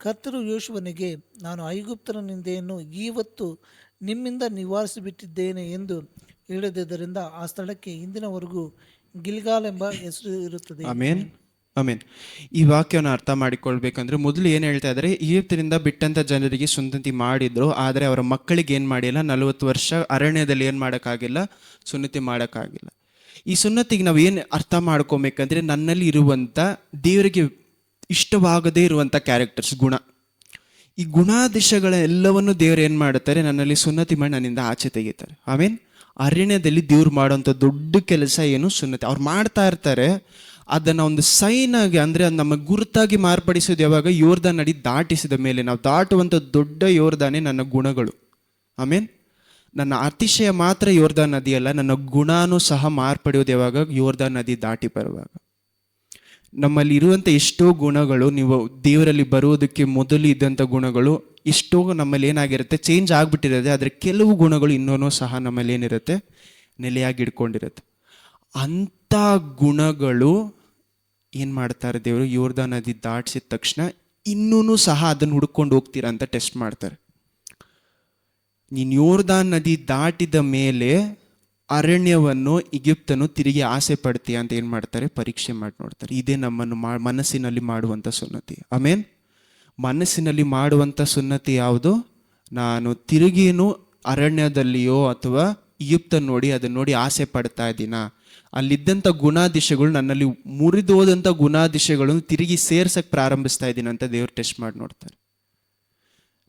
ಕರ್ತರು ಯೋಶುವನಿಗೆ, ನಾನು ಐಗುಪ್ತರ ನಿಂದೆಯನ್ನು ಇವತ್ತು ನಿಮ್ಮಿಂದ ನಿವಾರಿಸಿಬಿಟ್ಟಿದ್ದೇನೆ ಎಂದು ಹೇಳಿದ್ದರಿಂದ ಆ ಸ್ಥಳಕ್ಕೆ ಇಂದಿನವರೆಗೂ ಗಿಲ್ಗಾಲ್ ಎಂಬ ಹೆಸರು ಇರುತ್ತದೆ. ಆಮೇನ್ ಆಮೇನ್. ಈ ವಾಕ್ಯವನ್ನು ಅರ್ಥ ಮಾಡಿಕೊಳ್ಬೇಕಂದ್ರೆ ಮೊದಲು ಏನು ಹೇಳ್ತಾ ಇದ್ದಾರೆ, ಈಜಿಪ್ತಿನಿಂದ ಬಿಟ್ಟಂತ ಜನರಿಗೆ ಸುನ್ನತಿ ಮಾಡಿದ್ರು, ಆದರೆ ಅವರ ಮಕ್ಕಳಿಗೆ ಏನು ಮಾಡಿಲ್ಲ, 40 ವರ್ಷ ಅರಣ್ಯದಲ್ಲಿ ಏನು ಮಾಡೋಕ್ಕಾಗಿಲ್ಲ, ಸುನ್ನತಿ ಮಾಡೋಕ್ಕಾಗಿಲ್ಲ. ಈ ಸುನ್ನತಿಗೆ ನಾವು ಏನು ಅರ್ಥ ಮಾಡ್ಕೊಬೇಕಂದ್ರೆ, ನನ್ನಲ್ಲಿ ಇರುವಂಥ ದೇವರಿಗೆ ಇಷ್ಟವಾಗದೇ ಇರುವಂಥ ಕ್ಯಾರೆಕ್ಟರ್ಸ್, ಗುಣ, ಈ ಗುಣಾದಿಶಗಳ ಎಲ್ಲವನ್ನು ದೇವರು ಏನು ಮಾಡುತ್ತಾರೆ, ನನ್ನಲ್ಲಿ ಸುನ್ನತಿ ಮಾಡಿ ನನ್ನಿಂದ ಆಚೆ ತೆಗಿತಾರೆ. ಆಮೇನ್. ಅರಣ್ಯದಲ್ಲಿ ದೇವ್ರು ಮಾಡುವಂಥ ದೊಡ್ಡ ಕೆಲಸ ಏನು, ಸುನ್ನತಿ. ಅವ್ರು ಮಾಡ್ತಾ ಇರ್ತಾರೆ, ಅದನ್ನು ಒಂದು ಸೈನ್ ಆಗಿ, ಅಂದರೆ ಅದು ನಮ್ಮ ಗುರುತಾಗಿ ಮಾರ್ಪಡಿಸೋದು ಯಾವಾಗ, ಯೋರ್ದಾನ್ ನದಿ ದಾಟಿಸಿದ ಮೇಲೆ. ನಾವು ದಾಟುವಂಥ ದೊಡ್ಡ ಯೋರ್ದಾನೆ ನನ್ನ ಗುಣಗಳು. ಆಮೇನ್. ನನ್ನ ಅತಿಶಯ ಮಾತ್ರ ಯೋರ್ದಾನ್ ನದಿ ಅಲ್ಲ, ನನ್ನ ಗುಣನೂ ಸಹ ಮಾರ್ಪಡೆಯೋದು ಯಾವಾಗ, ಯೋರ್ದಾನ್ ನದಿ ದಾಟಿ ಬರುವಾಗ. ನಮ್ಮಲ್ಲಿ ಇರುವಂಥ ಎಷ್ಟೋ ಗುಣಗಳು, ನೀವು ದೇವರಲ್ಲಿ ಬರುವುದಕ್ಕೆ ಮೊದಲು ಇದ್ದಂಥ ಗುಣಗಳು ಎಷ್ಟೋ ನಮ್ಮಲ್ಲಿ ಏನಾಗಿರುತ್ತೆ, ಚೇಂಜ್ ಆಗಿಬಿಟ್ಟಿರುತ್ತೆ. ಆದರೆ ಕೆಲವು ಗುಣಗಳು ಇನ್ನೂ ಸಹ ನಮ್ಮಲ್ಲಿ ಏನಿರುತ್ತೆ, ನೆಲೆಯಾಗಿ ಇಟ್ಕೊಂಡಿರುತ್ತೆ. ಅಂಥ ಗುಣಗಳು ಏನು ಮಾಡ್ತಾರೆ ದೇವರು, ಯೋರ್ದಾನ್ ನದಿ ದಾಟಿಸಿದ ತಕ್ಷಣ ಇನ್ನೂ ಸಹ ಅದನ್ನು ಹುಡ್ಕೊಂಡು ಹೋಗ್ತೀರಾ ಅಂತ ಟೆಸ್ಟ್ ಮಾಡ್ತಾರೆ. ನೀನು ಯೋರ್ದಾನ್ ನದಿ ದಾಟಿದ ಮೇಲೆ ಅರಣ್ಯವನ್ನು, ಈಜಿಪ್ತನ್ನು ತಿರುಗಿ ಆಸೆ ಪಡ್ತೀಯ ಅಂತ ಏನು ಮಾಡ್ತಾರೆ, ಪರೀಕ್ಷೆ ಮಾಡಿ ನೋಡ್ತಾರೆ. ಇದೇ ನಮ್ಮನ್ನು ಮನಸ್ಸಿನಲ್ಲಿ ಮಾಡುವಂಥ ಸುನ್ನತಿ. ಆಮೇನ್. ಮನಸ್ಸಿನಲ್ಲಿ ಮಾಡುವಂಥ ಸುನ್ನತಿ ಯಾವುದು, ನಾನು ತಿರುಗಿನೂ ಅರಣ್ಯದಲ್ಲಿಯೋ ಅಥವಾ ಈಜಿಪ್ತನ್ನು ನೋಡಿ ಅದನ್ನು ನೋಡಿ ಆಸೆ ಪಡ್ತಾ ಇದ್ದೀನ, ಅಲ್ಲಿದ್ದಂಥ ಗುಣಾದಿಶಗಳು ನನ್ನಲ್ಲಿ ಮುರಿದೋದಂಥ ಗುಣಾದಿಶಗಳನ್ನು ತಿರುಗಿ ಸೇರ್ಸಕ್ಕೆ ಪ್ರಾರಂಭಿಸ್ತಾ ಇದ್ದೀನಿ ಅಂತ ದೇವ್ರು ಟೆಸ್ಟ್ ಮಾಡಿ ನೋಡ್ತಾರೆ.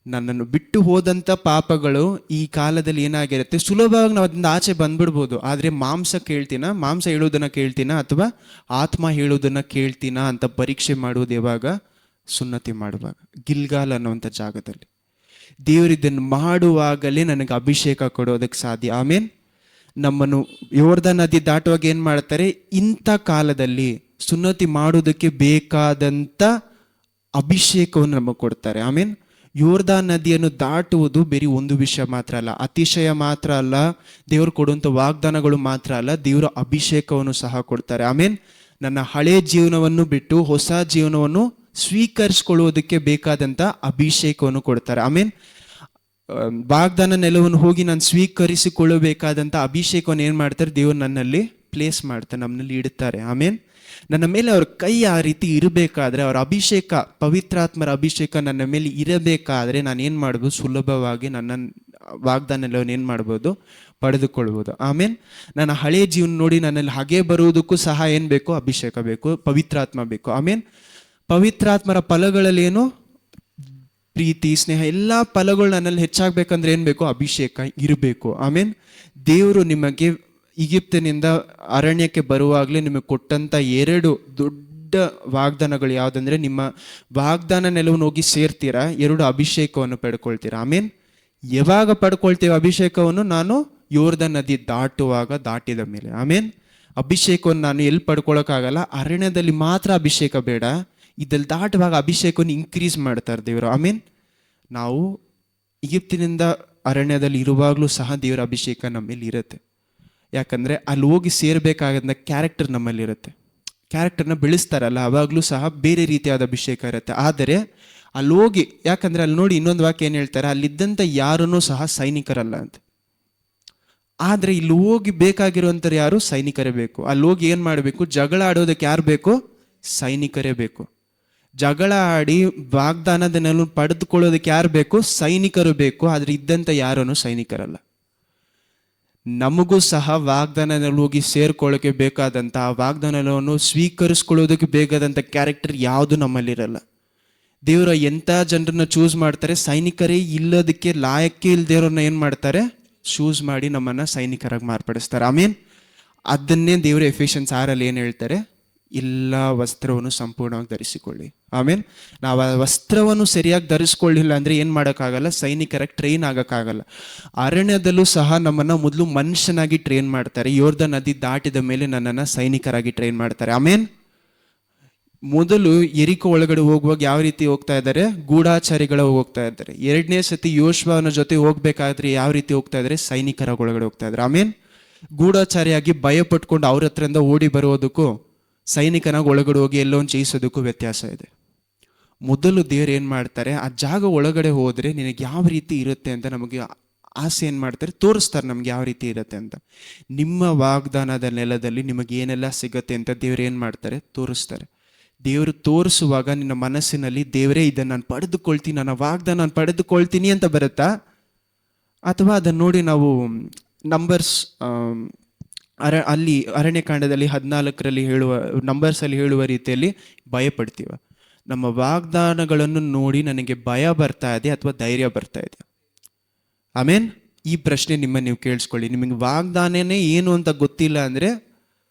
ನನ್ನನ್ನು ಬಿಟ್ಟು ಹೋದಂಥ ಪಾಪಗಳು ಈ ಕಾಲದಲ್ಲಿ ಏನಾಗಿರುತ್ತೆ, ಸುಲಭವಾಗಿ ನಾವು ಅದರಿಂದ ಆಚೆ ಬಂದ್ಬಿಡ್ಬೋದು. ಆದರೆ ಮಾಂಸ ಹೇಳೋದನ್ನು ಕೇಳ್ತೀನ ಅಥವಾ ಆತ್ಮ ಹೇಳೋದನ್ನು ಕೇಳ್ತೀನ ಅಂತ ಪರೀಕ್ಷೆ ಮಾಡುವುದು ಯಾವಾಗ, ಸುನ್ನತಿ ಮಾಡುವಾಗ, ಗಿಲ್ಗಾಲ್ ಅನ್ನುವಂಥ ಜಾಗದಲ್ಲಿ. ದೇವರು ಇದನ್ನು ಮಾಡುವಾಗಲೇ ನನಗೆ ಅಭಿಷೇಕ ಕೊಡೋದಕ್ಕೆ ಸಾಧ್ಯ. ಆಮೇನ್. ನಮ್ಮನ್ನು ಯೋರ್ದಾನ್ ನದಿ ದಾಟುವಾಗ ಏನು ಮಾಡ್ತಾರೆ, ಇಂಥ ಕಾಲದಲ್ಲಿ ಸುನ್ನತಿ ಮಾಡೋದಕ್ಕೆ ಬೇಕಾದಂಥ ಅಭಿಷೇಕವನ್ನು ನಮಗೆ ಕೊಡ್ತಾರೆ. ಆಮೇನ್. ಯೋರ್ದಾನ್ ನದಿಯನ್ನು ದಾಟುವುದು ಬೇರೆ ಒಂದು ವಿಷಯ ಮಾತ್ರ ಅಲ್ಲ, ಅತಿಶಯ ಮಾತ್ರ ಅಲ್ಲ, ದೇವರು ಕೊಡುವಂಥ ವಾಗ್ದಾನಗಳು ಮಾತ್ರ ಅಲ್ಲ, ದೇವರ ಅಭಿಷೇಕವನ್ನು ಸಹ ಕೊಡ್ತಾರೆ. ಆಮೇನ್. ನನ್ನ ಹಳೆಯ ಜೀವನವನ್ನು ಬಿಟ್ಟು ಹೊಸ ಜೀವನವನ್ನು ಸ್ವೀಕರಿಸ್ಕೊಳ್ಳುವುದಕ್ಕೆ ಬೇಕಾದಂಥ ಅಭಿಷೇಕವನ್ನು ಕೊಡ್ತಾರೆ. ಆಮೇನ್. ವಾಗ್ದಾನ ನೆಲವನ್ನು ಹೋಗಿ ನಾನು ಸ್ವೀಕರಿಸಿಕೊಳ್ಳಬೇಕಾದಂಥ ಅಭಿಷೇಕವನ್ನು ಏನು ಮಾಡ್ತಾರೆ, ದೇವರು ನನ್ನಲ್ಲಿ ಪ್ಲೇಸ್ ಮಾಡ್ತಾರೆ, ನಮ್ಮಲ್ಲಿ ಇಡ್ತಾರೆ. ಆಮೇನ್. ನನ್ನ ಮೇಲೆ ಅವ್ರ ಕೈ ಆ ರೀತಿ ಇರಬೇಕಾದ್ರೆ, ಅವರ ಅಭಿಷೇಕ, ಪವಿತ್ರಾತ್ಮರ ಅಭಿಷೇಕ ನನ್ನ ಮೇಲೆ ಇರಬೇಕಾದ್ರೆ ನಾನು ಏನು ಮಾಡ್ಬೋದು, ಸುಲಭವಾಗಿ ನನ್ನ ವಾಗ್ದಾನ ಎಲ್ಲವನ್ನು ಏನು ಮಾಡ್ಬೋದು, ಪಡೆದುಕೊಳ್ಬೋದು. ಆಮೇನ್. ನನ್ನ ಹಳೆಯ ಜೀವನ ನೋಡಿ ನನ್ನಲ್ಲಿ ಹಾಗೆ ಬರುವುದಕ್ಕೂ ಸಹ ಏನು ಬೇಕು, ಅಭಿಷೇಕ ಬೇಕು, ಪವಿತ್ರಾತ್ಮ ಬೇಕು. ಆಮೇನ್. ಪವಿತ್ರಾತ್ಮರ ಫಲಗಳಲ್ಲಿ ಏನು, ಪ್ರೀತಿ, ಸ್ನೇಹ, ಎಲ್ಲ ಫಲಗಳು ನನ್ನಲ್ಲಿ ಹೆಚ್ಚಾಗಬೇಕಂದ್ರೆ ಏನು ಬೇಕು, ಅಭಿಷೇಕ ಇರಬೇಕು. ಆಮೇನ್. ದೇವರು ನಿಮಗೆ ಈಜಿಪ್ತಿನಿಂದ ಅರಣ್ಯಕ್ಕೆ ಬರುವಾಗಲೇ ನಿಮಗೆ ಕೊಟ್ಟಂಥ 2 ದೊಡ್ಡ ವಾಗ್ದಾನಗಳು ಯಾವುದಂದ್ರೆ, ನಿಮ್ಮ ವಾಗ್ದಾನ ನೆಲವನ್ನು ಹೋಗಿ ಸೇರ್ತೀರಾ, 2 ಅಭಿಷೇಕವನ್ನು ಪಡ್ಕೊಳ್ತೀರಾ. ಆಮೇನ್. ಯಾವಾಗ ಪಡ್ಕೊಳ್ತೀವಿ ಅಭಿಷೇಕವನ್ನು, ನಾನು ಯೋರ್ದಾನ್ ನದಿ ದಾಟಿದ ಮೇಲೆ. ಆಮೇನ್. ಅಭಿಷೇಕವನ್ನು ನಾನು ಎಲ್ಲಿ ಪಡ್ಕೊಳ್ಳೋಕ್ಕಾಗಲ್ಲ, ಅರಣ್ಯದಲ್ಲಿ ಮಾತ್ರ ಅಭಿಷೇಕ ಬೇಡ, ಇದಲ್ಲಿ ದಾಟುವಾಗ ಅಭಿಷೇಕವನ್ನು ಇನ್ಕ್ರೀಸ್ ಮಾಡ್ತಾರೆ ದೇವರು. ಆಮೇನ್. ನಾವು ಈಜಿಪ್ತಿನಿಂದ ಅರಣ್ಯದಲ್ಲಿ ಇರುವಾಗಲೂ ಸಹ ದೇವರ ಅಭಿಷೇಕ ನಮ್ಮಲ್ಲಿ ಇರುತ್ತೆ. ಯಾಕಂದರೆ ಅಲ್ಲಿ ಹೋಗಿ ಸೇರಬೇಕಾದ ಕ್ಯಾರೆಕ್ಟರ್ ನಮ್ಮಲ್ಲಿರುತ್ತೆ. ಕ್ಯಾರೆಕ್ಟರ್ನ ಬೆಳೆಸ್ತಾರಲ್ಲ, ಅವಾಗಲೂ ಸಹ ಬೇರೆ ರೀತಿಯಾದ ಅಭಿಷೇಕ ಇರುತ್ತೆ. ಆದರೆ ಅಲ್ಲಿ ಹೋಗಿ, ಯಾಕಂದರೆ ಅಲ್ಲಿ ನೋಡಿ ಇನ್ನೊಂದು ವಾಕ್ಯ ಏನು ಹೇಳ್ತಾರೆ, ಅಲ್ಲಿದ್ದಂಥ ಯಾರೂ ಸಹ ಸೈನಿಕರಲ್ಲ ಅಂತ. ಆದರೆ ಇಲ್ಲಿ ಹೋಗಿ ಬೇಕಾಗಿರುವಂಥವ್ರು ಯಾರು, ಸೈನಿಕರೇ ಬೇಕು. ಅಲ್ಲಿ ಹೋಗಿ ಏನು ಮಾಡಬೇಕು, ಜಗಳ ಆಡೋದಕ್ಕೆ ಯಾರು ಬೇಕು, ಸೈನಿಕರೇ ಬೇಕು. ಜಗಳ ಆಡಿ ವಾಗ್ದಾನದನ್ನೆಲ್ಲ ಪಡೆದುಕೊಳ್ಳೋದಕ್ಕೆ ಯಾರು ಬೇಕು, ಸೈನಿಕರು ಬೇಕು. ಆದರೆ ಇದ್ದಂಥ ಯಾರೂ ಸೈನಿಕರಲ್ಲ. ನಮಗೂ ಸಹ ವಾಗ್ದಾನದಲ್ಲಿ ಹೋಗಿ ಸೇರ್ಕೊಳ್ಳೋಕೆ ಬೇಕಾದಂಥ, ಆ ವಾಗ್ದಾನವನ್ನು ಸ್ವೀಕರಿಸ್ಕೊಳ್ಳೋದಕ್ಕೆ ಬೇಕಾದಂಥ ಕ್ಯಾರೆಕ್ಟರ್ ಯಾವುದು ನಮ್ಮಲ್ಲಿರಲ್ಲ. ದೇವರು ಎಂಥ ಜನರನ್ನ ಚೂಸ್ ಮಾಡ್ತಾರೆ, ಸೈನಿಕರೇ ಇಲ್ಲದಕ್ಕೆ ಲಾಯಕ್ಕೆ ಇಲ್ಲದೇವ್ರನ್ನ ಏನು ಮಾಡ್ತಾರೆ, ಚೂಸ್ ಮಾಡಿ ನಮ್ಮನ್ನು ಸೈನಿಕರಾಗಿ ಮಾರ್ಪಡಿಸ್ತಾರೆ. ಆಮೇನ್. ಅದನ್ನೇ ದೇವರು ಎಫೆಷಿಯನ್ಸ್ 6 ಏನು ಹೇಳ್ತಾರೆ, ಎಲ್ಲ ವಸ್ತ್ರವನ್ನು ಸಂಪೂರ್ಣವಾಗಿ ಧರಿಸಿಕೊಳ್ಳಿ. ಆಮೇನ್. ನಾವು ಆ ವಸ್ತ್ರವನ್ನು ಸರಿಯಾಗಿ ಧರಿಸ್ಕೊಳ್ಳಿಲ್ಲ ಅಂದರೆ ಏನು ಮಾಡೋಕ್ಕಾಗಲ್ಲ, ಸೈನಿಕರಾಗಿ ಟ್ರೈನ್ ಆಗೋಕ್ಕಾಗಲ್ಲ. ಅರಣ್ಯದಲ್ಲೂ ಸಹ ನಮ್ಮನ್ನು ಮೊದಲು ಮನುಷ್ಯನಾಗಿ ಟ್ರೈನ್ ಮಾಡ್ತಾರೆ, ಯೋರ್ದಾನ್ ನದಿ ದಾಟಿದ ಮೇಲೆ ನನ್ನನ್ನು ಸೈನಿಕರಾಗಿ ಟ್ರೈನ್ ಮಾಡ್ತಾರೆ. ಆಮೇನ್. ಮೊದಲು ಎರಿಕೋ ಒಳಗಡೆ ಹೋಗುವಾಗ ಯಾವ ರೀತಿ ಹೋಗ್ತಾ ಇದ್ದಾರೆ? ಗೂಢಾಚಾರಿಗಳ ಹೋಗ್ತಾ ಇದ್ದಾರೆ. ಎರಡನೇ ಸತಿ ಯೋಶ್ವನ ಜೊತೆ ಹೋಗ್ಬೇಕಾದ್ರೆ ಯಾವ ರೀತಿ ಹೋಗ್ತಾ ಇದ್ದಾರೆ? ಸೈನಿಕರ ಒಳಗಡೆ ಹೋಗ್ತಾ ಇದ್ದಾರೆ. ಆಮೇನ್. ಗೂಢಾಚಾರಿಯಾಗಿ ಭಯ ಪಟ್ಕೊಂಡು ಅವ್ರ ಹತ್ರದಿಂದ ಓಡಿ ಬರೋದಕ್ಕೂ ಸೈನಿಕನಾಗಿ ಒಳಗಡೆ ಹೋಗಿ ಎಲ್ಲೊಂದು ಜಯಿಸೋದಕ್ಕೂ ವ್ಯತ್ಯಾಸ ಇದೆ. ಮೊದಲು ದೇವ್ರು ಏನು ಮಾಡ್ತಾರೆ, ಆ ಜಾಗ ಒಳಗಡೆ ಹೋದರೆ ನಿನಗೆ ಯಾವ ರೀತಿ ಇರುತ್ತೆ ಅಂತ ನಮಗೆ ಆಸೆ ಏನು ಮಾಡ್ತಾರೆ, ತೋರಿಸ್ತಾರೆ ನಮ್ಗೆ ಯಾವ ರೀತಿ ಇರುತ್ತೆ ಅಂತ. ನಿಮ್ಮ ವಾಗ್ದಾನದ ನೆಲದಲ್ಲಿ ನಿಮಗೆ ಏನೆಲ್ಲ ಸಿಗುತ್ತೆ ಅಂತ ದೇವ್ರು ಏನು ಮಾಡ್ತಾರೆ, ತೋರಿಸ್ತಾರೆ. ದೇವರು ತೋರಿಸುವಾಗ ನಿನ್ನ ಮನಸ್ಸಿನಲ್ಲಿ ದೇವರೇ ಇದನ್ನು ನಾನು ಪಡೆದುಕೊಳ್ತೀನಿ, ನನ್ನ ವಾಗ್ದಾನ ನಾನು ಪಡೆದುಕೊಳ್ತೀನಿ ಅಂತ ಬರುತ್ತಾ? ಅಥವಾ ಅದನ್ನು ನೋಡಿ ನಾವು ನಂಬರ್ಸ್ ಅಲ್ಲಿ ಅರಣ್ಯಕಾಂಡದಲ್ಲಿ 14ರಲ್ಲಿ ಹೇಳುವ ನಂಬರ್ಸಲ್ಲಿ ಹೇಳುವ ರೀತಿಯಲ್ಲಿ ಭಯಪಡ್ತೀವ? ನಮ್ಮ ವಾಗ್ದಾನಗಳನ್ನು ನೋಡಿ ನನಗೆ ಭಯ ಬರ್ತಾ ಇದೆ ಅಥವಾ ಧೈರ್ಯ ಬರ್ತಾ ಇದೆ? ಆಮೇನ್. ಈ ಪ್ರಶ್ನೆ ನೀವು ಕೇಳಿಸ್ಕೊಳ್ಳಿ. ನಿಮಗೆ ವಾಗ್ದಾನನೇ ಏನು ಅಂತ ಗೊತ್ತಿಲ್ಲ ಅಂದರೆ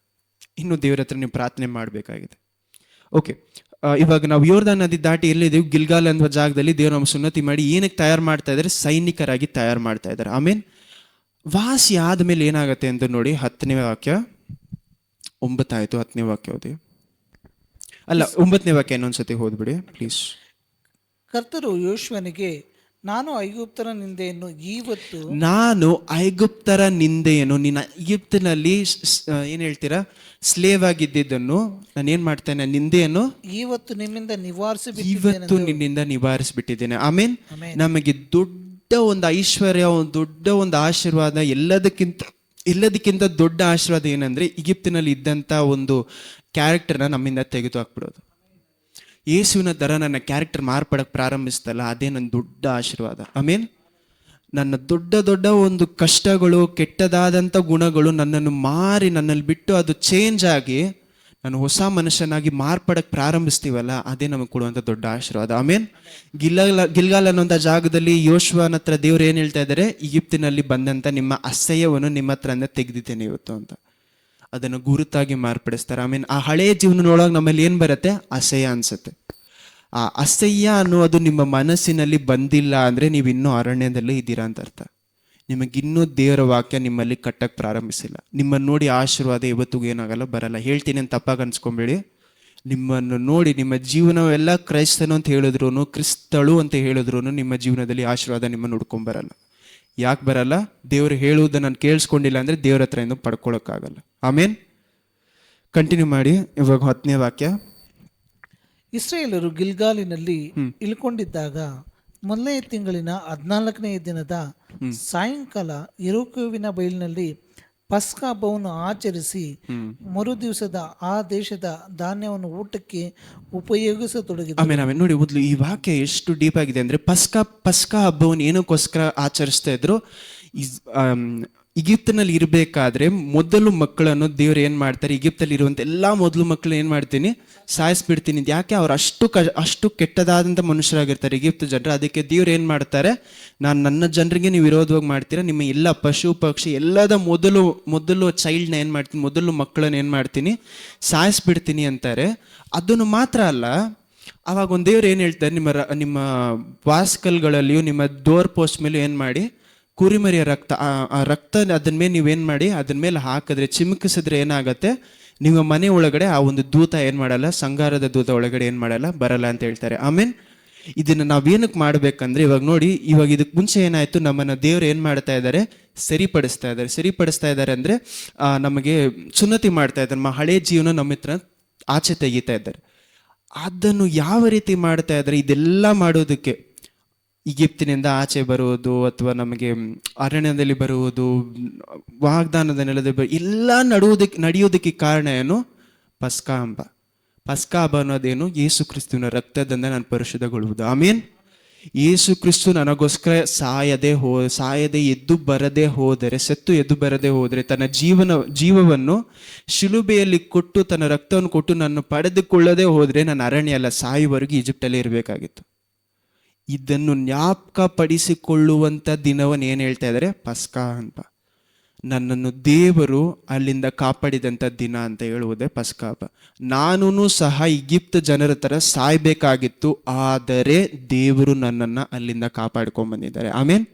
ಇನ್ನು ದೇವ್ರ ಹತ್ರ ನೀವು ಪ್ರಾರ್ಥನೆ ಮಾಡಬೇಕಾಗಿದೆ. ಓಕೆ, ಇವಾಗ ನಾವು ಯೋರ್ದಾನ್ ನದಿ ದಾಟಿ ಎಲ್ಲಿದ್ದೀವಿ? ಗಿಲ್ಗಾಲ್ ಅನ್ನುವ ಜಾಗದಲ್ಲಿ ದೇವ್ರು ನಮ್ಮ ಸುನ್ನತಿ ಮಾಡಿ ಏನಕ್ಕೆ ತಯಾರು ಮಾಡ್ತಾ ಇದ್ದಾರೆ? ಸೈನಿಕರಾಗಿ ತಯಾರು ಮಾಡ್ತಾ ಇದ್ದಾರೆ. ಆಮೇನ್. ವಾಸಿ ಆದಮೇಲೆ ಏನಾಗುತ್ತೆ ಅಂತ ನೋಡಿ. 10ನೇ ವಾಕ್ಯ 9 ಆಯಿತು. 10ನೇ ವಾಕ್ಯ ಓದಿ. ಅಲ್ಲ, 9ನೇ ವಾಕ್ಯ ಇನ್ನೊಂದ್ಸತಿ ಓದ್ಬಿಡಿ ಪ್ಲೀಸ್. ಕರ್ತರು ಯೋಶ್ವನಿಗೆ, ನಾನು ಐಗುಪ್ತರ ನಿಂದೆಯನ್ನು ನಿನ್ನ ಈಜಿಪ್ತಿನಲ್ಲಿ ಏನು ಹೇಳ್ತೀರಾ, ಸ್ಲೇವ್ ಆಗಿದ್ದನ್ನು ನಾನು ಏನು ಮಾಡ್ತೇನೆ, ನಿಂದೆಯನ್ನು ಇವತ್ತು ನಿಮ್ಮಿಂದ ನಿನ್ನಿಂದ ನಿವಾರಿಸಿಬಿಟ್ಟಿದ್ದೇನೆ. ಆಮೇನ್. ನಮಗೆ ದೊಡ್ಡ ಒಂದು ಐಶ್ವರ್ಯ, ದೊಡ್ಡ ಒಂದು ಆಶೀರ್ವಾದ, ಎಲ್ಲದಕ್ಕಿಂತ ದೊಡ್ಡ ಆಶೀರ್ವಾದ ಏನಂದ್ರೆ ಈಜಿಪ್ತಿನಲ್ಲಿ ಇದ್ದಂಥ ಒಂದು ಕ್ಯಾರೆಕ್ಟರ್ನ ನಮ್ಮಿಂದ ತೆಗೆದು ಹಾಕ್ಬಿಡೋದು. ಯೇಸುವಿನ ಥರ ನನ್ನ ಕ್ಯಾರೆಕ್ಟರ್ ಮಾರ್ಪಡಕ್ಕೆ ಪ್ರಾರಂಭಿಸ್ತಲ್ಲ, ಅದೇ ನನ್ನ ದೊಡ್ಡ ಆಶೀರ್ವಾದ. ಆಮೇನ್. ನನ್ನ ದೊಡ್ಡ ಒಂದು ಕಷ್ಟಗಳು, ಕೆಟ್ಟದಾದಂಥ ಗುಣಗಳು ನನ್ನನ್ನು ಮಾರಿ, ನನ್ನಲ್ಲಿ ಬಿಟ್ಟು ಅದು ಚೇಂಜ್ ಆಗಿ ನಾನು ಹೊಸ ಮನುಷ್ಯನಾಗಿ ಮಾರ್ಪಡಕ್ಕೆ ಪ್ರಾರಂಭಿಸ್ತೀವಲ್ಲ, ಅದೇ ನಮಗೆ ಕೊಡುವಂಥ ದೊಡ್ಡ ಆಶೀರ್ವಾದ. ಆಮೇನ್. ಗಿಲ್ಗಾಲ್ ಅನ್ನೋಂಥ ಜಾಗದಲ್ಲಿ ಯೋಶ್ವನ ಹತ್ರ ದೇವ್ರು ಏನು ಹೇಳ್ತಾ ಇದ್ದಾರೆ? ಈಜಿಪ್ತಿನಲ್ಲಿ ಬಂದಂಥ ನಿಮ್ಮ ಅಸಹ್ಯವನ್ನು ನಿಮ್ಮ ಹತ್ರದಿಂದ ತೆಗೆದಿದ್ದೇನೆ ಇವತ್ತು ಅಂತ. ಅದನ್ನು ಗುರುತಾಗಿ ಮಾರ್ಪಡಿಸ್ತಾರೆ. ಆಮೇಲೆ ಆ ಹಳೆಯ ಜೀವನದೊಳಗೆ ನಮ್ಮಲ್ಲಿ ಏನು ಬರುತ್ತೆ? ಅಸಹ್ಯ ಅನ್ಸುತ್ತೆ. ಆ ಅಸಹ್ಯ ಅನ್ನೋದು ನಿಮ್ಮ ಮನಸ್ಸಿನಲ್ಲಿ ಬಂದಿಲ್ಲ ಅಂದರೆ ನೀವು ಇನ್ನೂ ಅರಣ್ಯದಲ್ಲೇ ಇದ್ದೀರಾ ಅಂತ ಅರ್ಥ. ನಿಮಗಿನ್ನೂ ದೇವರ ವಾಕ್ಯ ನಿಮ್ಮಲ್ಲಿ ಕಟ್ಟಕ್ಕೆ ಪ್ರಾರಂಭಿಸಿಲ್ಲ. ನಿಮ್ಮನ್ನು ನೋಡಿ ಆಶೀರ್ವಾದ ಇವತ್ತಿಗೂ ಏನಾಗಲ್ಲ, ಬರಲ್ಲ. ಹೇಳ್ತೀನಿ ಅಂತ ತಪ್ಪಾಗಿ ಅನ್ಸ್ಕೊಂಬೇಡಿ. ನಿಮ್ಮನ್ನು ನೋಡಿ ನಿಮ್ಮ ಜೀವನವೆಲ್ಲ ಕ್ರೈಸ್ತನು ಅಂತ ಹೇಳಿದ್ರು, ಕ್ರಿಸ್ತಳು ಅಂತ ಹೇಳಿದ್ರು ನಿಮ್ಮ ಜೀವನದಲ್ಲಿ ಆಶೀರ್ವಾದ ನಿಮ್ಮನ್ನು ಹುಡ್ಕೊಂಬರಲ್ಲ. ಯಾಕೆ ಬರಲ್ಲ? ದೇವರು ಹೇಳುವುದನ್ನು ನಾನು ಕೇಳಿಸ್ಕೊಂಡಿಲ್ಲ ಅಂದರೆ ದೇವ್ರ ಹತ್ರ ಇಂದ ಪಡ್ಕೊಳಕ್ಕಾಗಲ್ಲ. ಆಮೇನ್. ಕಂಟಿನ್ಯೂ ಮಾಡಿ. ಇವಾಗ 10ನೇ ವಾಕ್ಯ. ಇಸ್ರಾಯೇಲರು ಗಿಲ್ಗಾಲಿನಲ್ಲಿ ಇಳ್ಕೊಂಡಿದ್ದಾಗ ಮೊದಲನೇ ತಿಂಗಳಿನ 14ನೇ ದಿನದ ಸಾಯಂಕಾಲ ಯೆರಿಕೋವಿನ ಬಯಲಿನಲ್ಲಿ ಪಸ್ಕ ಹಬ್ಬವನ್ನು ಆಚರಿಸಿ ಮರು ದಿವಸದ ಆ ದೇಶದ ಧಾನ್ಯವನ್ನು ಊಟಕ್ಕೆ ಉಪಯೋಗಿಸತೊಡಗಿದರು. ಆಮೇಲೆ ನೋಡಿ, ಮೊದಲು ಈ ವಾಕ್ಯ ಎಷ್ಟು ಡೀಪ್ ಆಗಿದೆ ಅಂದರೆ, ಪಸ್ಕ ಹಬ್ಬವನ್ನು ಏನಕ್ಕೋಸ್ಕರ ಆಚರಿಸ್ತಾ ಇದ್ರು? ಈಜಿಪ್ತಿನಲ್ಲಿ ಇರಬೇಕಾದ್ರೆ ಮೊದಲು ಮಕ್ಕಳನ್ನು ದೇವ್ರು ಏನು ಮಾಡ್ತಾರೆ, ಈಜಿಪ್ತಲ್ಲಿ ಇರುವಂಥ ಎಲ್ಲ ಮೊದಲು ಮಕ್ಕಳು ಏನು ಮಾಡ್ತೀನಿ, ಸಾಯಿಸ್ಬಿಡ್ತೀನಿ. ಯಾಕೆ? ಅವ್ರು ಅಷ್ಟು ಕೆಟ್ಟದಾದಂಥ ಮನುಷ್ಯರಾಗಿರ್ತಾರೆ ಈಜಿಪ್ಟ್ ಜನರು. ಅದಕ್ಕೆ ದೇವ್ರು ಏನು ಮಾಡ್ತಾರೆ, ನಾನು ನನ್ನ ಜನರಿಗೆ ನೀವು ವಿರೋಧವಾಗಿ ಮಾಡ್ತೀರಾ, ನಿಮ್ಮ ಎಲ್ಲ ಪಶು ಪಕ್ಷಿ ಎಲ್ಲದ ಮೊದಲು ಚೈಲ್ಡ್ನ ಏನು ಮಾಡ್ತೀನಿ, ಮೊದಲು ಮಕ್ಕಳನ್ನ ಏನು ಮಾಡ್ತೀನಿ, ಸಾಯಿಸ್ಬಿಡ್ತೀನಿ ಅಂತಾರೆ. ಅದನ್ನು ಮಾತ್ರ ಅಲ್ಲ, ಅವಾಗ ಒಂದು ದೇವ್ರು ಏನು ಹೇಳ್ತಾರೆ, ನಿಮ್ಮ ವಾಸ್ಕಲ್ಗಳಲ್ಲಿಯೂ ನಿಮ್ಮ ಡೋರ್ ಪೋಸ್ಟ್ ಮೇಲೂ ಏನು ಮಾಡಿ, ಕುರಿಮರಿಯ ರಕ್ತ, ಆ ರಕ್ತ ಅದನ್ನ ಮೇಲೆ ನೀವೇನು ಮಾಡಿ, ಅದನ್ನ ಮೇಲೆ ಹಾಕಿದ್ರೆ, ಚಿಮುಕಿಸಿದ್ರೆ ಏನಾಗುತ್ತೆ, ನಿಮ್ಮ ಮನೆ ಒಳಗಡೆ ಆ ಒಂದು ದೂತ ಏನು ಮಾಡಲ್ಲ, ಸಂಗಾರದ ದೂತ ಒಳಗಡೆ ಏನು ಮಾಡಲ್ಲ, ಬರಲ್ಲ ಅಂತ ಹೇಳ್ತಾರೆ. ಆಮೇನ್. ಇದನ್ನು ನಾವೇನಕ್ಕೆ ಮಾಡ್ಬೇಕಂದ್ರೆ, ಇವಾಗ ನೋಡಿ, ಇವಾಗ ಇದಕ್ಕೆ ಮುಂಚೆ ಏನಾಯಿತು, ನಮ್ಮನ್ನು ದೇವ್ರು ಏನು ಮಾಡ್ತಾ ಇದ್ದಾರೆ, ಸರಿಪಡಿಸ್ತಾ ಇದ್ದಾರೆ ಅಂದರೆ ನಮಗೆ ಸುನ್ನತಿ ಮಾಡ್ತಾ ಇದ್ದಾರೆ. ನಮ್ಮ ಹಳೆ ಜೀವನ ನಮ್ಮ ಹತ್ರ ಆಚೆ ತೆಗಿತಾ ಇದ್ದಾರೆ. ಅದನ್ನು ಯಾವ ರೀತಿ ಮಾಡ್ತಾ ಇದ್ದಾರೆ? ಇದೆಲ್ಲ ಮಾಡೋದಕ್ಕೆ ಈಜಿಪ್ತಿನಿಂದ ಆಚೆ ಬರುವುದು, ಅಥವಾ ನಮಗೆ ಅರಣ್ಯದಲ್ಲಿ ಬರುವುದು, ವಾಗ್ದಾನದ ನೆಲದಲ್ಲಿ ಎಲ್ಲ ನಡೆಯೋದಕ್ಕೆ ಕಾರಣ ಏನು? ಪಸ್ಕ ಹಬ್ಬ ಅನ್ನೋದೇನು? ಯೇಸು ಕ್ರಿಸ್ತುವಿನ ರಕ್ತದಿಂದ ನಾನು ಪರಿಶುದ್ಧಗೊಳ್ಳುವುದು. ಆಮೇನ್. ಯೇಸು ಕ್ರಿಸ್ತು ನನಗೋಸ್ಕರ ಸಾಯದೆ ಸತ್ತು ಎದ್ದು ಬರದೆ ಹೋದರೆ ತನ್ನ ಜೀವವನ್ನು ಶಿಲುಬೆಯಲ್ಲಿ ಕೊಟ್ಟು, ತನ್ನ ರಕ್ತವನ್ನು ಕೊಟ್ಟು ನನ್ನ ಪಡೆದುಕೊಳ್ಳದೆ ಹೋದರೆ ನಾನು ಅರಣ್ಯ ಅಲ್ಲ, ಸಾಯುವವರೆಗೂ ಈಜಿಪ್ಟಲ್ಲೇ ಇರಬೇಕಾಗಿತ್ತು. ಇದನ್ನು ಜ್ಞಾಪಕಪಡಿಸಿಕೊಳ್ಳುವಂಥ ದಿನವನ್ನು ಏನು ಹೇಳ್ತಾ ಇದ್ದಾರೆ? ಪಸ್ಕ ಅಂತ. ನನ್ನನ್ನು ದೇವರು ಅಲ್ಲಿಂದ ಕಾಪಾಡಿದಂಥ ದಿನ ಅಂತ ಹೇಳುವುದೇ ಪಸ್ಕ ಹಬ್ಬ. ನಾನೂ ಸಹ ಈಜಿಪ್ಟ್ ಜನರ ಥರ ಸಾಯ್ಬೇಕಾಗಿತ್ತು, ಆದರೆ ದೇವರು ನನ್ನನ್ನು ಅಲ್ಲಿಂದ ಕಾಪಾಡ್ಕೊಂಡ್ಬಂದಿದ್ದಾರೆ. ಆಮೇನ್.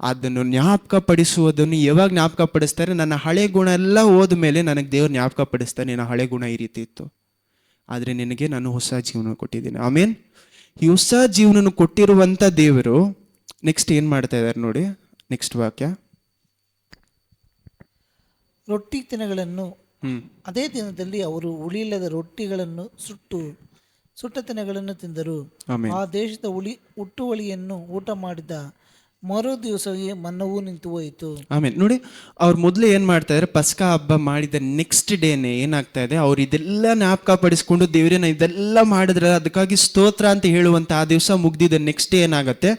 ಅದನ್ನು ಜ್ಞಾಪಕಪಡಿಸುವುದನ್ನು ಯಾವಾಗ ಜ್ಞಾಪಕಪಡಿಸ್ತಾರೆ? ನನ್ನ ಹಳೆ ಗುಣ ಎಲ್ಲ ಹೋದ ಮೇಲೆ ನನಗೆ ದೇವ್ರು ಜ್ಞಾಪಕಪಡಿಸ್ತಾರೆ, ನಿನ್ನ ಹಳೆ ಗುಣ ಈ ರೀತಿ ಇತ್ತು. ಆದರೆ ನಿನಗೆ ನಾನು ಹೊಸ ಜೀವನ ಕೊಟ್ಟಿದ್ದೀನಿ. ಆಮೇನ್. ಈ ಹೊಸ ಜೀವನ ಕೊಟ್ಟಿರುವಂಥ ದೇವರು ನೆಕ್ಸ್ಟ್ ಏನು ಮಾಡ್ತಾ ಇದ್ದಾರೆ ನೋಡಿ, ನೆಕ್ಸ್ಟ್ ವಾಕ್ಯ. ರೊಟ್ಟಿ ತಿನಗಳನ್ನು ಹ್ಮ್. ಅದೇ ದಿನದಲ್ಲಿ ಅವರು ಉಳಿಯಿಲ್ಲದ ರೊಟ್ಟಿಗಳನ್ನು ಸುಟ್ಟ ತಿನಗಳನ್ನು ತಿಂದರು. ಆಮೇನ್. ಆ ದೇಶದ ಹುಟ್ಟುವಳಿಯನ್ನು ಊಟ ಮಾಡಿದ ಮರು ದಿವಸವೇ ಮನ್ನವೂ ನಿಂತು ಹೋಯಿತು. ಆಮೇಲೆ ನೋಡಿ, ಅವ್ರು ಮೊದಲು ಏನು ಮಾಡ್ತಾ ಇದ್ದಾರೆ, ಪಸ್ಕಾ ಹಬ್ಬ ಮಾಡಿದ ನೆಕ್ಸ್ಟ್ ಡೇನೆ ಏನಾಗ್ತಾ ಇದೆ, ಅವ್ರು ಇದೆಲ್ಲ ಜ್ಞಾಪಕ ಪಡಿಸ್ಕೊಂಡು ದೇವರೇನ ಇದೆಲ್ಲ ಮಾಡಿದ್ರೆ ಅದಕ್ಕಾಗಿ ಸ್ತೋತ್ರ ಅಂತ ಹೇಳುವಂಥ ಆ ದಿವಸ ಮುಗ್ದಿದ್ದ ನೆಕ್ಸ್ಟ್ ಡೇ ಏನಾಗುತ್ತೆ,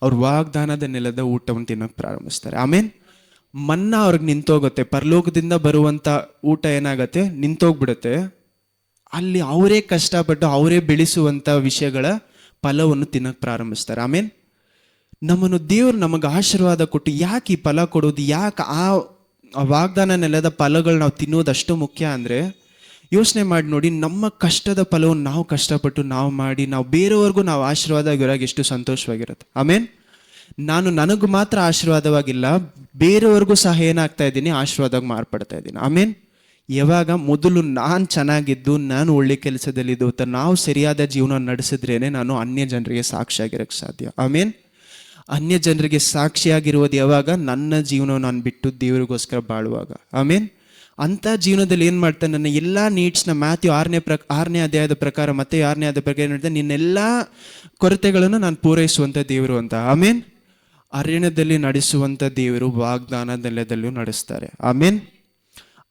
ಅವ್ರು ವಾಗ್ದಾನದ ನೆಲದ ಊಟವನ್ನು ತಿನ್ನೋಕೆ ಪ್ರಾರಂಭಿಸ್ತಾರೆ. ಆಮೇನ್. ಮನ್ನಾ ಅವ್ರಿಗೆ ನಿಂತೋಗುತ್ತೆ, ಪರಲೋಕದಿಂದ ಬರುವಂಥ ಊಟ ಏನಾಗತ್ತೆ, ನಿಂತೋಗ್ಬಿಡುತ್ತೆ. ಅಲ್ಲಿ ಅವರೇ ಕಷ್ಟಪಟ್ಟು ಅವರೇ ಬೆಳೆಸುವಂಥ ವಿಷಯಗಳ ಫಲವನ್ನು ತಿನ್ನೋಕೆ ಪ್ರಾರಂಭಿಸ್ತಾರೆ. ಆಮೇನ್. ನಮ್ಮನ್ನು ದೇವರು ನಮಗೆ ಆಶೀರ್ವಾದ ಕೊಟ್ಟು ಯಾಕೆ ಈ ಫಲ ಕೊಡೋದು, ಯಾಕೆ ಆ ವಾಗ್ದಾನ ನೆಲದ ಫಲಗಳು ನಾವು ತಿನ್ನೋದಷ್ಟು ಮುಖ್ಯ ಅಂದರೆ, ಯೋಚನೆ ಮಾಡಿ ನೋಡಿ, ನಮ್ಮ ಕಷ್ಟದ ಫಲವನ್ನು ನಾವು ಕಷ್ಟಪಟ್ಟು ನಾವು ಮಾಡಿ ನಾವು ಬೇರೆಯವ್ರಿಗೂ ನಾವು ಆಶೀರ್ವಾದ ಆಗಿರೋಕೆ ಎಷ್ಟು ಸಂತೋಷವಾಗಿರುತ್ತೆ. ಆಮೇನ್. ನನಗೂ ಮಾತ್ರ ಆಶೀರ್ವಾದವಾಗಿಲ್ಲ, ಬೇರೆಯವ್ರಿಗೂ ಸಹ ಏನಾಗ್ತಾ ಇದ್ದೀನಿ, ಆಶೀರ್ವಾದವಾಗಿ ಮಾರ್ಪಡ್ತಾ ಇದ್ದೀನಿ. ಆಮೇನ್. ಯಾವಾಗ ಮೊದಲು ನಾನು ಚೆನ್ನಾಗಿದ್ದು, ನಾನು ಒಳ್ಳೆ ಕೆಲಸದಲ್ಲಿದ್ದು ಅಂತ ನಾವು ಸರಿಯಾದ ಜೀವನ ನಡೆಸಿದ್ರೇನೆ ನಾನು ಅನ್ಯ ಜನರಿಗೆ ಸಾಕ್ಷಿಯಾಗಿರೋಕ್ಕೆ ಸಾಧ್ಯ. ಆಮೇನ್. ಅನ್ಯ ಜನರಿಗೆ ಸಾಕ್ಷಿಯಾಗಿರುವುದು ಯಾವಾಗ, ನನ್ನ ಜೀವನ ನಾನು ಬಿಟ್ಟು ದೇವರಿಗೋಸ್ಕರ ಬಾಳುವಾಗ. ಆಮೇನ್. ಅಂಥ ಜೀವನದಲ್ಲಿ ಏನು ಮಾಡ್ತಾನೆ, ನನ್ನ ಎಲ್ಲ ನೀಡ್ಸ್ನ ಮ್ಯಾಥ್ಯೂ 6ನೇ ಅಧ್ಯಾಯದ ಪ್ರಕಾರ, ಮತ್ತೆ 6ನೇ ಅಧ್ಯಾಯದ ಪ್ರಕಾರ ಏನು ಹೇಳ್ತಾನೆ, ನಿನ್ನೆಲ್ಲ ಕೊರತೆಗಳನ್ನು ನಾನು ಪೂರೈಸುವಂಥ ದೇವರು ಅಂತ. ಆಮೇನ್. ಅರಣ್ಯದಲ್ಲಿ ನಡೆಸುವಂಥ ದೇವರು ವಾಗ್ದಾನ ನೆಲದಲ್ಲೂ ನಡೆಸ್ತಾರೆ. ಆಮೇನ್.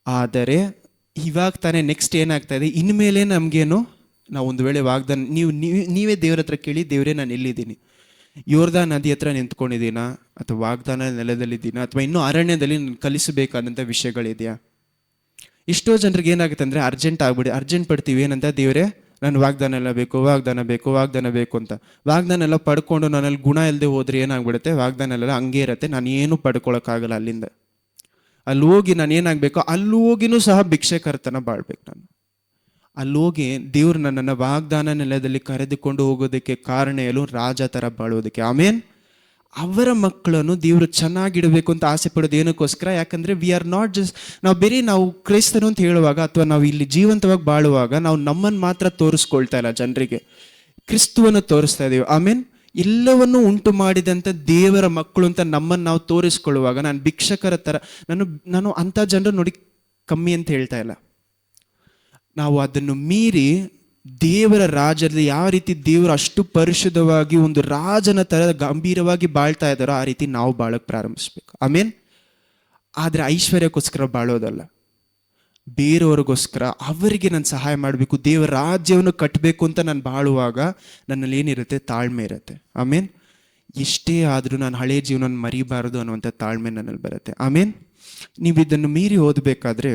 ಆದರೆ ಇವಾಗ ತಾನೇ ನೆಕ್ಸ್ಟ್ ಏನಾಗ್ತಾ ಇದೆ, ಇನ್ಮೇಲೆ ನಮಗೇನು, ನಾವು ಒಂದು ವೇಳೆ ವಾಗ್ದಾನ ನೀವೇ ದೇವ್ರ ಹತ್ರ ಕೇಳಿ, ದೇವರೇ ನಾನು ಎಲ್ಲಿದ್ದೀನಿ, ಯೋರ್ದಾನ್ ನದಿ ಹತ್ರ ನಿಂತ್ಕೊಂಡಿದ್ದೀನಾ, ಅಥವಾ ವಾಗ್ದಾನ ನೆಲದಲ್ಲಿದ್ದೀನಾ, ಅಥವಾ ಇನ್ನೂ ಅರಣ್ಯದಲ್ಲಿ ಕಲಿಸಬೇಕಾದಂಥ ವಿಷಯಗಳಿದೆಯಾ? ಎಷ್ಟೋ ಜನರಿಗೆ ಏನಾಗುತ್ತೆ ಅಂದರೆ ಅರ್ಜೆಂಟ್ ಪಡ್ತೀವಿ ಏನಂತ, ದೇವರೇ ನಾನು ವಾಗ್ದಾನ ಎಲ್ಲ ಬೇಕು, ವಾಗ್ದಾನ ಬೇಕು ಅಂತ. ವಾಗ್ದಾನ ಎಲ್ಲ ಪಡ್ಕೊಂಡು ನನ್ನಲ್ಲಿ ಗುಣ ಇಲ್ಲದೆ ಹೋದ್ರೆ ಏನಾಗ್ಬಿಡುತ್ತೆ, ವಾಗ್ದಾನ ಎಲ್ಲ ಹಂಗೆ ಇರುತ್ತೆ, ನಾನು ಏನು ಪಡ್ಕೊಳಕ್ಕಾಗಲ್ಲ. ಅಲ್ಲಿ ಹೋಗಿ ನಾನು ಏನಾಗಬೇಕು, ಅಲ್ಲಿ ಹೋಗಿನೂ ಸಹ ಭಿಕ್ಷೆಕರ್ತನ ಬಾಳ್ಬೇಕು. ನಾನು ಅಲ್ಲಿ ಹೋಗಿ ದೇವ್ರು ನನ್ನನ್ನು ವಾಗ್ದಾನ ನೆಲದಲ್ಲಿ ಕರೆದುಕೊಂಡು ಹೋಗೋದಕ್ಕೆ ಕಾರಣ ಏನು, ರಾಜ ಥರ ಬಾಳೋದಕ್ಕೆ. ಆಮೇನ್. ಅವರ ಮಕ್ಕಳನ್ನು ದೇವರು ಚೆನ್ನಾಗಿಡಬೇಕು ಅಂತ ಆಸೆ ಪಡೋದು ಏನಕ್ಕೋಸ್ಕರ, ಯಾಕಂದರೆ ವಿ ಆರ್ ನಾಟ್ ಜಸ್ಟ್, ನಾವು ಕ್ರೈಸ್ತರು ಅಂತ ಹೇಳುವಾಗ, ಅಥವಾ ನಾವು ಇಲ್ಲಿ ಜೀವಂತವಾಗಿ ಬಾಳುವಾಗ ನಾವು ನಮ್ಮನ್ನು ಮಾತ್ರ ತೋರಿಸ್ಕೊಳ್ತಾ ಇಲ್ಲ, ಜನರಿಗೆ ಕ್ರಿಸ್ತುವನ್ನು ತೋರಿಸ್ತಾ ಇದ್ದೀವಿ. ಆಮೇನ್. ಎಲ್ಲವನ್ನು ಉಂಟು ಮಾಡಿದಂಥ ದೇವರ ಮಕ್ಕಳು ಅಂತ ನಮ್ಮನ್ನು ನಾವು ತೋರಿಸ್ಕೊಳ್ಳುವಾಗ, ನಾನು ಭಿಕ್ಷಕರ ಥರ, ನಾನು ಅಂಥ ಜನರು ನೋಡಿ ಕಮ್ಮಿ ಅಂತ ಹೇಳ್ತಾ ಇಲ್ಲ. ನಾವು ಅದನ್ನು ಮೀರಿ ದೇವರ ರಾಜ್ಯದಲ್ಲಿ ಯಾವ ರೀತಿ ದೇವರು ಅಷ್ಟು ಪರಿಶುದ್ಧವಾಗಿ ಒಂದು ರಾಜನ ಥರ ಗಂಭೀರವಾಗಿ ಬಾಳ್ತಾ ಇದ್ದಾರೋ ಆ ರೀತಿ ನಾವು ಬಾಳಕ್ಕೆ ಪ್ರಾರಂಭಿಸ್ಬೇಕು. ಆಮೇನ್. ಆದರೆ ಐಶ್ವರ್ಯಕ್ಕೋಸ್ಕರ ಬಾಳೋದಲ್ಲ, ಬೇರೆಯವ್ರಿಗೋಸ್ಕರ, ಅವರಿಗೆ ನಾನು ಸಹಾಯ ಮಾಡಬೇಕು, ದೇವರ ರಾಜ್ಯವನ್ನು ಕಟ್ಟಬೇಕು ಅಂತ ನಾನು ಬಾಳುವಾಗ ನನ್ನಲ್ಲಿ ಏನಿರುತ್ತೆ, ತಾಳ್ಮೆ ಇರುತ್ತೆ. ಆಮೇನ್. ಎಷ್ಟೇ ಆದರೂ ನಾನು ಹಳೆಯ ಜೀವನ ಮರಿಬಾರದು ಅನ್ನುವಂಥ ತಾಳ್ಮೆ ನನ್ನಲ್ಲಿ ಬರುತ್ತೆ. ಆಮೇನ್. ನೀವು ಇದನ್ನು ಮೀರಿ ಓದಬೇಕಾದ್ರೆ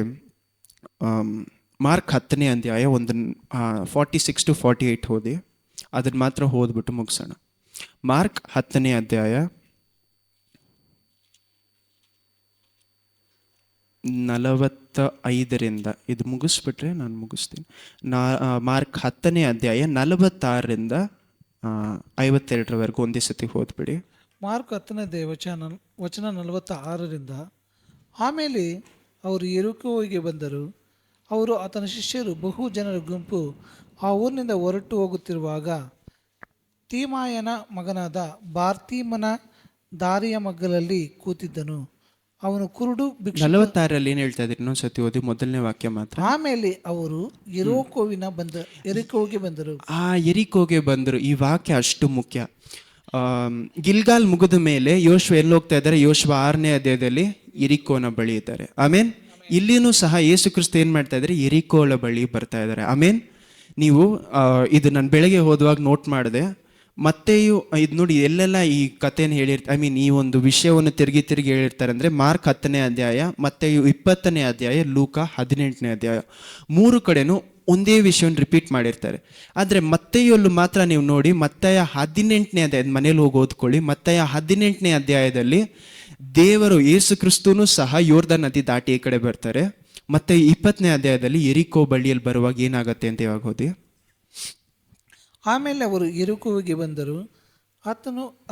ಮಾರ್ಕ್ 10ನೇ ಅಧ್ಯಾಯ 46 to 48 ಓದಿ, ಅದನ್ನು ಮಾತ್ರ ಓದ್ಬಿಟ್ಟು ಮುಗಿಸೋಣ. ಮಾರ್ಕ್ 10ನೇ ಅಧ್ಯಾಯ 45ರಿಂದ, ಇದು ಮುಗಿಸ್ಬಿಟ್ರೆ ನಾನು ಮುಗಿಸ್ತೀನಿ. ಮಾರ್ಕ್ 10ನೇ ಅಧ್ಯಾಯ 46ರಿಂದ 52ರವರೆಗೂ ಒಂದೇ ಸತಿ ಓದ್ಬಿಡಿ. ಮಾರ್ಕ್ 10ನೇ ಅಧ್ಯಾಯ ವಚನ 46ರಿಂದ. ಆಮೇಲೆ ಅವರು ಯೆರಿಕೋವಿಗೆ ಬಂದರು. ಅವರು ಆತನ ಶಿಷ್ಯರು ಬಹು ಜನರ ಗುಂಪು ಆ ಊರಿನಿಂದ ಹೊರಟು ಹೋಗುತ್ತಿರುವಾಗ, ತೀಮಾಯನ ಮಗನಾದ ಬಾರ್ತಿಮನ ದಾರಿಯ ಮಗ್ಗಲಲ್ಲಿ ಕೂತಿದ್ದನು. ಅವನು ಕುರುಡು. 46ರಲ್ಲಿ ಏನು ಹೇಳ್ತಾ ಇದ್ದೀರಿ, ಇನ್ನೊಂದ್ಸತಿ ಓದಿ, ಮೊದಲನೇ ವಾಕ್ಯ ಮಾತ್ರ. ಆಮೇಲೆ ಅವರು ಯೆರಿಕೋವಿಗೆ ಬಂದರು. ಯೆರಿಕೋಗೆ ಬಂದರು. ಈ ವಾಕ್ಯ ಅಷ್ಟು ಮುಖ್ಯ. ಗಿಲ್ಗಾಲ್ ಮುಗಿದ ಮೇಲೆ ಯೋಶ್ವ ಎಲ್ಲಿ ಹೋಗ್ತಾ ಇದ್ದಾರೆ, ಯೋಶ್ವ 6ನೇ ಅಧ್ಯಾಯದಲ್ಲಿ ಯೆರಿಕೋನ ಬಳಿ ಇದ್ದಾರೆ. ಆಮೇನ್. ಇಲ್ಲಿನೂ ಸಹ ಯೇಸು ಕ್ರಿಸ್ತ ಏನು ಮಾಡ್ತಾ ಇದ್ದಾರೆ, ಯೆರಿಕೋಳ ಬಳಿ ಬರ್ತಾ ಇದ್ದಾರೆ. ಆಮೇನ್. ನೀವು ಇದು ನಾನು ಬೆಳಗ್ಗೆ ಹೋದುವಾಗ ನೋಟ್ ಮಾಡಿದೆ. ಮತ್ತೆಯು ಇದು ನೋಡಿ, ಎಲ್ಲೆಲ್ಲ ಈ ಕಥೆಯನ್ನು ಹೇಳಿರ್ತಾರೆ, ಈ ಒಂದು ವಿಷಯವನ್ನು ತಿರುಗಿ ಹೇಳಿರ್ತಾರೆ ಅಂದರೆ, ಮಾರ್ಕ್ 10ನೇ ಅಧ್ಯಾಯ, ಮತ್ತೆಯು 20ನೇ ಅಧ್ಯಾಯ, ಲೂಕ 18ನೇ ಅಧ್ಯಾಯ, 3 ಕಡೆನೂ ಒಂದೇ ವಿಷಯವನ್ನು ರಿಪೀಟ್ ಮಾಡಿರ್ತಾರೆ. ಆದರೆ ಮತ್ತೆಯಲ್ಲೂ ಮಾತ್ರ ನೀವು ನೋಡಿ, ಮತ್ತೆಯ 18ನೇ ಅಧ್ಯಾಯ, ಮನೇಲಿ ಹೋಗಿ ಓದ್ಕೊಳ್ಳಿ. ಮತ್ತೆಯ 18ನೇ ಅಧ್ಯಾಯದಲ್ಲಿ ದೇವರು ಯೇಸು ಕ್ರಿಸ್ತನೂ ಸಹ ಯೋರ್ದಾನ್ ನದಿ ದಾಟಿ ಈ ಕಡೆ ಬರ್ತಾರೆ. ಮತ್ತೆ 20ನೇ ಅಧ್ಯಾಯದಲ್ಲಿ ಯೆರಿಕೋ ಬಳಿಯಲ್ಲಿ ಬರುವಾಗ ಏನಾಗುತ್ತೆ ಅಂತ ಇವಾಗ ಓದಿ. ಆಮೇಲೆ ಅವರು ಯೆರಿಕೋವಿಗೆ ಬಂದರು.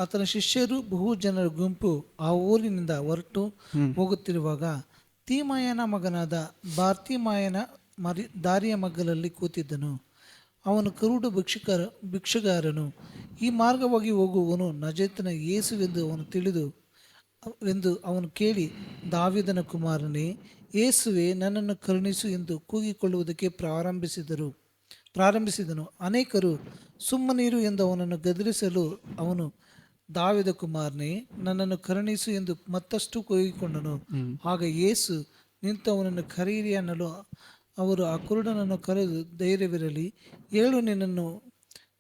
ಆತನ ಶಿಷ್ಯರು ಬಹು ಜನರ ಗುಂಪು ಆ ಊರಿನಿಂದ ಹೊರಟು ಹೋಗುತ್ತಿರುವಾಗ, ತೀಮಾಯನ ಮಗನಾದ ಬಾರ್ತಿಮಾಯನ ದಾರಿಯ ಮಗ್ಗಲಲ್ಲಿ ಕೂತಿದ್ದನು. ಅವನು ಕುರುಡು ಭಿಕ್ಷುಗಾರನು. ಈ ಮಾರ್ಗವಾಗಿ ಹೋಗುವವನು ನಜರೇತಿನ ಯೇಸುವೆಂದು ಅವನು ಎಂದು ಅವನು ಕೇಳಿ, ದಾವೀದನ ಕುಮಾರನೇ, ಯೇಸುವೆ, ನನ್ನನ್ನು ಕರುಣಿಸು ಎಂದು ಕೂಗಿಕೊಳ್ಳುವುದಕ್ಕೆ ಪ್ರಾರಂಭಿಸಿದನು. ಅನೇಕರು ಸುಮ್ಮನಿರು ಎಂದು ಅವನನ್ನು ಗದರಿಸಲು ಅವನು, ದಾವೀದ ಕುಮಾರನೇ, ನನ್ನನ್ನು ಕರುಣಿಸು ಎಂದು ಮತ್ತಷ್ಟು ಕೂಗಿಕೊಂಡನು. ಆಗ ಯೇಸು ನಿಂತು ಅವನನ್ನು ಕರೆಯಿರಿ ಅನ್ನಲು ಅವರು ಆ ಕುರುಡನನ್ನು ಕರೆದು, ಧೈರ್ಯವಿರಲಿ, ಏಳು, ನಿನ್ನನ್ನು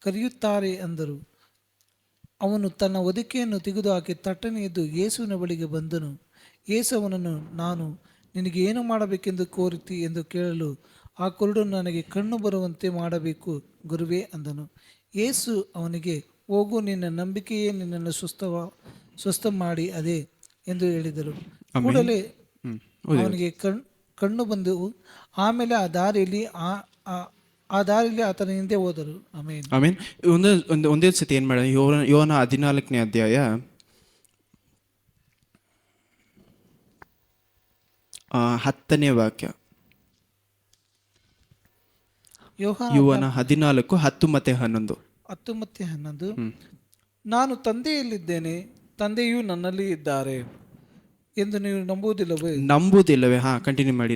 ಕರೆಯುತ್ತಾರೆ ಅಂದರು. ಅವನು ತನ್ನ ಹೊದಿಕೆಯನ್ನು ತೆಗೆದುಹಾಕಿ ತಟ್ಟನೆ ಎದ್ದು ಯೇಸುವಿನ ಬಳಿಗೆ ಬಂದನು. ಯೇಸು ಅವನನ್ನು, ನಾನು ನಿನಗೆ ಏನು ಮಾಡಬೇಕೆಂದು ಕೋರುತ್ತಿ ಎಂದು ಕೇಳಲು, ಆ ಕುರುಡನು, ನನಗೆ ಕಣ್ಣು ಬರುವಂತೆ ಮಾಡಬೇಕು ಗುರುವೇ ಅಂದನು. ಯೇಸು ಅವನಿಗೆ, ಹೋಗು, ನಿನ್ನ ನಂಬಿಕೆಯೇ ನಿನ್ನನ್ನು ಸ್ವಸ್ಥ ಮಾಡಿ ಅದೇ ಎಂದು ಹೇಳಿದರು. ಕೂಡಲೇ ಅವನಿಗೆ ಕಣ್ಣು ಬಂದವು. ಆಮೇಲೆ ಆ ದಾರಿಯಲ್ಲಿ ಆತನ ಹಿಂದೆ ಹೋದರು. ಆಮೇನ್. ಒಂದೇ ಸತಿ ಏನ್ ಮಾಡ, ಯೋನ 14ನೇ ಅಧ್ಯಾಯ 10ನೇ ವಾಕ್ಯ. ಯೋಹಾನ 14, 10 ಮತ್ತೆ 11. 10 ಮತ್ತೆ 11. ನಾನು ತಂದೆಯಲ್ಲಿದ್ದೇನೆ, ತಂದೆಯೂ ನನ್ನಲ್ಲಿ ಇದ್ದಾರೆ ಎಂದು ನೀವು ನಂಬುವುದಿಲ್ಲವೇ? ಕಂಟಿನ್ಯೂ ಮಾಡಿ.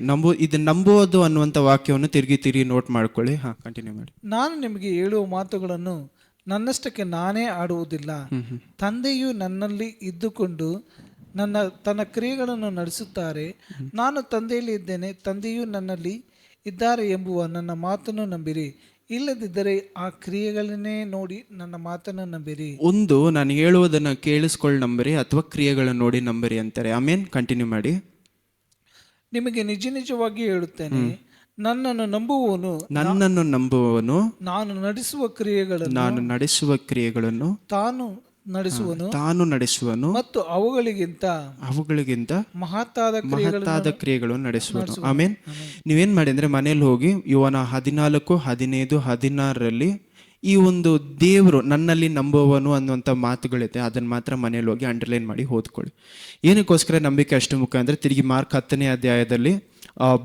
ನಂಬುವುದು ಅನ್ನುವಂಥ ವಾಕ್ಯವನ್ನು ತಿರುಗಿ ನೋಟ್ ಮಾಡ್ಕೊಳ್ಳಿ. ಕಂಟಿನ್ಯೂ ಮಾಡಿ. ನಾನು ನಿಮಗೆ ಹೇಳುವ ಮಾತುಗಳನ್ನು ನನ್ನಷ್ಟಕ್ಕೆ ನಾನೇ ಆಡುವುದಿಲ್ಲ. ತಂದೆಯು ನನ್ನಲ್ಲಿ ಇದ್ದುಕೊಂಡು ತನ್ನ ಕ್ರಿಯೆಗಳನ್ನು ನಡೆಸುತ್ತಾರೆ. ನಾನು ತಂದೆಯಲ್ಲಿ ಇದ್ದೇನೆ, ತಂದೆಯು ನನ್ನಲ್ಲಿ ಇದ್ದಾರೆ ಎಂಬುವ ನನ್ನ ಮಾತನ್ನು ನಂಬಿರಿ. ಇಲ್ಲದಿದ್ದರೆ ಆ ಕ್ರಿಯೆಗಳನ್ನೇ ನೋಡಿ ನನ್ನ ಮಾತನ್ನು ನಂಬಿರಿ. ಒಂದು, ನಾನು ಹೇಳುವುದನ್ನು ಕೇಳಿಸ್ಕೊಳ್ಳಿ ನಂಬರಿ, ಅಥವಾ ಕ್ರಿಯೆಗಳನ್ನು ನೋಡಿ ನಂಬರಿ ಅಂತಾರೆ. ಆಮೇನ್. ಕಂಟಿನ್ಯೂ ಮಾಡಿ. ನಿಮಗೆ ನಿಜವಾಗಿ ಹೇಳುತ್ತೇನೆ, ನನ್ನನ್ನು ನಂಬುವವನು ನಾನು ನಡೆಸುವ ಕ್ರಿಯೆಗಳನ್ನು ತಾನು ನಡೆಸುವನು ಮತ್ತು ಅವುಗಳಿಗಿಂತ ಮಹತ್ತಾದ ಕ್ರಿಯೆಗಳನ್ನು ನಡೆಸುವನು. ಆಮೇನ್. ನೀವೇನ್ ಮಾಡಿ ಅಂದ್ರೆ, ಮನೇಲಿ ಹೋಗಿ ಯೋನ 14, 15, 16ರಲ್ಲಿ ಈ ಒಂದು ದೇವರು ನನ್ನಲ್ಲಿ ನಂಬುವವನು ಅನ್ನುವಂಥ ಮಾತುಗಳಿದೆ. ಅದನ್ನ ಮಾತ್ರ ಮನೇಲಿ ಹೋಗಿ ಅಂಡರ್ಲೈನ್ ಮಾಡಿ ಓದ್ಕೊಳ್ಳಿ. ಏನಕ್ಕೋಸ್ಕರ ನಂಬಿಕೆ ಅಷ್ಟು ಮುಖ್ಯ ಅಂದ್ರೆ, ತಿರುಗಿ ಮಾರ್ಕ್ 10ನೇ ಅಧ್ಯಾಯದಲ್ಲಿ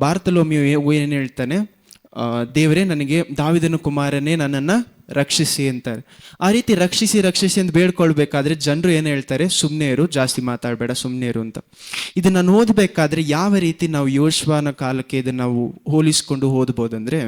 ಬಾರ್ತಲೋಮಿಯು ಏನು ಹೇಳ್ತಾನೆ, ದೇವರೇ, ನನಗೆ ದಾವೀದನ ಕುಮಾರನೇ ನನ್ನನ್ನು ರಕ್ಷಿಸಿ ಅಂತಾರೆ. ಆ ರೀತಿ ರಕ್ಷಿಸಿ ಅಂತ ಬೇಡ್ಕೊಳ್ಬೇಕಾದ್ರೆ ಜನರು ಏನು ಹೇಳ್ತಾರೆ, ಸುಮ್ಮನೆ ಇರು, ಜಾಸ್ತಿ ಮಾತಾಡಬೇಡ, ಸುಮ್ಮನೆ ಇರು ಅಂತ. ಇದನ್ನು ಓದಬೇಕಾದ್ರೆ ಯಾವ ರೀತಿ ನಾವು ಯೋಶ್ವನ ಕಾಲಕ್ಕೆ ಇದನ್ನು ನಾವು ಹೋಲಿಸ್ಕೊಂಡು ಓದ್ಬೋದಂದ್ರೆ,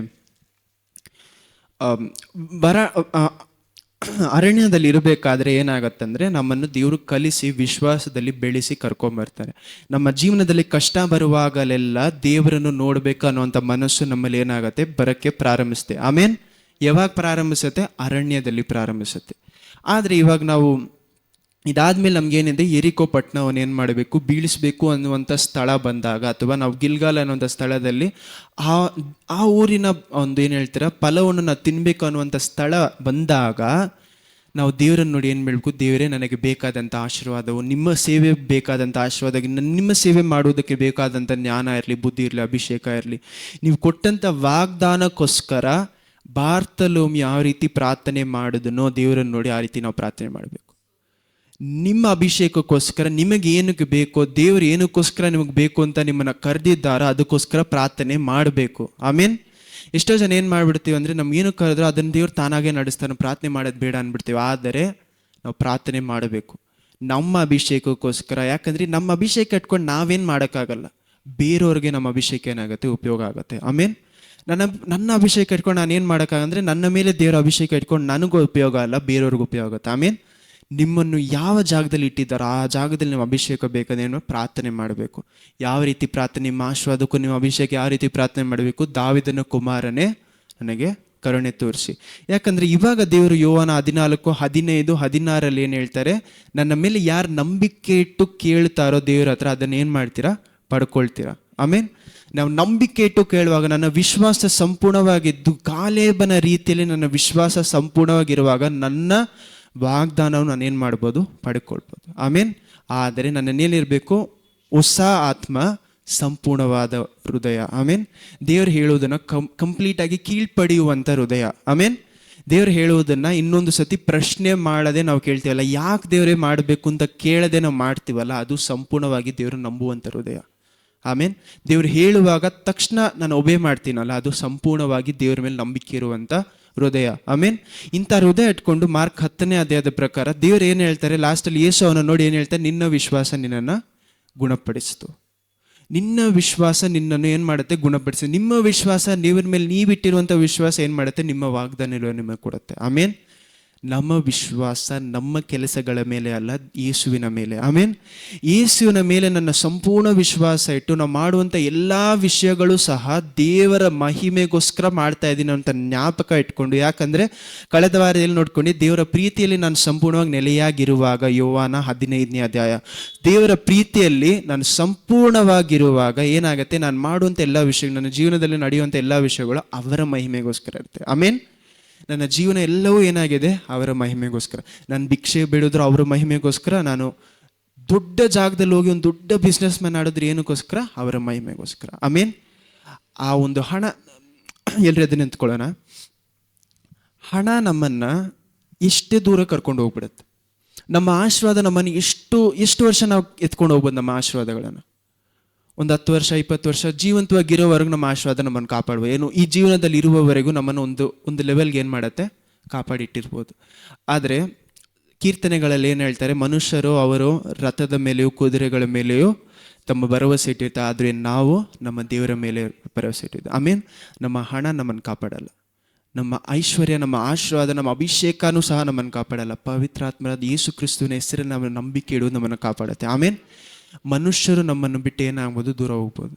ಅರಣ್ಯದಲ್ಲಿ ಇರಬೇಕಾದ್ರೆ ಏನಾಗತ್ತಂದ್ರೆ, ನಮ್ಮನ್ನು ದೇವರು ಕಲಿಸಿ ವಿಶ್ವಾಸದಲ್ಲಿ ಬೆಳೆಸಿ ಕರ್ಕೊಂಬರ್ತಾರೆ. ನಮ್ಮ ಜೀವನದಲ್ಲಿ ಕಷ್ಟ ಬರುವಾಗಲೆಲ್ಲ ದೇವರನ್ನು ನೋಡ್ಬೇಕು ಅನ್ನುವಂಥ ಮನಸ್ಸು ನಮ್ಮಲ್ಲಿ ಏನಾಗತ್ತೆ, ಬರಕ್ಕೆ ಪ್ರಾರಂಭಿಸುತ್ತೆ. ಆಮೇನ್. ಯಾವಾಗ ಪ್ರಾರಂಭಿಸುತ್ತೆ? ಅರಣ್ಯದಲ್ಲಿ ಪ್ರಾರಂಭಿಸುತ್ತೆ. ಆದರೆ ಇವಾಗ ನಾವು ಇದಾದ್ಮೇಲೆ ನಮ್ಗೇನಿದೆ, ಎರಿಕೋ ಪಟ್ಟಣವನ್ನು ಏನು ಮಾಡಬೇಕು, ಬೀಳಿಸ್ಬೇಕು ಅನ್ನುವಂಥ ಸ್ಥಳ ಬಂದಾಗ, ಅಥವಾ ನಾವು ಗಿಲ್ಗಾಲ್ ಅನ್ನುವಂಥ ಸ್ಥಳದಲ್ಲಿ ಆ ಊರಿನ ಒಂದು ಏನು ಹೇಳ್ತೀರ ಫಲವನ್ನು ನಾವು ತಿನ್ಬೇಕು ಅನ್ನುವಂಥ ಸ್ಥಳ ಬಂದಾಗ, ನಾವು ದೇವರನ್ನು ನೋಡಿ ಏನು ಮಾಡಬೇಕು, ದೇವರೇ, ನನಗೆ ಬೇಕಾದಂಥ ಆಶೀರ್ವಾದವು, ನಿಮ್ಮ ಸೇವೆ ಬೇಕಾದಂಥ ಆಶೀರ್ವಾದ, ನಿಮ್ಮ ಸೇವೆ ಮಾಡುವುದಕ್ಕೆ ಬೇಕಾದಂಥ ಜ್ಞಾನ ಇರಲಿ, ಬುದ್ಧಿ ಇರಲಿ, ಅಭಿಷೇಕ ಇರಲಿ, ನೀವು ಕೊಟ್ಟಂಥ ವಾಗ್ದಾನಕ್ಕೋಸ್ಕರ ಬಾರ್ತಲೋಮಿ ಯಾವ ರೀತಿ ಪ್ರಾರ್ಥನೆ ಮಾಡಿದನೋ, ದೇವರನ್ನು ನೋಡಿ ಆ ರೀತಿ ನಾವು ಪ್ರಾರ್ಥನೆ ಮಾಡಬೇಕು. ನಿಮ್ಮ ಅಭಿಷೇಕಕ್ಕೋಸ್ಕರ ನಿಮಗೆ ಏನಕ್ಕೆ ಬೇಕೋ, ದೇವರು ಏನಕ್ಕೋಸ್ಕರ ನಿಮಗೆ ಬೇಕು ಅಂತ ನಿಮ್ಮನ್ನು ಕರೆದಿದ್ದಾರೋ ಅದಕ್ಕೋಸ್ಕರ ಪ್ರಾರ್ಥನೆ ಮಾಡಬೇಕು. ಆಮೇನ್. ಎಷ್ಟೋ ಜನ ಏನು ಮಾಡಿಬಿಡ್ತೀವಿ ಅಂದರೆ, ನಮ್ಗೇನು ಕರೆದ್ರೋ ಅದನ್ನು ದೇವ್ರು ತಾನಾಗೇ ನಡೆಸ್ತಾನೆ, ಪ್ರಾರ್ಥನೆ ಮಾಡೋದು ಬೇಡ ಅಂದ್ಬಿಡ್ತೀವಿ. ಆದರೆ ನಾವು ಪ್ರಾರ್ಥನೆ ಮಾಡಬೇಕು ನಮ್ಮ ಅಭಿಷೇಕಕ್ಕೋಸ್ಕರ. ಯಾಕಂದರೆ ನಮ್ಮ ಅಭಿಷೇಕ ಇಟ್ಕೊಂಡು ನಾವೇನು ಮಾಡೋಕ್ಕಾಗಲ್ಲ, ಬೇರೆಯವ್ರಿಗೆ ನಮ್ಮ ಅಭಿಷೇಕ ಏನಾಗುತ್ತೆ, ಉಪಯೋಗ ಆಗುತ್ತೆ. ಆಮೇನ್. ನನ್ನ ಅಭಿಷೇಕ ಇಟ್ಕೊಂಡು ನಾನೇನು ಮಾಡೋಕ್ಕಾಗಂದ್ರೆ, ನನ್ನ ಮೇಲೆ ದೇವರ ಅಭಿಷೇಕ ಇಟ್ಕೊಂಡು ನನಗೂ ಉಪಯೋಗ ಅಲ್ಲ, ಬೇರೆಯವ್ರಿಗೂ ಉಪಯೋಗ ಆಗುತ್ತೆ. ಆಮೇನ್. ನಿಮ್ಮನ್ನು ಯಾವ ಜಾಗದಲ್ಲಿ ಇಟ್ಟಿದ್ದಾರೋ ಆ ಜಾಗದಲ್ಲಿ ನಿಮ್ಮ ಅಭಿಷೇಕ ಬೇಕಾದೇನೋ ಪ್ರಾರ್ಥನೆ ಮಾಡಬೇಕು. ಯಾವ ರೀತಿ ಪ್ರಾರ್ಥನೆ, ನಿಮ್ಮ ಆಶೀರ್ವಾದಕ್ಕೂ ನಿಮ್ಮ ಅಭಿಷೇಕ ಯಾವ ರೀತಿ ಪ್ರಾರ್ಥನೆ ಮಾಡಬೇಕು, ದಾವೀದನ ಕುಮಾರನೇ ನನಗೆ ಕರುಣೆ ತೋರಿಸಿ. ಯಾಕಂದರೆ ಇವಾಗ ದೇವರು ಯೋಹಾನ 14, 15, 16ರಲ್ಲಿ ಏನು ಹೇಳ್ತಾರೆ, ನನ್ನ ಮೇಲೆ ಯಾರು ನಂಬಿಕೆ ಇಟ್ಟು ಕೇಳ್ತಾರೋ ದೇವ್ರ ಹತ್ರ, ಅದನ್ನು ಏನು ಮಾಡ್ತೀರಾ, ಪಡ್ಕೊಳ್ತೀರಾ. ಆಮೇನ್. ನಾವು ನಂಬಿಕೆ ಇಟ್ಟು ಕೇಳುವಾಗ, ನನ್ನ ವಿಶ್ವಾಸ ಸಂಪೂರ್ಣವಾಗಿದ್ದು ಕಾಲೇಬನ ರೀತಿಯಲ್ಲಿ ನನ್ನ ವಿಶ್ವಾಸ ಸಂಪೂರ್ಣವಾಗಿರುವಾಗ ನನ್ನ ವಾಗ್ದಾನವನ್ನು ನಾನೇನು ಮಾಡ್ಬೋದು, ಪಡ್ಕೊಳ್ಬೋದು. ಆಮೇನ್. ಆದರೆ ನನ್ನೇನಿರಬೇಕು, ಹೊಸ ಆತ್ಮ, ಸಂಪೂರ್ಣವಾದ ಹೃದಯ. ಆಮೇನ್. ದೇವರು ಹೇಳುವುದನ್ನು ಕಂಪ್ಲೀಟಾಗಿ ಕೀಳ್ಪಡೆಯುವಂಥ ಹೃದಯ. ಆಮೇನ್. ದೇವ್ರು ಹೇಳುವುದನ್ನು ಇನ್ನೊಂದು ಸತಿ ಪ್ರಶ್ನೆ ಮಾಡದೆ ನಾವು ಕೇಳ್ತೀವಲ್ಲ, ಯಾಕೆ ದೇವರೇ ಮಾಡಬೇಕು ಅಂತ ಕೇಳದೆ ನಾವು ಮಾಡ್ತೀವಲ್ಲ, ಅದು ಸಂಪೂರ್ಣವಾಗಿ ದೇವರು ನಂಬುವಂಥ ಹೃದಯ. ಆಮೇನ್. ದೇವ್ರು ಹೇಳುವಾಗ ತಕ್ಷಣ ನಾನು ಒಬೇ ಮಾಡ್ತೀನಲ್ಲ, ಅದು ಸಂಪೂರ್ಣವಾಗಿ ದೇವ್ರ ಮೇಲೆ ನಂಬಿಕೆ ಇರುವಂಥ ಹೃದಯ. ಆಮೇನ್. ಇಂಥ ಹೃದಯ ಇಟ್ಕೊಂಡು ಮಾರ್ಕ್ 10ನೇ ಅಧ್ಯಾಯದ ಪ್ರಕಾರ ದೇವ್ರು ಏನು ಹೇಳ್ತಾರೆ ಲಾಸ್ಟಲ್ಲಿ, ಯೇಸು ಅವನ ನೋಡಿ ಏನು ಹೇಳ್ತಾರೆ, ನಿನ್ನ ವಿಶ್ವಾಸ ನಿನ್ನನ್ನು ಗುಣಪಡಿಸಿತು. ನಿನ್ನ ವಿಶ್ವಾಸ ನಿನ್ನನ್ನು ಏನು ಮಾಡುತ್ತೆ, ಗುಣಪಡಿಸಿ. ನಿಮ್ಮ ವಿಶ್ವಾಸ, ದೇವರ ಮೇಲೆ ನೀವಿಟ್ಟಿರುವಂಥ ವಿಶ್ವಾಸ ಏನು ಮಾಡುತ್ತೆ, ನಿಮ್ಮ ವಾಗ್ದಾನ ನಿಮಗೆ ಕೊಡುತ್ತೆ. ಆಮೇನ್. ನಮ್ಮ ವಿಶ್ವಾಸ ನಮ್ಮ ಕೆಲಸಗಳ ಮೇಲೆ ಅಲ್ಲ, ಯೇಸುವಿನ ಮೇಲೆ. ಆಮೇನ್. ಯೇಸುವಿನ ಮೇಲೆ ನನ್ನ ಸಂಪೂರ್ಣ ವಿಶ್ವಾಸ ಇಟ್ಟು ನಾವು ಮಾಡುವಂಥ ಎಲ್ಲ ವಿಷಯಗಳು ಸಹ ದೇವರ ಮಹಿಮೆಗೋಸ್ಕರ ಮಾಡ್ತಾ ಇದ್ದೀನಿ ಅಂತ ಜ್ಞಾಪಕ ಇಟ್ಕೊಂಡು, ಯಾಕಂದರೆ ಕಳೆದ ವಾರದಲ್ಲಿ ನೋಡ್ಕೊಂಡು ದೇವರ ಪ್ರೀತಿಯಲ್ಲಿ ನಾನು ಸಂಪೂರ್ಣವಾಗಿ ನೆಲೆಯಾಗಿರುವಾಗ, ಯೋವಾನ 15ನೇ ಅಧ್ಯಾಯ, ದೇವರ ಪ್ರೀತಿಯಲ್ಲಿ ನಾನು ಸಂಪೂರ್ಣವಾಗಿರುವಾಗ ಏನಾಗುತ್ತೆ, ನಾನು ಮಾಡುವಂಥ ಎಲ್ಲ ವಿಷಯಗಳು, ನನ್ನ ಜೀವನದಲ್ಲಿ ನಡೆಯುವಂಥ ಎಲ್ಲ ವಿಷಯಗಳು ಅವರ ಮಹಿಮೆಗೋಸ್ಕರ ಇರುತ್ತೆ. ಆಮೇನ್. ನನ್ನ ಜೀವನ ಎಲ್ಲವೂ ಏನಾಗಿದೆ, ಅವರ ಮಹಿಮೆಗೋಸ್ಕರ. ನಾನು ಭಿಕ್ಷೆ ಬೇಡಿದ್ರು ಅವರ ಮಹಿಮೆಗೋಸ್ಕರ, ನಾನು ದೊಡ್ಡ ಜಾಗದಲ್ಲಿ ಹೋಗಿ ಒಂದು ದೊಡ್ಡ ಬಿಸ್ನೆಸ್ ಮ್ಯಾನ್ ಆಡಿದ್ರೆ ಏನಕ್ಕೋಸ್ಕರ, ಅವರ ಮಹಿಮೆಗೋಸ್ಕರ. ಆಮೇನ್. ಆ ಒಂದು ಹಣ, ಎಲ್ಲರೂ ಅದನ್ನ ನಿಂತ್ಕೊಳ್ಳೋಣ. ಹಣ ನಮ್ಮನ್ನು ಎಷ್ಟೇ ದೂರ ಕರ್ಕೊಂಡು ಹೋಗ್ಬಿಡುತ್ತೆ. ನಮ್ಮ ಆಶೀರ್ವಾದ ನಮ್ಮನ್ನು ಎಷ್ಟು ವರ್ಷ ನಾವು ಎತ್ಕೊಂಡು ಹೋಗ್ಬೋದು. ನಮ್ಮ ಆಶೀರ್ವಾದಗಳನ್ನು ಒಂದು 10 ವರ್ಷ 20 ವರ್ಷ ಜೀವಂತವಾಗಿರೋವರೆಗೂ ನಮ್ಮ ಆಶೀರ್ವಾದ ನಮ್ಮನ್ನು ಕಾಪಾಡುವ, ಏನು ಈ ಜೀವನದಲ್ಲಿ ಇರುವವರೆಗೂ ನಮ್ಮನ್ನು ಒಂದು ಲೆವೆಲ್ಗೆ ಏನು ಮಾಡುತ್ತೆ, ಕಾಪಾಡಿಟ್ಟಿರ್ಬೋದು. ಆದರೆ ಕೀರ್ತನೆಗಳಲ್ಲಿ ಏನು ಹೇಳ್ತಾರೆ, ಮನುಷ್ಯರು ಅವರು ರಥದ ಮೇಲೆಯೂ ಕುದುರೆಗಳ ಮೇಲೆಯೂ ತಮ್ಮ ಭರವಸೆ ಇಟ್ಟಿರ್ತಾರೆ, ಆದರೆ ನಾವು ನಮ್ಮ ದೇವರ ಮೇಲೆ ಭರವಸೆ ಇಟ್ಟಿದ್ದೆ. ಆಮೇನ್. ನಮ್ಮ ಹಣ ನಮ್ಮನ್ನು ಕಾಪಾಡಲ್ಲ, ನಮ್ಮ ಐಶ್ವರ್ಯ, ನಮ್ಮ ಆಶೀರ್ವಾದ, ನಮ್ಮ ಅಭಿಷೇಕನೂ ಸಹ ನಮ್ಮನ್ನು ಕಾಪಾಡಲ್ಲ. ಪವಿತ್ರಾತ್ಮರಾದ ಯೇಸು ಕ್ರಿಸ್ತುವಿನ ಹೆಸರಲ್ಲಿ ನಮ್ಮ ನಂಬಿಕೆ ಇಡುವುದು ನಮ್ಮನ್ನು ಕಾಪಾಡುತ್ತೆ. ಆಮೇನ್. ಮನುಷ್ಯರು ನಮ್ಮನ್ನು ಬಿಟ್ಟು ಏನಾಗ್ಬೋದು, ದೂರ ಹೋಗ್ಬೋದು.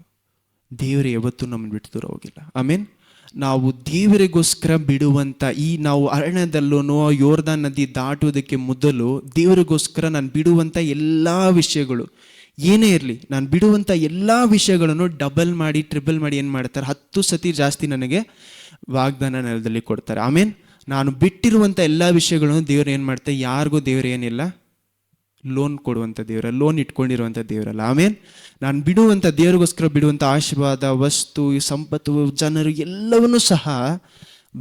ದೇವರು ಯಾವತ್ತೂ ನಮ್ಮನ್ನು ಬಿಟ್ಟು ದೂರ ಹೋಗಿಲ್ಲ. ಆಮೇನ್. ನಾವು ದೇವರಿಗೋಸ್ಕರ ಬಿಡುವಂಥ ನಾವು ಅರಣ್ಯದಲ್ಲೂ ಯೋರ್ದಾನ್ ನದಿ ದಾಟುವುದಕ್ಕೆ ಮೊದಲು ದೇವರಿಗೋಸ್ಕರ ನಾನು ಬಿಡುವಂಥ ಎಲ್ಲ ವಿಷಯಗಳು ಏನೇ ಇರಲಿ, ನಾನು ಬಿಡುವಂಥ ಎಲ್ಲ ವಿಷಯಗಳನ್ನು ಡಬಲ್ ಮಾಡಿ ಟ್ರಿಬಲ್ ಮಾಡಿ ಏನು ಮಾಡ್ತಾರೆ, 10 ಸತಿ ಜಾಸ್ತಿ ನನಗೆ ವಾಗ್ದಾನ ನೆಲದಲ್ಲಿ ಕೊಡ್ತಾರೆ. ಆಮೇನ್. ನಾನು ಬಿಟ್ಟಿರುವಂಥ ಎಲ್ಲ ವಿಷಯಗಳನ್ನು ದೇವರು ಏನು ಮಾಡ್ತಾರೆ, ಯಾರಿಗೂ ದೇವರು ಏನಿಲ್ಲ ಲೋನ್ ಕೊಡುವಂಥ ದೇವರ, ಲೋನ್ ಇಟ್ಕೊಂಡಿರುವಂಥ ದೇವರಲ್ಲ. ಆಮೇನ್. ನಾನು ಬಿಡುವಂಥ ದೇವರಿಗೋಸ್ಕರ ಬಿಡುವಂಥ ಆಶೀರ್ವಾದ, ವಸ್ತು, ಸಂಪತ್ತು, ಜನರು ಎಲ್ಲವನ್ನೂ ಸಹ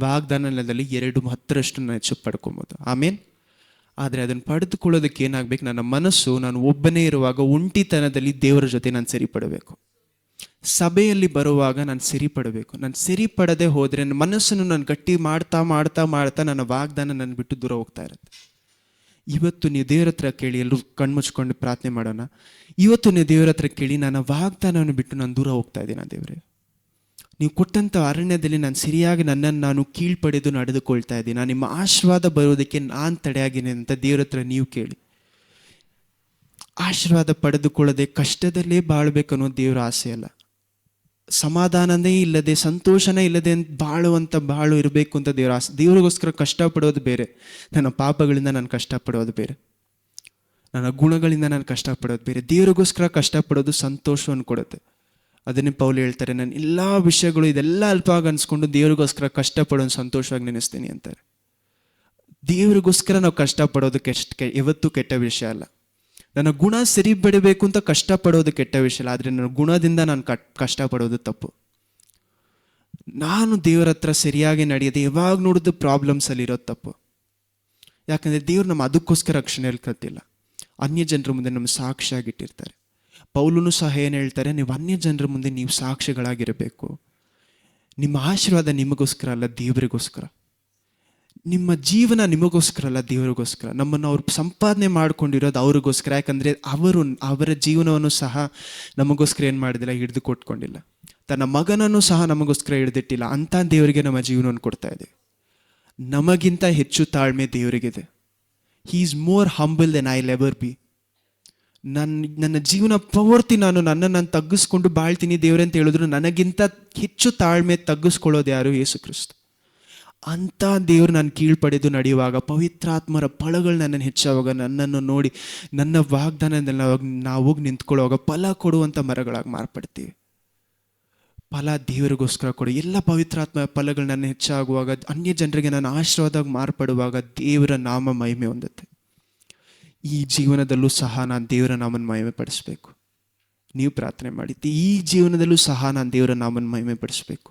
ವಾಗ್ದಾನ ನೆಲದಲ್ಲಿ 2-10ರಷ್ಟು ನಾನು ಹೆಚ್ಚು ಪಡ್ಕೊಬೋದು. ಆಮೇನ್. ಆದರೆ ಅದನ್ನು ಪಡೆದುಕೊಳ್ಳೋದಕ್ಕೆ ಏನಾಗಬೇಕು, ನನ್ನ ಮನಸ್ಸು ನಾನು ಒಬ್ಬನೇ ಇರುವಾಗ ಒಂಟಿತನದಲ್ಲಿ ದೇವರ ಜೊತೆ ನಾನು ಸರಿಪಡಬೇಕು. ಸಭೆಯಲ್ಲಿ ಬರುವಾಗ ನಾನು ಸರಿಪಡಬೇಕು. ನಾನು ಸರಿಪಡದೆ ಹೋದರೆ ನನ್ನ ಮನಸ್ಸನ್ನು ನಾನು ಗಟ್ಟಿ ಮಾಡ್ತಾ ಮಾಡ್ತಾ ಮಾಡ್ತಾ ನನ್ನ ವಾಗ್ದಾನ ನನ್ನ ಬಿಟ್ಟು ದೂರ ಹೋಗ್ತಾ ಇರುತ್ತೆ. ಇವತ್ತು ನೀವು ದೇವರ ಹತ್ರ ಕೇಳಿ, ಎಲ್ಲರೂ ಕಣ್ಮುಚ್ಕೊಂಡು ಪ್ರಾರ್ಥನೆ ಮಾಡೋಣ. ಇವತ್ತು ನೀವು ದೇವರ ಹತ್ರ ಕೇಳಿ, ನನ್ನ ವಾಗ್ದಾನವನ್ನು ಬಿಟ್ಟು ನಾನು ದೂರ ಹೋಗ್ತಾ ಇದ್ದೀನಿ. ದೇವರೇ, ನೀವು ಕೊಟ್ಟಂಥ ಅರಣ್ಯದಲ್ಲಿ ನಾನು ಸರಿಯಾಗಿ ನನ್ನನ್ನು ನಾನು ಕೀಳ್ಪಡೆದು ನಡೆದುಕೊಳ್ತಾ ಇದ್ದೀನಿ. ನಿಮ್ಮ ಆಶೀರ್ವಾದ ಬರೋದಕ್ಕೆ ನಾನು ತಡೆಯಾಗಿನಿ ಅಂತ ದೇವರ ಹತ್ರ ನೀವು ಕೇಳಿ. ಆಶೀರ್ವಾದ ಪಡೆದುಕೊಳ್ಳದೆ ಕಷ್ಟದಲ್ಲೇ ಬಾಳ್ಬೇಕನ್ನೋ ದೇವರ ಆಸೆ ಅಲ್ಲ. ಸಮಾಧಾನನೇ ಇಲ್ಲದೆ, ಸಂತೋಷನೇ ಇಲ್ಲದೆ ಬಾಳುವಂಥ ಬಾಳು ಇರಬೇಕು ಅಂತ ದೇವರ ಆಸೆ. ದೇವರಿಗೋಸ್ಕರ ಕಷ್ಟಪಡೋದು ಬೇರೆ, ನನ್ನ ಪಾಪಗಳಿಂದ ನಾನು ಕಷ್ಟಪಡೋದು ಬೇರೆ, ನನ್ನ ಗುಣಗಳಿಂದ ನಾನು ಕಷ್ಟಪಡೋದು ಬೇರೆ. ದೇವರಿಗೋಸ್ಕರ ಕಷ್ಟಪಡೋದು ಸಂತೋಷವನ್ನು ಕೊಡುತ್ತೆ. ಅದನ್ನೇ ಪೌಲ್ ಹೇಳ್ತಾರೆ, ನಾನು ಎಲ್ಲ ವಿಷಯಗಳು ಇದೆಲ್ಲ ಅಲ್ಪವಾಗಿ ಅನ್ಸ್ಕೊಂಡು ದೇವರಿಗೋಸ್ಕರ ಕಷ್ಟಪಡೋದು ಸಂತೋಷವಾಗಿ ನೆನೆಸ್ತೀನಿ ಅಂತಾರೆ. ದೇವರಿಗೋಸ್ಕರ ನಾವು ಕಷ್ಟಪಡೋದು ಯಾವತ್ತೂ ಕೆಟ್ಟ ವಿಷಯ ಅಲ್ಲ. ನನ್ನ ಗುಣ ಸರಿ ಬಿಡಬೇಕು ಅಂತ ಕಷ್ಟಪಡೋದು ಕೆಟ್ಟ ವಿಷಯ ಅಲ್ಲ, ಆದರೆ ನನ್ನ ಗುಣದಿಂದ ನಾನು ಕಷ್ಟಪಡೋದು ತಪ್ಪು. ನಾನು ದೇವರ ಹತ್ರ ಸರಿಯಾಗಿ ನಡೆಯೋದು ಯಾವಾಗ ನೋಡೋದು ಪ್ರಾಬ್ಲಮ್ಸಲ್ಲಿರೋದು ತಪ್ಪು. ಯಾಕಂದರೆ ದೇವ್ರು ನಮ್ಮ ಅದಕ್ಕೋಸ್ಕರ ರಕ್ಷಣೆಯಲ್ಲಿ ಕತ್ತಿಲ್ಲ, ಅನ್ಯ ಜನರ ಮುಂದೆ ನಮ್ಮ ಸಾಕ್ಷಿಯಾಗಿಟ್ಟಿರ್ತಾರೆ. ಪೌಲನು ಸಹ ಏನು ಹೇಳ್ತಾರೆ, ನೀವು ಅನ್ಯ ಜನರ ಮುಂದೆ ನೀವು ಸಾಕ್ಷಿಗಳಾಗಿರಬೇಕು. ನಿಮ್ಮ ಆಶೀರ್ವಾದ ನಿಮಗೋಸ್ಕರ ಅಲ್ಲ, ದೇವರಿಗೋಸ್ಕರ. ನಿಮ್ಮ ಜೀವನ ನಿಮಗೋಸ್ಕರ ಅಲ್ಲ, ದೇವರಿಗೋಸ್ಕರ. ನಮ್ಮನ್ನು ಅವ್ರು ಸಂಪಾದನೆ ಮಾಡ್ಕೊಂಡಿರೋದು ಅವ್ರಿಗೋಸ್ಕರ. ಯಾಕಂದರೆ ಅವರ ಜೀವನವನ್ನು ಸಹ ನಮಗೋಸ್ಕರ ಏನು ಮಾಡಿದಿಲ್ಲ, ಹಿಡಿದು ಕೊಟ್ಕೊಂಡಿಲ್ಲ. ತನ್ನ ಮಗನನ್ನು ಸಹ ನಮಗೋಸ್ಕರ ಹಿಡಿದಿಟ್ಟಿಲ್ಲ. ಅಂಥ ದೇವರಿಗೆ ನಮ್ಮ ಜೀವನವನ್ನು ಕೊಡ್ತಾ ಇದೆ. ನಮಗಿಂತ ಹೆಚ್ಚು ತಾಳ್ಮೆ ದೇವರಿಗಿದೆ. He is more humble than I ever be. ನನ್ನ ಜೀವನ ಪೂರ್ತಿ ನನ್ನನ್ನು ತಗ್ಗಿಸ್ಕೊಂಡು ಬಾಳ್ತೀನಿ ದೇವರೇ ಅಂತ ಹೇಳಿದ್ರು, ನನಗಿಂತ ಹೆಚ್ಚು ತಾಳ್ಮೆ ತಗ್ಗಿಸ್ಕೊಳ್ಳೋದು ಯಾರು? ಯೇಸು ಕ್ರಿಸ್ತ. ಅಂಥ ದೇವರು ನಾನು ಕೀಳ್ಪಡೆದು ನಡೆಯುವಾಗ, ಪವಿತ್ರಾತ್ಮರ ಫಲಗಳು ನನ್ನನ್ನು ಹೆಚ್ಚಾವಾಗ, ನನ್ನನ್ನು ನೋಡಿ ನನ್ನ ವಾಗ್ದಾನದಲ್ಲಿ ನಾವು ಹೋಗಿ ನಿಂತ್ಕೊಳ್ಳುವಾಗ ಫಲ ಕೊಡುವಂಥ ಮರಗಳಾಗಿ ಮಾರ್ಪಡ್ತೀವಿ. ಫಲ ದೇವರಿಗೋಸ್ಕರ ಕೊಡು. ಎಲ್ಲ ಪವಿತ್ರಾತ್ಮ ಫಲಗಳು ನನ್ನ ಹೆಚ್ಚಾಗುವಾಗ, ಅನ್ಯ ಜನರಿಗೆ ನಾನು ಆಶೀರ್ವಾದವಾಗಿ ಮಾರ್ಪಡುವಾಗ ದೇವರ ನಾಮ ಮಹಿಮೆ ಹೊಂದುತ್ತೆ. ಈ ಜೀವನದಲ್ಲೂ ಸಹ ನಾನು ದೇವರ ನಾಮನ ಮಹಿಮೆ ಪಡಿಸ್ಬೇಕು. ನೀವು ಪ್ರಾರ್ಥನೆ ಮಾಡಿದ್ದು, ಈ ಜೀವನದಲ್ಲೂ ಸಹ ನಾನು ದೇವರ ನಾಮನ ಮಹಿಮೆ ಪಡಿಸ್ಬೇಕು.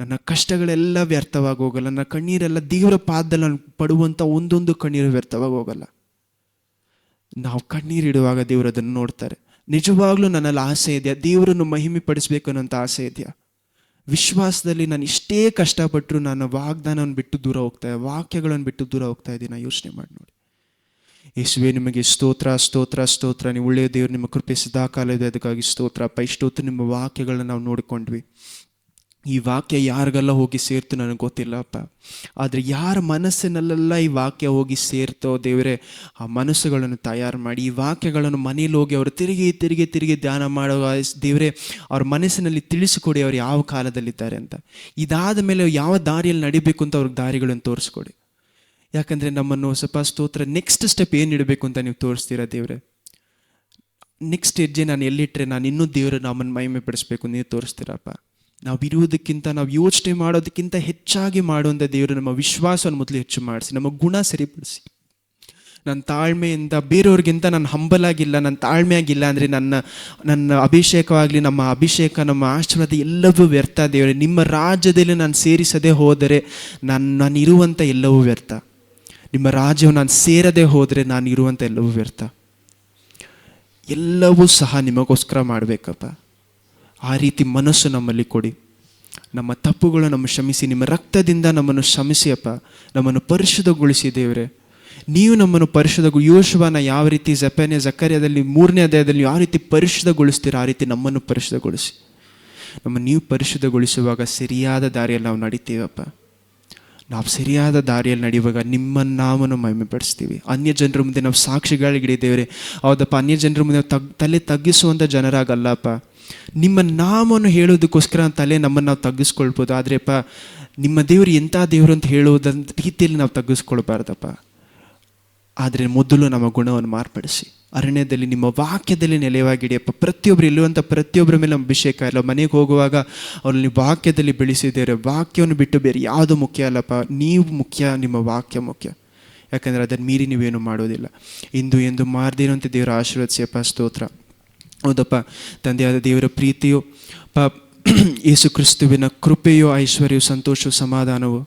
ನನ್ನ ಕಷ್ಟಗಳೆಲ್ಲ ವ್ಯರ್ಥವಾಗಿ ಹೋಗಲ್ಲ. ನನ್ನ ಕಣ್ಣೀರೆಲ್ಲ ದೇವರ ಪಾದದಲ್ಲಿ ನಾನು ಪಡುವಂಥ ಒಂದೊಂದು ಕಣ್ಣೀರು ವ್ಯರ್ಥವಾಗಿ ಹೋಗಲ್ಲ. ನಾವು ಕಣ್ಣೀರಿಡುವಾಗ ದೇವರು ಅದನ್ನು ನೋಡ್ತಾರೆ. ನಿಜವಾಗ್ಲೂ ನನ್ನಲ್ಲಿ ಆಸೆ ಇದೆಯಾ? ದೇವರನ್ನು ಮಹಿಮೆ ಪಡಿಸ್ಬೇಕು ಅನ್ನೋಂಥ ಆಸೆ ಇದೆಯಾ? ವಿಶ್ವಾಸದಲ್ಲಿ ನಾನು ಇಷ್ಟೇ ಕಷ್ಟಪಟ್ಟರು ನಾನು ವಾಗ್ದಾನವನ್ನು ಬಿಟ್ಟು ದೂರ ಹೋಗ್ತಾ ವಾಕ್ಯಗಳನ್ನು ಬಿಟ್ಟು ದೂರ ಹೋಗ್ತಾ ಇದ್ದೀನಿ. ಯೋಚನೆ ಮಾಡಿ ನೋಡಿ. ಯೇಸುವೆ ನಿಮಗೆ ಸ್ತೋತ್ರ ಸ್ತೋತ್ರ ಸ್ತೋತ್ರ. ನೀವು ಒಳ್ಳೆಯ ದೇವರು, ನಿಮ್ಮ ಕೃಪೆ ಸದಾ ಕಾಲ ಇದೆ, ಅದಕ್ಕಾಗಿ ಸ್ತೋತ್ರ ಅಪ್ಪ. ಇಷ್ಟೊತ್ತು ನಿಮ್ಮ ವಾಕ್ಯಗಳನ್ನ ನಾವು ನೋಡಿಕೊಂಡ್ವಿ. ಈ ವಾಕ್ಯ ಯಾರಿಗೆಲ್ಲ ಹೋಗಿ ಸೇರ್ತು ನನಗೆ ಗೊತ್ತಿಲ್ಲ ಅಪ್ಪ, ಆದರೆ ಯಾರ ಮನಸ್ಸಿನಲ್ಲೆಲ್ಲ ಈ ವಾಕ್ಯ ಹೋಗಿ ಸೇರ್ತೋ ದೇವರೇ, ಆ ಮನಸ್ಸುಗಳನ್ನು ತಯಾರು ಮಾಡಿ ಈ ವಾಕ್ಯಗಳನ್ನು ಮನೇಲಿ ಹೋಗಿ ಅವರು ತಿರುಗಿ ಧ್ಯಾನ ಮಾಡುವ ದೇವರೇ, ಅವ್ರ ಮನಸ್ಸಿನಲ್ಲಿ ತಿಳಿಸಿಕೊಡಿ ಅವ್ರು ಯಾವ ಕಾಲದಲ್ಲಿದ್ದಾರೆ ಅಂತ. ಇದಾದ ಮೇಲೆ ಯಾವ ದಾರಿಯಲ್ಲಿ ನಡಿಬೇಕು ಅಂತ ಅವ್ರಿಗೆ ದಾರಿಗಳನ್ನು ತೋರಿಸ್ಕೊಡಿ. ಯಾಕಂದರೆ ನಮ್ಮನ್ನು ಸ್ವಲ್ಪ ಸ್ತೋತ್ರ ನೆಕ್ಸ್ಟ್ ಸ್ಟೆಪ್ ಏನು ಇಡಬೇಕು ಅಂತ ನೀವು ತೋರಿಸ್ತೀರಾ ದೇವರೇ. ನೆಕ್ಸ್ಟ್ ಹೆಜ್ಜೆ ನಾನು ಎಲ್ಲಿಟ್ಟರೆ ನಾನು ಇನ್ನೂ ದೇವರು ನಮ್ಮನ್ನು ಮಹಿಮೆ ಪಡಿಸ್ಬೇಕು ನೀವು ತೋರಿಸ್ತೀರಪ್ಪ. ನಾವು ಇರುವುದಕ್ಕಿಂತ, ನಾವು ಯೋಚನೆ ಮಾಡೋದಕ್ಕಿಂತ ಹೆಚ್ಚಾಗಿ ಮಾಡುವಂಥ ದೇವರು ನಮ್ಮ ವಿಶ್ವಾಸವನ್ನು ಮೊದಲು ಹೆಚ್ಚು ಮಾಡಿಸಿ, ನಮ್ಮ ಗುಣ ಸರಿಪಡಿಸಿ. ನನ್ನ ತಾಳ್ಮೆಯಿಂದ ಬೇರೆಯವ್ರಿಗಿಂತ ನಾನು ಹಂಬಲಾಗಿಲ್ಲ, ನನ್ನ ತಾಳ್ಮೆಯಾಗಿಲ್ಲ ಅಂದರೆ ನನ್ನ ಅಭಿಷೇಕವಾಗಲಿ, ನಮ್ಮ ಅಭಿಷೇಕ, ನಮ್ಮ ಆಶೀರ್ವಾದ ಎಲ್ಲವೂ ವ್ಯರ್ಥ ದೇವರೇ. ನಿಮ್ಮ ರಾಜ್ಯದಲ್ಲಿ ನಾನು ಸೇರಿಸದೆ ಹೋದರೆ ನಾನು ಇರುವಂಥ ಎಲ್ಲವೂ ವ್ಯರ್ಥ. ನಿಮ್ಮ ರಾಜ್ಯವು ನಾನು ಸೇರದೆ ಹೋದರೆ ನಾನು ಇರುವಂಥ ಎಲ್ಲವೂ ವ್ಯರ್ಥ. ಎಲ್ಲವೂ ಸಹ ನಿಮಗೋಸ್ಕರ ಮಾಡಬೇಕಪ್ಪ. ಆ ರೀತಿ ಮನಸ್ಸು ನಮ್ಮಲ್ಲಿ ಕೊಡಿ. ನಮ್ಮ ತಪ್ಪುಗಳು ನಮ್ಮ ಕ್ಷಮಿಸಿ, ನಿಮ್ಮ ರಕ್ತದಿಂದ ನಮ್ಮನ್ನು ಕ್ಷಮಿಸಿ ಅಪ್ಪ. ನಮ್ಮನ್ನು ಪರಿಶುದ್ಧಗೊಳಿಸಿ ದೇವರೇ. ನೀವು ನಮ್ಮನ್ನು ಯೋಶುವನ ಯಾವ ರೀತಿ ಜಕರ್ಯದಲ್ಲಿ 3ನೇ ಅಧ್ಯಾಯದಲ್ಲಿ ಯಾವ ರೀತಿ ಪರಿಶುದ್ಧಗೊಳಿಸ್ತೀರ, ಆ ರೀತಿ ನಮ್ಮನ್ನು ಪರಿಶುದ್ಧಗೊಳಿಸಿ. ನೀವು ಪರಿಶುದ್ಧಗೊಳಿಸುವಾಗ ಸರಿಯಾದ ದಾರಿಯಲ್ಲಿ ನಾವು ನಡಿತೀವಪ್ಪ. ನಾವು ಸರಿಯಾದ ದಾರಿಯಲ್ಲಿ ನಡೆಯುವಾಗ ನಿಮ್ಮನ್ನು ನಾವನ್ನು ಮಹಿಮೆ ಪಡಿಸ್ತೀವಿ. ಅನ್ಯ ಜನರ ಮುಂದೆ ನಾವು ಸಾಕ್ಷಿಗಳಿಗಿದ್ದೇವೆ. ಹೌದಪ್ಪ, ಅನ್ಯ ಜನರ ಮುಂದೆ ತಲೆ ತಗ್ಗಿಸುವಂಥ ಜನರಾಗಲ್ಲಪ್ಪ. ನಿಮ್ಮ ನಾಮವನ್ನು ಹೇಳೋದಕ್ಕೋಸ್ಕರ ನಮ್ಮನ್ನು ನಾವು ತಗ್ಗಿಸ್ಕೊಳ್ಬೋದು. ಆದ್ರೆಪ್ಪ, ನಿಮ್ಮ ದೇವರು ಎಂಥ ದೇವರು ಅಂತ ಹೇಳುವುದಂತ ರೀತಿಯಲ್ಲಿ ನಾವು ತಗ್ಗಿಸ್ಕೊಳ್ಬಾರ್ದಪ್ಪ. ಆದರೆ ಮೊದಲು ನಮ್ಮ ಗುಣವನ್ನು ಮಾರ್ಪಡಿಸಿ ಅರಣ್ಯದಲ್ಲಿ ನಿಮ್ಮ ವಾಕ್ಯದಲ್ಲಿ ನೆಲೆವಾಗಿಡಿಯಪ್ಪ. ಪ್ರತಿಯೊಬ್ಬರು ಇಲ್ಲುವಂಥ ಪ್ರತಿಯೊಬ್ಬರ ಮೇಲೆ ನಮ್ಮ ಅಭಿಷೇಕ ಇಲ್ಲ. ಮನೆಗೆ ಹೋಗುವಾಗ ಅವ್ರಲ್ಲಿ ವಾಕ್ಯದಲ್ಲಿ ಬೆಳೆಸಿದ್ದೇವೆ. ವಾಕ್ಯವನ್ನು ಬಿಟ್ಟು ಬೇರೆ ಯಾವುದು ಮುಖ್ಯ ಅಲ್ಲಪ್ಪ. ನೀವು ಮುಖ್ಯ, ನಿಮ್ಮ ವಾಕ್ಯ ಮುಖ್ಯ. ಯಾಕಂದರೆ ಅದನ್ನು ಮೀರಿ ನೀವೇನು ಮಾಡೋದಿಲ್ಲ. ಎಂದು ಮಾರ್ದಿರುವಂಥ ದೇವರ ಆಶೀರ್ವದಿಸಿಯಪ್ಪ. ಸ್ತೋತ್ರ. ಹೌದಪ್ಪ ತಂದೆಯಾದ ದೇವರ ಪ್ರೀತಿಯು ಯೇಸು ಕ್ರಿಸ್ತುವಿನ ಕೃಪೆಯು, ಐಶ್ವರ್ಯವು, ಸಂತೋಷವು, ಸಮಾಧಾನವು,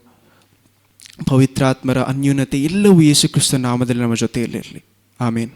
ಪವಿತ್ರಾತ್ಮರ ಅನ್ಯೂನತೆ ಎಲ್ಲವೂ ಯೇಸು ಕ್ರಿಸ್ತ ನಾಮದಲ್ಲಿ ನಮ್ಮ ಜೊತೆಯಲ್ಲಿರಲಿ. ಆಮೇನ್.